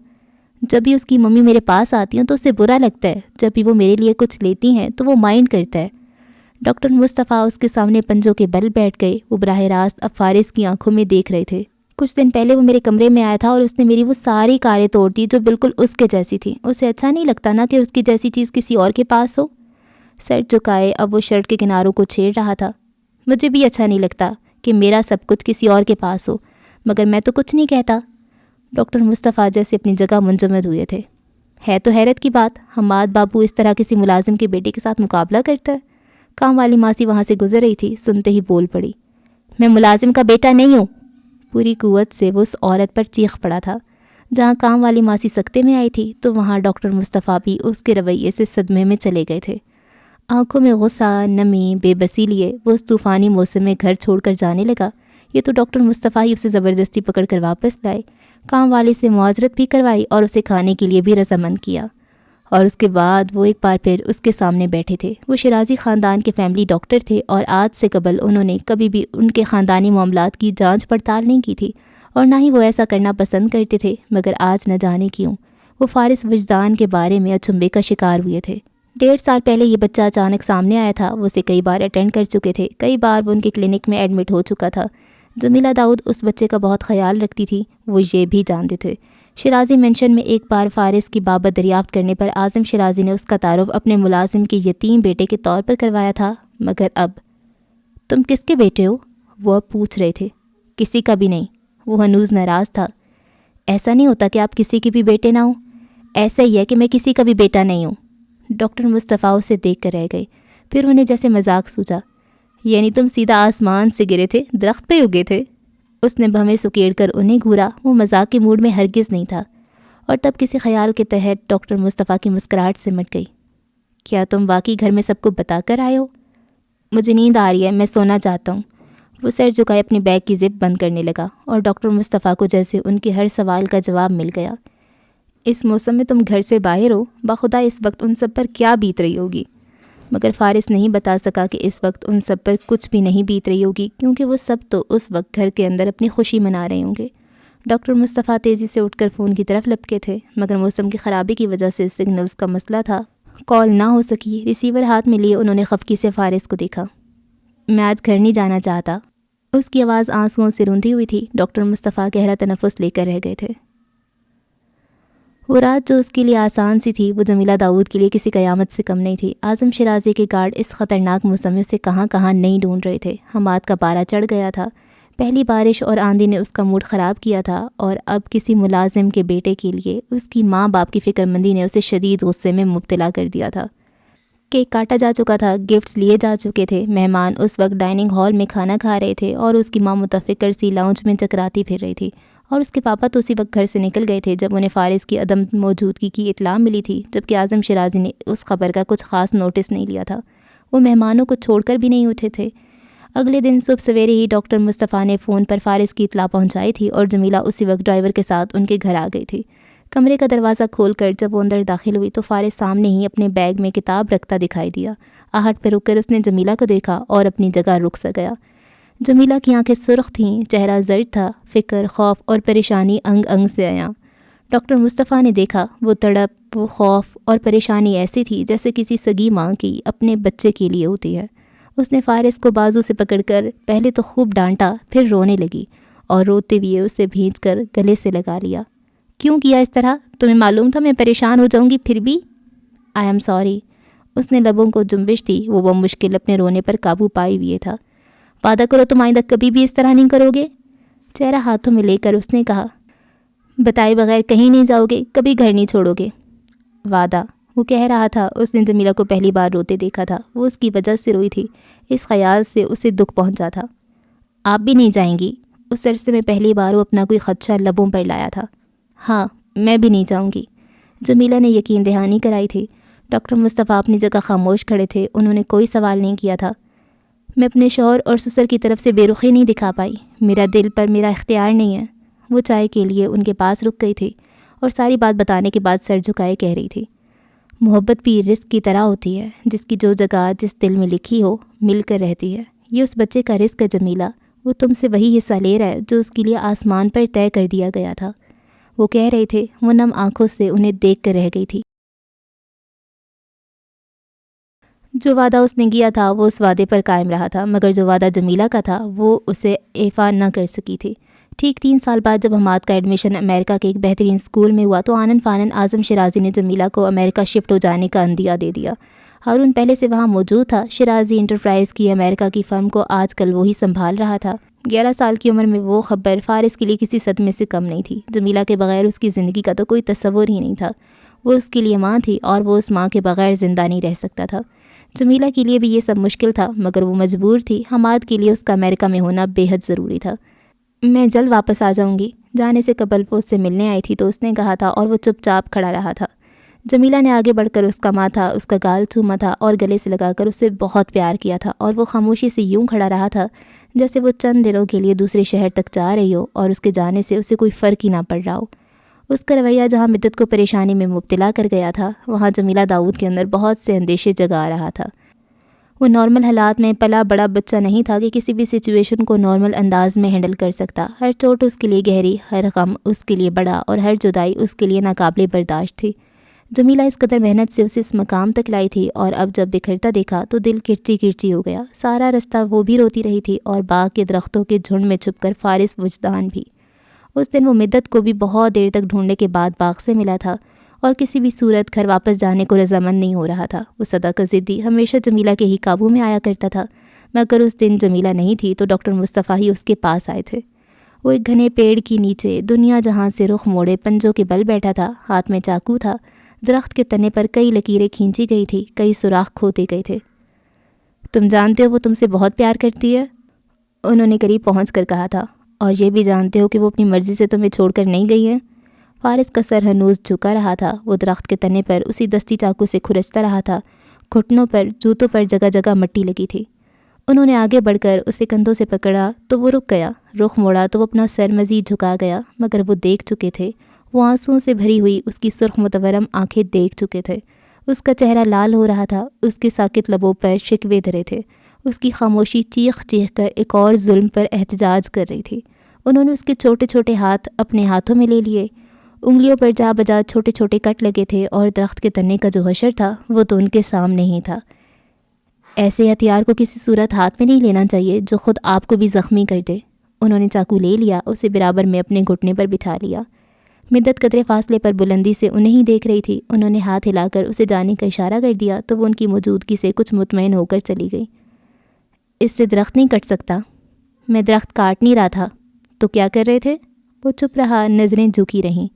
جب بھی اس کی ممی میرے پاس آتی ہیں تو اسے برا لگتا ہے، جب بھی وہ میرے لیے کچھ لیتی ہیں تو وہ مائنڈ کرتا ہے۔ ڈاکٹر مصطفیٰ اس کے سامنے پنجوں کے بل بیٹھ گئے۔ وہ براہ راست اب فارس کی آنکھوں میں دیکھ رہے تھے۔ کچھ دن پہلے وہ میرے کمرے میں آیا تھا اور اس نے میری وہ ساری کاریں توڑ دی جو بالکل اس کے جیسی تھی۔ اسے اچھا نہیں لگتا نا کہ اس کی جیسی چیز کسی اور کے پاس ہو؟ سر جھکائے اب وہ شرٹ کے کناروں کو چھیڑ رہا تھا۔ مجھے بھی اچھا نہیں لگتا کہ میرا سب کچھ کسی اور کے پاس ہو، مگر میں تو کچھ نہیں کہتا۔ ڈاکٹر مصطفیٰ جیسے اپنی جگہ منجمد ہوئے تھے۔ ہے تو حیرت کی بات، حماد بابو اس طرح کسی ملازم کے بیٹے کے ساتھ مقابلہ کرتا ہے۔ کام والی ماسی وہاں سے گزر رہی تھی، سنتے ہی بول پڑی، میں ملازم کا بیٹا نہیں ہوں۔ پوری قوت سے وہ اس عورت پر چیخ پڑا تھا۔ جہاں کام والی ماسی سکتے میں آئی تھی تو وہاں ڈاکٹر مصطفیٰ بھی اس کے رویے سے صدمے میں چلے گئے تھے۔ آنکھوں میں غصہ، نمی، بے بسی لیے وہ اس طوفانی موسم میں گھر چھوڑ کر جانے لگا۔ یہ تو ڈاکٹر مصطفیٰ ہی اسے زبردستی پکڑ کر واپس لائے، کام والی سے معذرت بھی کروائی اور اسے کھانے کے لیے بھی رضامند کیا، اور اس کے بعد وہ ایک بار پھر اس کے سامنے بیٹھے تھے۔ وہ شیرازی خاندان کے فیملی ڈاکٹر تھے اور آج سے قبل انہوں نے کبھی بھی ان کے خاندانی معاملات کی جانچ پڑتال نہیں کی تھی، اور نہ ہی وہ ایسا کرنا پسند کرتے تھے، مگر آج نہ جانے کیوں وہ فارس وجدان کے بارے میں اچنبھے کا شکار ہوئے تھے۔ 1.5 سال پہلے یہ بچہ اچانک سامنے آیا تھا۔ وہ اسے کئی بار اٹینڈ کر چکے تھے، کئی بار وہ ان کے کلینک میں ایڈمٹ ہو چکا تھا۔ جمیلہ داؤد اس بچے کا بہت خیال رکھتی تھی، وہ یہ بھی جانتے تھے۔ شیرازی مینشن میں ایک بار فارس کی بابت دریافت کرنے پر اعظم شیرازی نے اس کا تعارف اپنے ملازم کے یتیم بیٹے کے طور پر کروایا تھا، مگر اب تم کس کے بیٹے ہو؟ وہ اب پوچھ رہے تھے۔ کسی کا بھی نہیں۔ وہ ہنوز ناراض تھا۔ ایسا نہیں ہوتا کہ آپ کسی کے بھی بیٹے نہ ہوں، ایسا ہی ہے کہ میں کسی کا بھی بیٹا نہیں ہوں۔ ڈاکٹر مصطفیٰ اسے دیکھ کر رہ گئے، پھر انہیں جیسے مذاق سوچا۔ یعنی تم سیدھا آسمان سے گرے تھے، درخت پہ اگے تھے؟ اس نے بھویں سکیڑ کر انہیں گھورا۔ وہ مذاق کے موڈ میں ہرگز نہیں تھا، اور تب کسی خیال کے تحت ڈاکٹر مصطفیٰ کی مسکراہٹ سمٹ گئی۔ کیا تم واقعی گھر میں سب کو بتا کر آئے ہو؟ مجھے نیند آ رہی ہے، میں سونا چاہتا ہوں۔ وہ سر جھکائے اپنی بیگ کی زپ بند کرنے لگا، اور ڈاکٹر مصطفیٰ کو جیسے ان کے ہر سوال کا جواب مل گیا۔ اس موسم میں تم گھر سے باہر ہو، بخدا اس وقت ان سب پر کیا بیت رہی ہوگی؟ مگر فارس نہیں بتا سکا کہ اس وقت ان سب پر کچھ بھی نہیں بیت رہی ہوگی، کیونکہ وہ سب تو اس وقت گھر کے اندر اپنی خوشی منا رہے ہوں گے۔ ڈاکٹر مصطفیٰ تیزی سے اٹھ کر فون کی طرف لپکے تھے، مگر موسم کی خرابی کی وجہ سے سگنلز کا مسئلہ تھا، کال نہ ہو سکی۔ ریسیور ہاتھ میں لیے انہوں نے خفگی سے فارس کو دیکھا۔ میں آج گھر نہیں جانا چاہتا۔ اس کی آواز آنسوؤں سے روندھی ہوئی تھی۔ ڈاکٹر مصطفیٰ گہرا تنفس لے کر رہ گئے تھے۔ وہ رات جو اس کے لیے آسان سی تھی، وہ جمیلہ داؤد کے لیے کسی قیامت سے کم نہیں تھی۔ اعظم شیرازی کے گارڈ اس خطرناک موسم میں اسے کہاں کہاں نہیں ڈھونڈ رہے تھے۔ حماد کا پارا چڑھ گیا تھا۔ پہلی بارش اور آندھی نے اس کا موڈ خراب کیا تھا، اور اب کسی ملازم کے بیٹے کے لیے اس کی ماں باپ کی فکر مندی نے اسے شدید غصے میں مبتلا کر دیا تھا۔ کیک کاٹا جا چکا تھا، گفٹس لیے جا چکے تھے، مہمان اس وقت ڈائننگ ہال میں کھانا کھا رہے تھے، اور اس کی ماں متفکر سی لاؤنج میں چکراتی پھر رہی تھی، اور اس کے پاپا تو اسی وقت گھر سے نکل گئے تھے جب انہیں فارس کی عدم موجودگی کی اطلاع ملی تھی، جبکہ اعظم شیرازی نے اس خبر کا کچھ خاص نوٹس نہیں لیا تھا۔ وہ مہمانوں کو چھوڑ کر بھی نہیں اٹھے تھے۔ اگلے دن صبح سویرے ہی ڈاکٹر مصطفیٰ نے فون پر فارس کی اطلاع پہنچائی تھی، اور جمیلہ اسی وقت ڈرائیور کے ساتھ ان کے گھر آ گئی تھی۔ کمرے کا دروازہ کھول کر جب وہ اندر داخل ہوئی تو فارس سامنے ہی اپنے بیگ میں کتاب رکھتا دکھائی دیا۔ آہٹ پہ رک کر اس نے جمیلہ کو دیکھا اور اپنی جگہ رک سا گیا۔ جمیلہ کی آنکھیں سرخ تھیں، چہرہ زرد تھا، فکر، خوف اور پریشانی انگ انگ سے عیاں۔ ڈاکٹر مصطفیٰ نے دیکھا وہ تڑپ، وہ خوف اور پریشانی ایسی تھی جیسے کسی سگی ماں کی اپنے بچے کے لیے ہوتی ہے۔ اس نے فارس کو بازو سے پکڑ کر پہلے تو خوب ڈانٹا، پھر رونے لگی، اور روتے ہوئے اسے بھینچ کر گلے سے لگا لیا۔ کیوں کیا اس طرح؟ تمہیں معلوم تھا میں پریشان ہو جاؤں گی، پھر بھی؟ I am sorry. اس نے لبوں کو جنبش دی، وہ بمشکل اپنے رونے پر قابو پائے ہوئے تھا۔ وعدہ کرو تم آئندہ کبھی بھی اس طرح نہیں کرو گے؟ چہرہ ہاتھوں میں لے کر اس نے کہا، بتائے بغیر کہیں نہیں جاؤ گے، کبھی گھر نہیں چھوڑو گے؟ وعدہ، وہ کہہ رہا تھا۔ اس نے جمیلہ کو پہلی بار روتے دیکھا تھا، وہ اس کی وجہ سے روئی تھی، اس خیال سے اسے دکھ پہنچا تھا۔ آپ بھی نہیں جائیں گی؟ اس عرصے میں پہلی بار وہ اپنا کوئی خدشہ لبوں پر لایا تھا۔ ہاں، میں بھی نہیں جاؤں گی، جمیلہ نے یقین دہانی کرائی تھی۔ ڈاکٹر مصطفیٰ اپنی جگہ خاموش کھڑے تھے، انہوں نے کوئی سوال نہیں کیا تھا۔ میں اپنے شوہر اور سسر کی طرف سے بے رخی نہیں دکھا پائی، میرا دل پر میرا اختیار نہیں ہے۔ وہ چائے کے لیے ان کے پاس رک گئی تھی اور ساری بات بتانے کے بعد سر جھکائے کہہ رہی تھی، محبت بھی رزق کی طرح ہوتی ہے، جس کی جو جگہ جس دل میں لکھی ہو مل کر رہتی ہے۔ یہ اس بچے کا رزق ہے جمیلہ، وہ تم سے وہی حصہ لے رہا ہے جو اس کے لیے آسمان پر طے کر دیا گیا تھا۔ وہ کہہ رہے تھے، وہ نم آنکھوں سے انہیں دیکھ کر رہ گئی تھی۔ جو وعدہ اس نے کیا تھا وہ اس وعدے پر قائم رہا تھا، مگر جو وعدہ جمیلہ کا تھا وہ اسے ایفا نہ کر سکی تھی۔ ٹھیک 3 سال بعد جب حماد کا ایڈمیشن امریکہ کے ایک بہترین اسکول میں ہوا تو آنن فانن اعظم شرازی نے جمیلہ کو امریکہ شفٹ ہو جانے کا عندیہ دے دیا۔ ہارون پہلے سے وہاں موجود تھا، شرازی انٹرپرائز کی امریکہ کی فرم کو آج کل وہی سنبھال رہا تھا۔ 11 سال کی عمر میں وہ خبر فارس کے لیے کسی صدمے سے کم نہیں تھی۔ جمیلہ کے بغیر اس کی زندگی کا تو کوئی تصور ہی نہیں تھا۔ وہ اس کے لیے ماں تھی اور وہ اس ماں کے بغیر زندہ نہیں رہ سکتا تھا۔ جمیلہ کے لیے بھی یہ سب مشکل تھا، مگر وہ مجبور تھی۔ حماد کے لیے اس کا امریکہ میں ہونا بے حد ضروری تھا۔ میں جلد واپس آ جاؤں گی، جانے سے قبل وہ اس سے ملنے آئی تھی تو اس نے کہا تھا، اور وہ چپ چاپ کھڑا رہا تھا۔ جمیلہ نے آگے بڑھ کر اس کا ماتھا، اس کا گال چوما تھا اور گلے سے لگا کر اسے بہت پیار کیا تھا، اور وہ خاموشی سے یوں کھڑا رہا تھا جیسے وہ چند دنوں کے لیے دوسرے شہر تک جا رہی ہو اور اس کے جانے سے اسے کوئی فرق ہی نہ پڑ رہا ہو۔ اس کا رویہ جہاں مدت کو پریشانی میں مبتلا کر گیا تھا، وہاں جمیلہ داؤد کے اندر بہت سے اندیشے جگا رہا تھا۔ وہ نارمل حالات میں پلا بڑا بچہ نہیں تھا کہ کسی بھی سچویشن کو نارمل انداز میں ہینڈل کر سکتا۔ ہر چوٹ اس کے لیے گہری، ہر غم اس کے لیے بڑا، اور ہر جدائی اس کے لیے ناقابل برداشت تھی۔ جمیلہ اس قدر محنت سے اسے اس مقام تک لائی تھی، اور اب جب بکھرتا دیکھا تو دل کرچی کرچی ہو گیا۔ سارا رستہ وہ بھی روتی رہی تھی، اور باغ کے درختوں کے جھنڈ میں چھپ کر فارس وجدان بھی۔ اس دن وہ مدت کو بھی بہت دیر تک ڈھونڈنے کے بعد باغ سے ملا تھا، اور کسی بھی صورت گھر واپس جانے کو رضامند نہیں ہو رہا تھا۔ وہ صدقہ ضدی ہمیشہ جمیلہ کے ہی قابو میں آیا کرتا تھا، مگر اس دن جمیلہ نہیں تھی تو ڈاکٹر مصطفیٰ ہی اس کے پاس آئے تھے۔ وہ ایک گھنے پیڑ کی نیچے دنیا جہاں سے رخ موڑے پنجوں کے بل بیٹھا تھا، ہاتھ میں چاقو تھا۔ درخت کے تنے پر کئی لکیریں کھینچی گئی تھی، کئی سوراخ کھودے گئے تھے۔ تم جانتے ہو وہ تم سے بہت پیار کرتی ہے، انہوں نے قریب پہنچ کر کہا تھا، اور یہ بھی جانتے ہو کہ وہ اپنی مرضی سے تمہیں چھوڑ کر نہیں گئی ہے۔ فارس کا سر ہنوز جھکا رہا تھا، وہ درخت کے تنے پر اسی دستی چاقو سے کھرچتا رہا تھا۔ گھٹنوں پر، جوتوں پر جگہ جگہ مٹی لگی تھی۔ انہوں نے آگے بڑھ کر اسے کندھوں سے پکڑا تو وہ رک گیا، رخ موڑا تو وہ اپنا سر مزید جھکا گیا، مگر وہ دیکھ چکے تھے، وہ آنسوؤں سے بھری ہوئی اس کی سرخ متورم آنکھیں دیکھ چکے تھے۔ اس کا چہرہ لال ہو رہا تھا، اس کے ساکت لبوں پر شکوے دھرے تھے، اس کی خاموشی چیخ چیخ کر ایک اور ظلم پر احتجاج کر رہی تھی۔ انہوں نے اس کے چھوٹے چھوٹے ہاتھ اپنے ہاتھوں میں لے لیے، انگلیوں پر جا بجا چھوٹے چھوٹے کٹ لگے تھے، اور درخت کے تنے کا جو حشر تھا وہ تو ان کے سامنے ہی تھا۔ ایسے ہتھیار کو کسی صورت ہاتھ میں نہیں لینا چاہیے جو خود آپ کو بھی زخمی کر دے۔ انہوں نے چاقو لے لیا، اسے برابر میں اپنے گھٹنے پر بٹھا لیا۔ مدت قدرے فاصلے پر بلندی سے انہیں ہی دیکھ رہی تھی۔ انہوں نے ہاتھ ہلا کر اسے جانے کا اشارہ کر دیا تو وہ ان کی موجودگی سے کچھ مطمئن ہو کر چلی گئی۔ اس سے درخت نہیں کٹ سکتا۔ میں درخت کاٹ نہیں رہا تھا۔ تو کیا کر رہے تھے؟ وہ چپ رہا، نظریں جھکی رہیں۔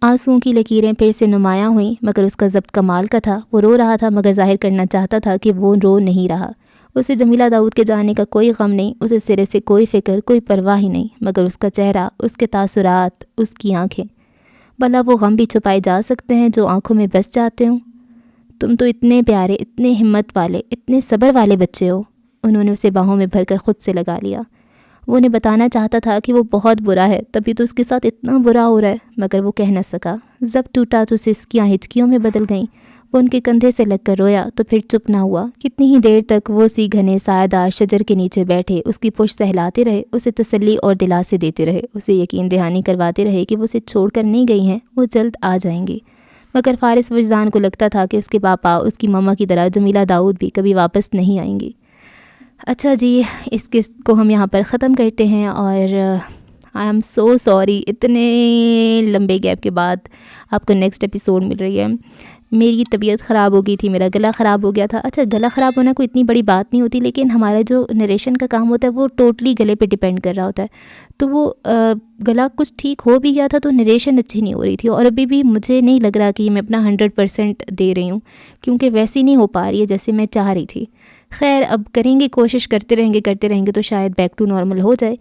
آنسوؤں کی لکیریں پھر سے نمایاں ہوئیں، مگر اس کا ضبط کمال کا تھا۔ وہ رو رہا تھا مگر ظاہر کرنا چاہتا تھا کہ وہ رو نہیں رہا۔ اسے جمیلہ داؤد کے جانے کا کوئی غم نہیں، اسے سرے سے کوئی فکر، کوئی پرواہ ہی نہیں، مگر اس کا چہرہ، اس کے تاثرات، اس کی آنکھیں۔ بھلا وہ غم بھی چھپائے جا سکتے ہیں جو آنکھوں میں بس جاتے ہوں؟ تم تو اتنے پیارے، اتنے ہمت والے، اتنے صبر والے بچے ہو۔ انہوں نے اسے باہوں میں بھر کر خود سے لگا لیا۔ وہ انہیں بتانا چاہتا تھا کہ وہ بہت برا ہے، تبھی تو اس کے ساتھ اتنا برا ہو رہا ہے، مگر وہ کہہ نہ سکا۔ ضبط ٹوٹا تو سسکیاں ہچکیوں میں بدل گئیں۔ وہ ان کے کندھے سے لگ کر رویا تو پھر چپ نہ ہوا۔ کتنی ہی دیر تک وہ اسی گھنے سایہ دار شجر کے نیچے بیٹھے اس کی پشت سہلاتے رہے، اسے تسلی اور دلاسے دیتے رہے، اسے یقین دہانی کرواتے رہے کہ وہ اسے چھوڑ کر نہیں گئی ہیں، وہ جلد آ جائیں گی۔ مگر فارس وجدان کو لگتا تھا کہ اس کے پاپا، اس کی ماما کی طرح جمیلہ داؤد بھی کبھی واپس نہیں آئیں گی۔ اچھا جی، اس قسط کو ہم یہاں پر ختم کرتے ہیں، اور آئی ایم سو سوری اتنے لمبے گیپ کے بعد آپ کو نیکسٹ ایپیسوڈ مل رہی ہے۔ میری طبیعت خراب ہو گئی تھی، میرا گلا خراب ہو گیا تھا۔ اچھا، گلا خراب ہونا کوئی اتنی بڑی بات نہیں ہوتی، لیکن ہمارا جو نریشن کا کام ہوتا ہے وہ ٹوٹلی گلے پہ ڈیپینڈ کر رہا ہوتا ہے۔ تو وہ گلا کچھ ٹھیک ہو بھی گیا تھا تو نریشن اچھی نہیں ہو رہی تھی، اور ابھی بھی مجھے نہیں لگ رہا کہ میں اپنا 100% دے رہی ہوں، کیونکہ ویسی نہیں ہو پا رہی ہے جیسے میں چاہ رہی تھی۔ خیر، اب کریں گے، کوشش کرتے رہیں گے تو شاید بیک ٹو نارمل ہو جائے،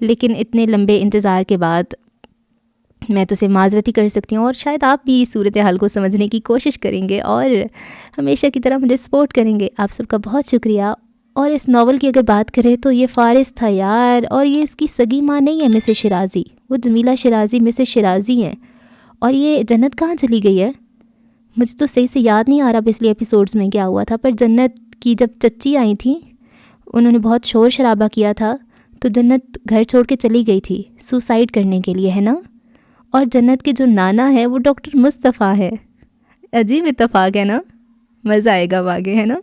لیکن اتنے لمبے انتظار کے بعد میں تو اسے معذرت ہی کر سکتی ہوں، اور شاید آپ بھی اس صورتحال کو سمجھنے کی کوشش کریں گے اور ہمیشہ کی طرح مجھے سپورٹ کریں گے. آپ سب کا بہت شکریہ. اور اس ناول کی اگر بات کریں تو یہ فارس تھا یار، اور یہ اس کی سگی ماں نہیں ہے مسز شرازی، وہ جمیلہ شرازی مسز شرازی ہیں. اور یہ جنت کہاں چلی گئی ہے؟ مجھے تو صحیح سے یاد نہیں آ رہا پچھلے ایپیسوڈز میں کیا ہوا تھا، پر جنت کی جب چچی آئی تھیں انہوں نے بہت شور شرابہ کیا تھا، تو جنت گھر چھوڑ کے چلی گئی تھی سوسائڈ کرنے کے لیے، ہے نا. اور جنت کے جو نانا ہے وہ ڈاکٹر مصطفیٰ ہے. عجیب اتفاق ہے نا، مزہ آئے گا آگے، ہے نا.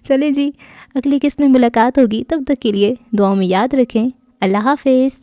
چلے جی، اگلی قسط میں ملاقات ہوگی، تب تک کے لیے دعاؤں میں یاد رکھیں. اللہ حافظ.